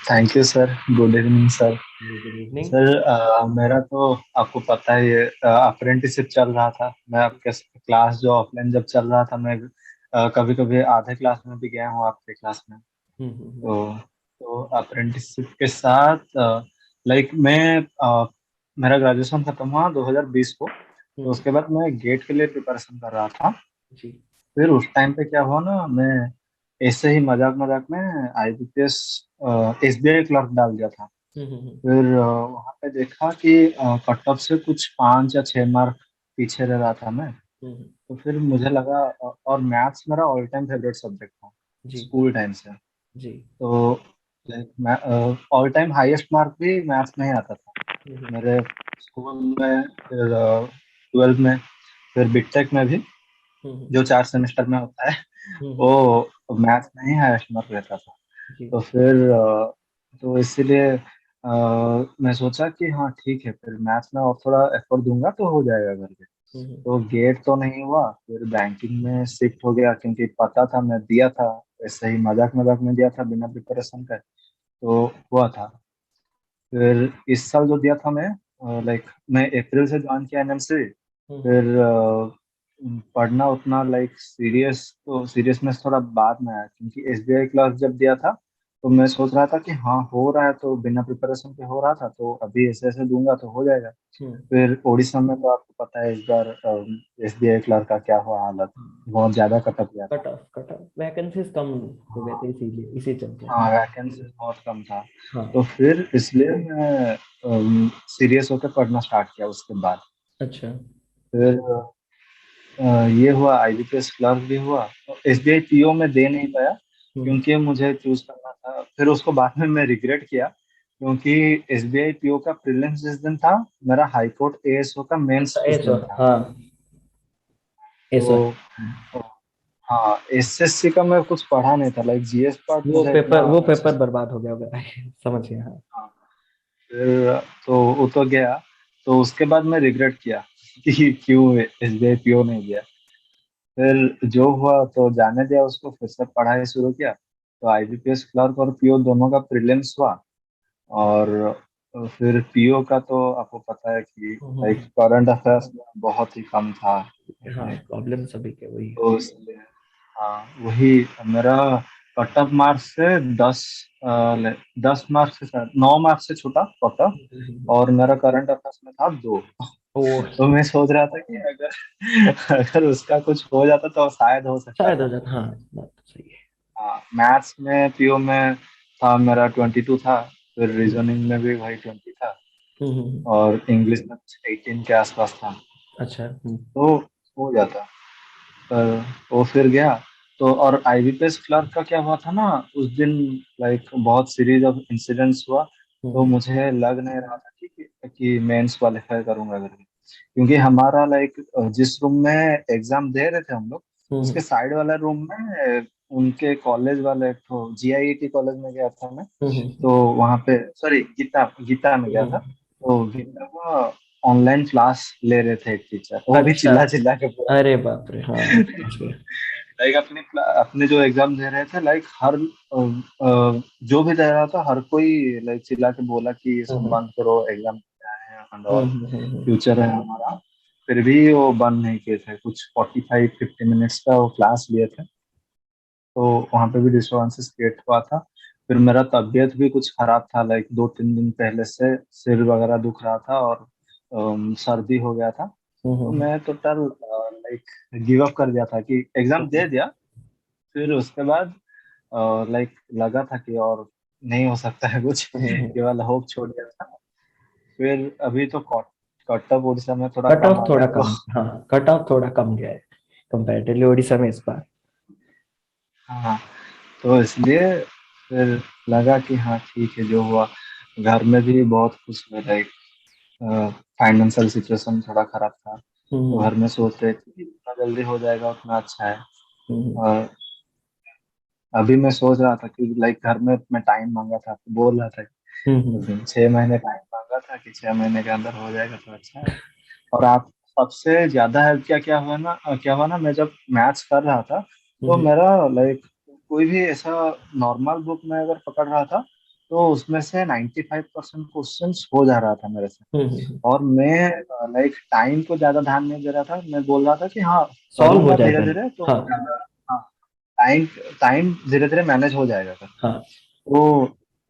S11: thank you sir, good evening sir.
S1: Good evening.
S11: Sir मेरा तो आपको पता है ये अप्रेंटिसशिप चल रहा था। मैं आपके क्लास जो ऑफलाइन जब चल रहा था, मैं कभी कभी आधे क्लास में भी गया हूँ आपके क्लास में।
S1: हम्म।
S11: तो अप्रेंटिसशिप के साथ लाइक मैं मेरा ग्रेजुएशन खत्म हुआ 2020 को। तो
S1: हम्म,
S11: उसके बाद मैं गेट के लिए प्रिपरेशन कर रहा था।
S1: जी।
S11: फिर उस टाइम पे क्या हुआ ना, मैं ऐसे ही मजाक मजाक में आईबीपीएस एसबीआई क्लर्क डाल दिया था। फिर वहां पे देखा कि कट ऑफ से कुछ 5 या 6 मार्क पीछे रह रहा था मैं। तो फिर मुझे लगा और मैथ्स मेरा ऑल टाइम फेवरेट सब्जेक्ट था
S1: जी
S11: स्कूल टाइम से।
S1: जी।
S11: तो like all time highest mark भी मैथ्स में ही आता था मेरे स्कूल में, फिर 12 में, फिर बीटेक में भी जो 4 सेमेस्टर में होता है वो मैथ्स में ही हाईएस्ट मार्क रहता था।
S1: जी
S11: तो फिर तो इसीलिए मैं सोचा कि हाँ ठीक है, फिर मैथ्स में और थोड़ा एफर्ट दूंगा तो हो जाएगा करके। तो गेट तो नहीं हुआ, फिर बैंकिंग में शिफ्ट हो गया क्योंकि पता था, मैं दिया था ऐसे ही मजाक मजाक में दिया था बिना प्रिपरेशन का, तो हुआ था। फिर इस साल जो दिया था मैं, लाइक मैं अप्रैल से ज्वाइन किया एनएमसी। फिर पढ़ना उतना लाइक सीरियसनेस थोड़ा बाद में आया क्योंकि एसबीआई क्लास जब दिया था तो मैं सोच रहा था कि हाँ हो रहा है, तो बिना प्रिपरेशन के हो रहा था, तो अभी ऐसे ऐसे दूंगा तो हो जाएगा। फिर ओडिशा में तो आपको पता है इस बार एसबीआई क्लर्क का क्या हुआ हालत, बहुत ज्यादा कटअप गया था।
S1: कट ऑफ वैकेंसीज कम हो गए थे, इसीलिए इसी चलते।
S11: हाँ वैकेंसी बहुत कम था।
S1: हाँ
S11: तो फिर इसलिए मैं सीरियस होकर पढ़ना स्टार्ट किया उसके बाद।
S1: अच्छा।
S11: फिर ये हुआ, आईबीपीएस क्लर्क भी हुआ। एसबीआई पीओ में दे नहीं पाया क्योंकि मुझे चूज करना था। फिर उसको बाद में मैं रिग्रेट किया क्योंकि एसबीआई पीओ का प्रीलिम्स जिस दिन था, मेरा हाई कोर्ट एएसओ का मेंस
S1: अच्छा
S11: उस
S1: एस
S11: दिन था।
S1: हाँ एस
S11: तो हाँ एसएससी का मैं कुछ पढ़ा नहीं था, लाइक जीएस पार्ट मुझे इतना
S1: वो
S11: अच्छे
S1: पेपर
S11: से।
S1: बर्बाद हो गया होगा समझ गया हाँ।
S11: हाँ फिर तो वो तो गया। तो उसके बाद मैं रिग्रेट किया कि क्यों एसबीआई पीओ नहीं गया। फिर जो हुआ तो जाने दिया उसको, फिर से पढ़ाई शुरू किया। तो आईबीपीएस क्लर्क और पीओ दोनों का प्रीलिम्स हुआ। और फिर पीओ का तो आपको पता है कि लाइक करंट अफेयर्स में बहुत ही कम था।
S1: हाँ प्रॉब्लम सभी के वही है।
S11: तो इसलिए हाँ वही मेरा कट ऑफ मार्क्स से 10 मार्क्स से 9 मार्क्स से छूटा कट ऑफ। और मेरा करंट अफेयर्स में था 2।
S1: ओ
S11: तो मैं सोच रहा था कि अगर अगर उसका कुछ हो जाता तो शायद हो सकता
S1: शायद हो
S11: था।
S1: जाता हाँ बात तो सही है।
S11: हाँ मैथ्स में पीओ में था मेरा 22 था। फिर रीजनिंग में भी भाई 20 था। और इंग्लिश में 18 के आसपास था।
S1: अच्छा
S11: तो हो जाता। पर वो फिर गया। तो और आईबीपीएस क्लर्क का क्या हुआ था ना उस दिन, लाइक बहुत सीरीज ऑफ इंसिडेंट्स हुआ। तो मुझे लग नहीं रहा था कि मेंस क्वालिफाई करूंगा करके, क्योंकि हमारा लाइक जिस रूम में एग्जाम दे रहे थे हम लोग, उसके साइड वाला रूम में उनके कॉलेज वाले, तो जीआईटी कॉलेज में गया था मैं। तो वहाँ पे सॉरी गीता गीता में गया था। तो गीता में ऑनलाइन क्लास ले रहे थे एक टीचर, वो भी
S1: अच्छा
S11: चिल्ला चिल्ला के
S1: अरे बाप रे हाँ समझ गया।
S11: लाइक अपने अपने जो एग्जाम दे रहे थे, लाइक हर जो भी दे रहा था हर कोई लाइक चिल्ला के बोला कि ये सब बंद करो, एग्जाम है एंड ऑल, फ्यूचर है हमारा। फिर भी वो बंद नहीं किए थे, कुछ 45-50 मिनट्स का वो क्लास लिए थे। तो वहाँ पे भी डिस्टर्बेंसेस क्रिएट हुआ था। फिर मेरा तबीयत भी कुछ खराब था, लाइक 2-3 दिन पहले से सिर वगैरह दुख रहा था और सर्दी हो गया था। तो मैं टोटल लाइक गिव अप कर दिया था कि एग्जाम दे दिया। फिर उसके बाद लाइक लगा था कि और नहीं हो सकता है कुछ, ये वाला होप छोड़ दिया था। फिर अभी तो कट ऑफ उड़ीसा में थोड़ा
S1: कट
S11: कम
S1: ऑफ
S11: आ
S1: थोड़ा
S11: गया तो
S1: कम हाँ कट ऑफ थोड़ा कम गया है कंपैरेटिवली उड़ीसा में इस बार।
S11: हाँ तो इसलिए फिर लगा कि हाँ ठीक है जो हुआ। घर में भी बहुत कुछ लाइक फाइनेंशियल सिचुएशन थोड़ा खराब था। तो घर में सोच रहे थे कि जितना जल्दी हो जाएगा उतना अच्छा है। और अभी मैं सोच रहा था कि लाइक घर में मैं टाइम मांगा था, तो बोल रहा था उस दिन 6 महीने टाइम मांगा था कि 6 महीने के अंदर हो जाएगा तो अच्छा है। और आप सबसे ज्यादा हेल्प क्या हुआ ना, मैं जब मैथ्स कर रहा था तो मेरा लाइक कोई भी ऐसा नॉर्मल बुक में अगर पकड़ रहा था तो उसमें से 95% क्वेश्चन हो जा रहा था मेरे से। और मैं लाइक टाइम को ज्यादा ध्यान नहीं दे रहा था, मैं बोल रहा था कि हाँ
S1: सॉल्व हो
S11: करूंगा धीरे
S1: जाएगा।
S11: धीरे तो
S1: हाँ
S11: हाँ टाइम टाइम धीरे धीरे मैनेज हो जाएगा कर।
S1: हाँ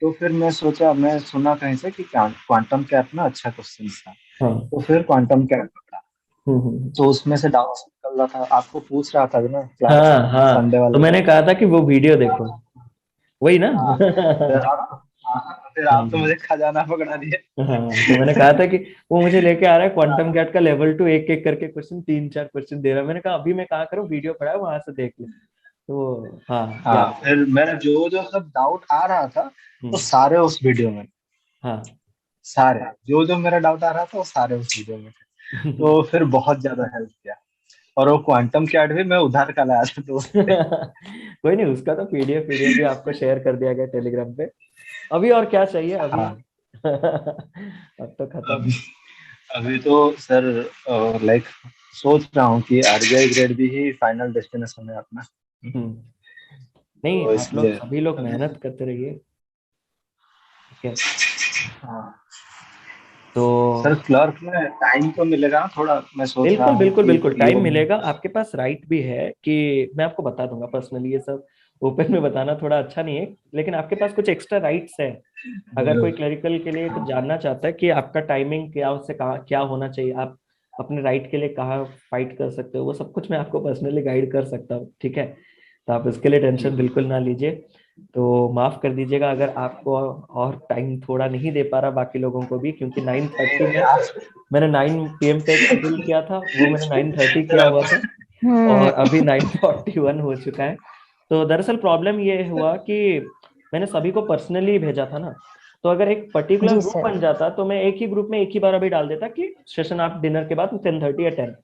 S11: तो फिर मैं सोचा, मैं सुना कहीं से कि क्वांटम कैप ना अच्छा क्वेश्चन था।
S1: हाँ
S11: तो फिर क्वांटम कैप पढ़ा। तो उसमें से डाउट्स निकल रहा था, आपको पूछ रहा था ना क्लास
S1: हाँ हाँ,
S11: संडे
S1: तो
S11: वाले
S1: मैंने कहा था कि वो वीडियो देखो, वही ना।
S11: हाँ, फिर आप तो मुझे खजाना पकड़ा दिए।
S1: हाँ, तो मैंने कहा था कि वो मुझे लेके आ रहा है क्वांटम गैट का लेवल 2, एक एक करके क्वेश्चन, 3-4 क्वेश्चन दे रहा है। मैंने कहा अभी मैं कहाँ करूँ, वीडियो पड़ा है वहां से देख ले। तो हाँ
S11: हाँ,
S1: याद।
S11: फिर मैंने जो जो सब डाउट आ रहा था तो सारे उस वीडियो में,
S1: हाँ
S11: सारे जो जो मेरा डाउट आ रहा था वो सारे उस वीडियो में थे। तो फिर बहुत ज्यादा हेल्प किया। और वो क्वांटम कैट भी मैं उधार का लाया था दोस्त से।
S1: कोई नहीं, उसका तो पीडीएफ भी आपको शेयर कर दिया गया टेलीग्राम पे। अभी और क्या चाहिए अभी।
S11: हाँ,
S1: अब तो खत्म।
S11: अभी अभी तो सर लाइक सोच रहा हूँ कि आरबीआई ग्रेड भी ही फाइनल डेस्टिनेशन है अपना।
S1: नहीं,
S11: तो
S1: आप लोग
S11: इसलिए
S1: सभी लोग
S11: अभी
S1: मेहनत करते रहिए, ठीक है।
S11: हाँ
S1: तो
S11: सर, क्लर्क में टाइम तो मिलेगा थोड़ा, मैं सोच रहा
S1: बिल्कुल
S11: हूँ
S1: बिल्कुल
S11: कि
S1: बिल्कुल टाइम
S11: पीओ में।
S1: मिलेगा आपके पास। राइट भी है कि मैं आपको बता दूंगा पर्सनली, ये सब ओपन में बताना थोड़ा अच्छा नहीं है, लेकिन आपके पास कुछ एक्स्ट्रा राइट्स है। अगर कोई क्लरिकल के लिए कुछ जानना चाहता है कि आपका टाइमिंग क्या, उससे कहाँ क्या होना चाहिए, आप अपने राइट के लिए कहाँ फाइट कर सकते हो, वो सब कुछ मैं आपको पर्सनली गाइड कर सकता हूँ, ठीक है। तो आप इसके लिए टेंशन बिल्कुल ना लीजिए। तो माफ कर दीजिएगा अगर आपको और टाइम थोड़ा नहीं दे पा रहा बाकी लोगों को भी, क्योंकि 9:30 में मैंने 9 PM पे शेड्यूल किया था, वो मैंने 9:30 किया हुआ था और अभी 9:41 हो चुका है। तो दरअसल प्रॉब्लम ये हुआ कि मैंने सभी को पर्सनली भेजा था ना, तो अगर एक पर्टिकुलर
S4: जी
S1: ग्रुप
S4: सर।
S1: बन जाता तो मैं एक ही ग्रुप में एक ही बार अभी डाल देता कि सेशन आप डिनर के बाद 10:30 या 10।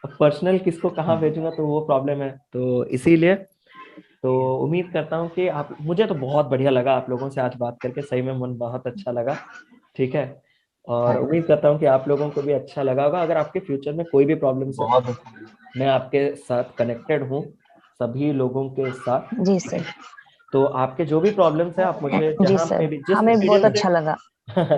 S1: अब पर्सनल किसको कहाँ भेजूंगा, तो वो प्रॉब्लम है, तो इसीलिए। तो उम्मीद करता हूँ कि आप, मुझे तो बहुत बढ़िया लगा आप लोगों से आज बात करके, सही में मन बहुत अच्छा लगा, ठीक है। और उम्मीद करता हूँ कि आप लोगों को भी अच्छा लगा होगा। अगर आपके फ्यूचर में कोई भी प्रॉब्लम्स है,
S11: बहुत अच्छा लगा।
S1: मैं आपके साथ कनेक्टेड हूँ, सभी लोगों के साथ,
S4: जी
S1: ठीक
S4: सर।
S1: है। तो आपके जो भी प्रॉब्लम्स है आप मुझे
S4: जी
S1: जहाँ
S4: सर,
S1: पे भी, जिस
S4: हमें बहुत
S1: मीडियम से
S4: अच्छा लगा।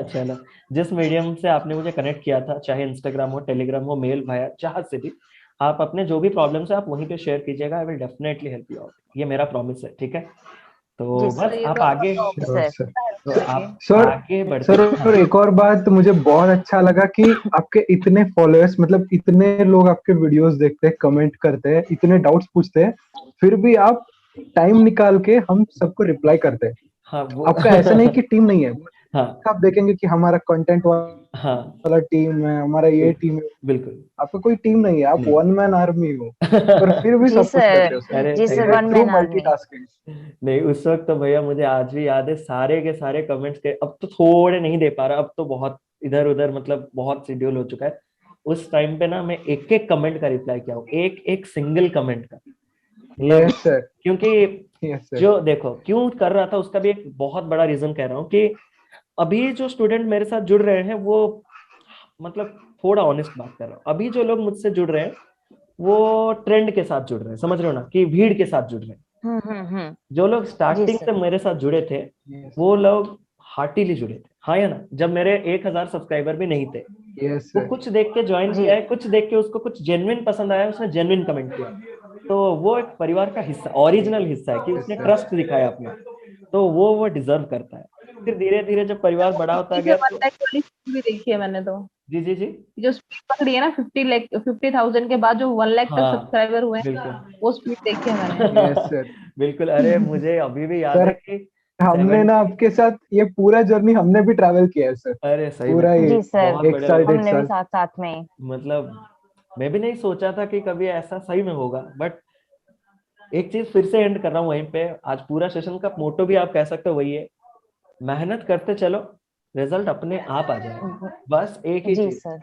S1: चलो, जिस मीडियम से आपने मुझे कनेक्ट किया था, चाहे इंस्टाग्राम हो, टेलीग्राम हो, मेल भाया, जहाँ से भी, आप अपने जो भी प्रॉब्लम्स है आप वहीं पे शेयर कीजिएगा। I will definitely help you out, ये मेरा प्रॉमिस है, ठीक है।
S4: जी
S1: तो
S4: सर।
S1: बस
S2: ये
S1: आप
S2: तो
S1: आगे,
S4: सर।
S3: सर
S1: तो आप
S3: सर
S1: आगे बढ़ते।
S3: सर
S1: हाँ
S3: और एक और बात मुझे बहुत अच्छा लगा कि आपके इतने फॉलोअर्स, मतलब इतने लोग आपके वीडियोस देखते हैं, कमेंट करते हैं, इतने डाउट्स पूछते हैं, फिर भी आप टाइम निकाल के हम सबको रिप्लाई करते हैं।
S1: हाँ वो
S3: आपका ऐसा नहीं कि टीम नहीं है,
S1: हाँ
S3: आप देखेंगे कि हमारा कंटेंट
S1: हाँ
S3: वाला टीम है, हमारा ये टीम है।
S1: बिल्कुल
S3: आपका कोई टीम नहीं है, आप
S1: नहीं।
S3: वन मैन आर्मी हो, पर फिर भी
S4: जी
S3: सब कुछ करते
S4: सर।
S3: हो सर।
S1: अरे
S4: जी
S1: thank
S4: sir,
S1: you.
S4: One
S3: through
S4: man army.
S3: Multitasking.
S1: नहीं, उस वक्त तो भैया मुझे आज भी याद है सारे के सारे कमेंट्स के, अब तो थोड़े नहीं दे पा रहा, अब तो बहुत इधर उधर, मतलब बहुत शेड्यूल हो चुका है। उस टाइम पे ना मैं एक एक कमेंट का रिप्लाई किया हूँ, एक एक सिंगल कमेंट का, मतलब,
S3: यस सर,
S1: क्योंकि
S3: यस सर।
S1: जो देखो क्यों कर रहा था उसका भी एक बहुत बड़ा रीजन कह रहा हूँ कि अभी जो स्टूडेंट मेरे साथ जुड़ रहे हैं वो, मतलब थोड़ा ऑनेस्ट बात कर रहा हूँ, अभी जो लोग मुझसे जुड़ रहे हैं वो ट्रेंड के साथ जुड़ रहे हैं, समझ रहे हो ना, कि भीड़ के साथ जुड़ रहे हैं।
S4: हम्म।
S1: जो लोग
S4: जी
S1: स्टार्टिंग
S4: सर।
S1: से मेरे साथ जुड़े थे वो लोग हार्टीली जुड़े थे, हाँ या ना, जब मेरे 1,000 सब्सक्राइबर भी नहीं थे,
S3: यस
S1: वो
S3: सर।
S1: कुछ देख के ज्वाइन
S4: जी
S1: किया है, कुछ देख के उसको कुछ जेन्युइन पसंद आया, उसने जेन्युइन कमेंट किया, तो वो एक परिवार का हिस्सा, ओरिजिनल हिस्सा है कि
S3: यस
S1: उसने
S3: सर।
S1: ट्रस्ट दिखाया अपना, तो वो डिजर्व करता है। फिर धीरे धीरे जब परिवार बड़ा होता
S2: इसे
S1: गया
S2: 1
S1: तो
S2: लाख वाली स्पीड भी देखी है मैंने तो।
S1: जी जी जी।
S2: जो स्पीड पकड़ी है ना 50,000 के बाद जो 1 लाख तक
S1: हाँ
S2: सब्सक्राइबर हुए हैं,
S1: बिल्कुल।
S2: वो स्पीड देखी है मैंने।
S3: Yes sir.
S1: बिल्कुल, अरे मुझे अभी भी याद है
S3: सर
S1: कि
S3: हमने ना
S1: 70,
S3: आपके साथ ये पूरा जर्नी हमने भी ट्रैवल किया है सर,
S1: अरे सही में
S3: पूरा ये
S4: जी सर,
S1: बहुत
S3: एक
S1: बढ़िया
S3: साल
S1: लगा।
S3: 1.5
S4: हमने भी
S3: साल।
S4: साथ साथ में।
S1: मतलब मैं भी नहीं सोचा था कि कभी ऐसा सही में होगा, बट एक चीज फिर से एंड कर रहा हूँ वहीं पे। आज पूरा सेशन का मोटो भी आप कह सकते हो वही है, मेहनत करते चलो, रिजल्ट अपने आप आ जाएगा। बस एक ही
S4: जी
S1: चीज,
S4: सर।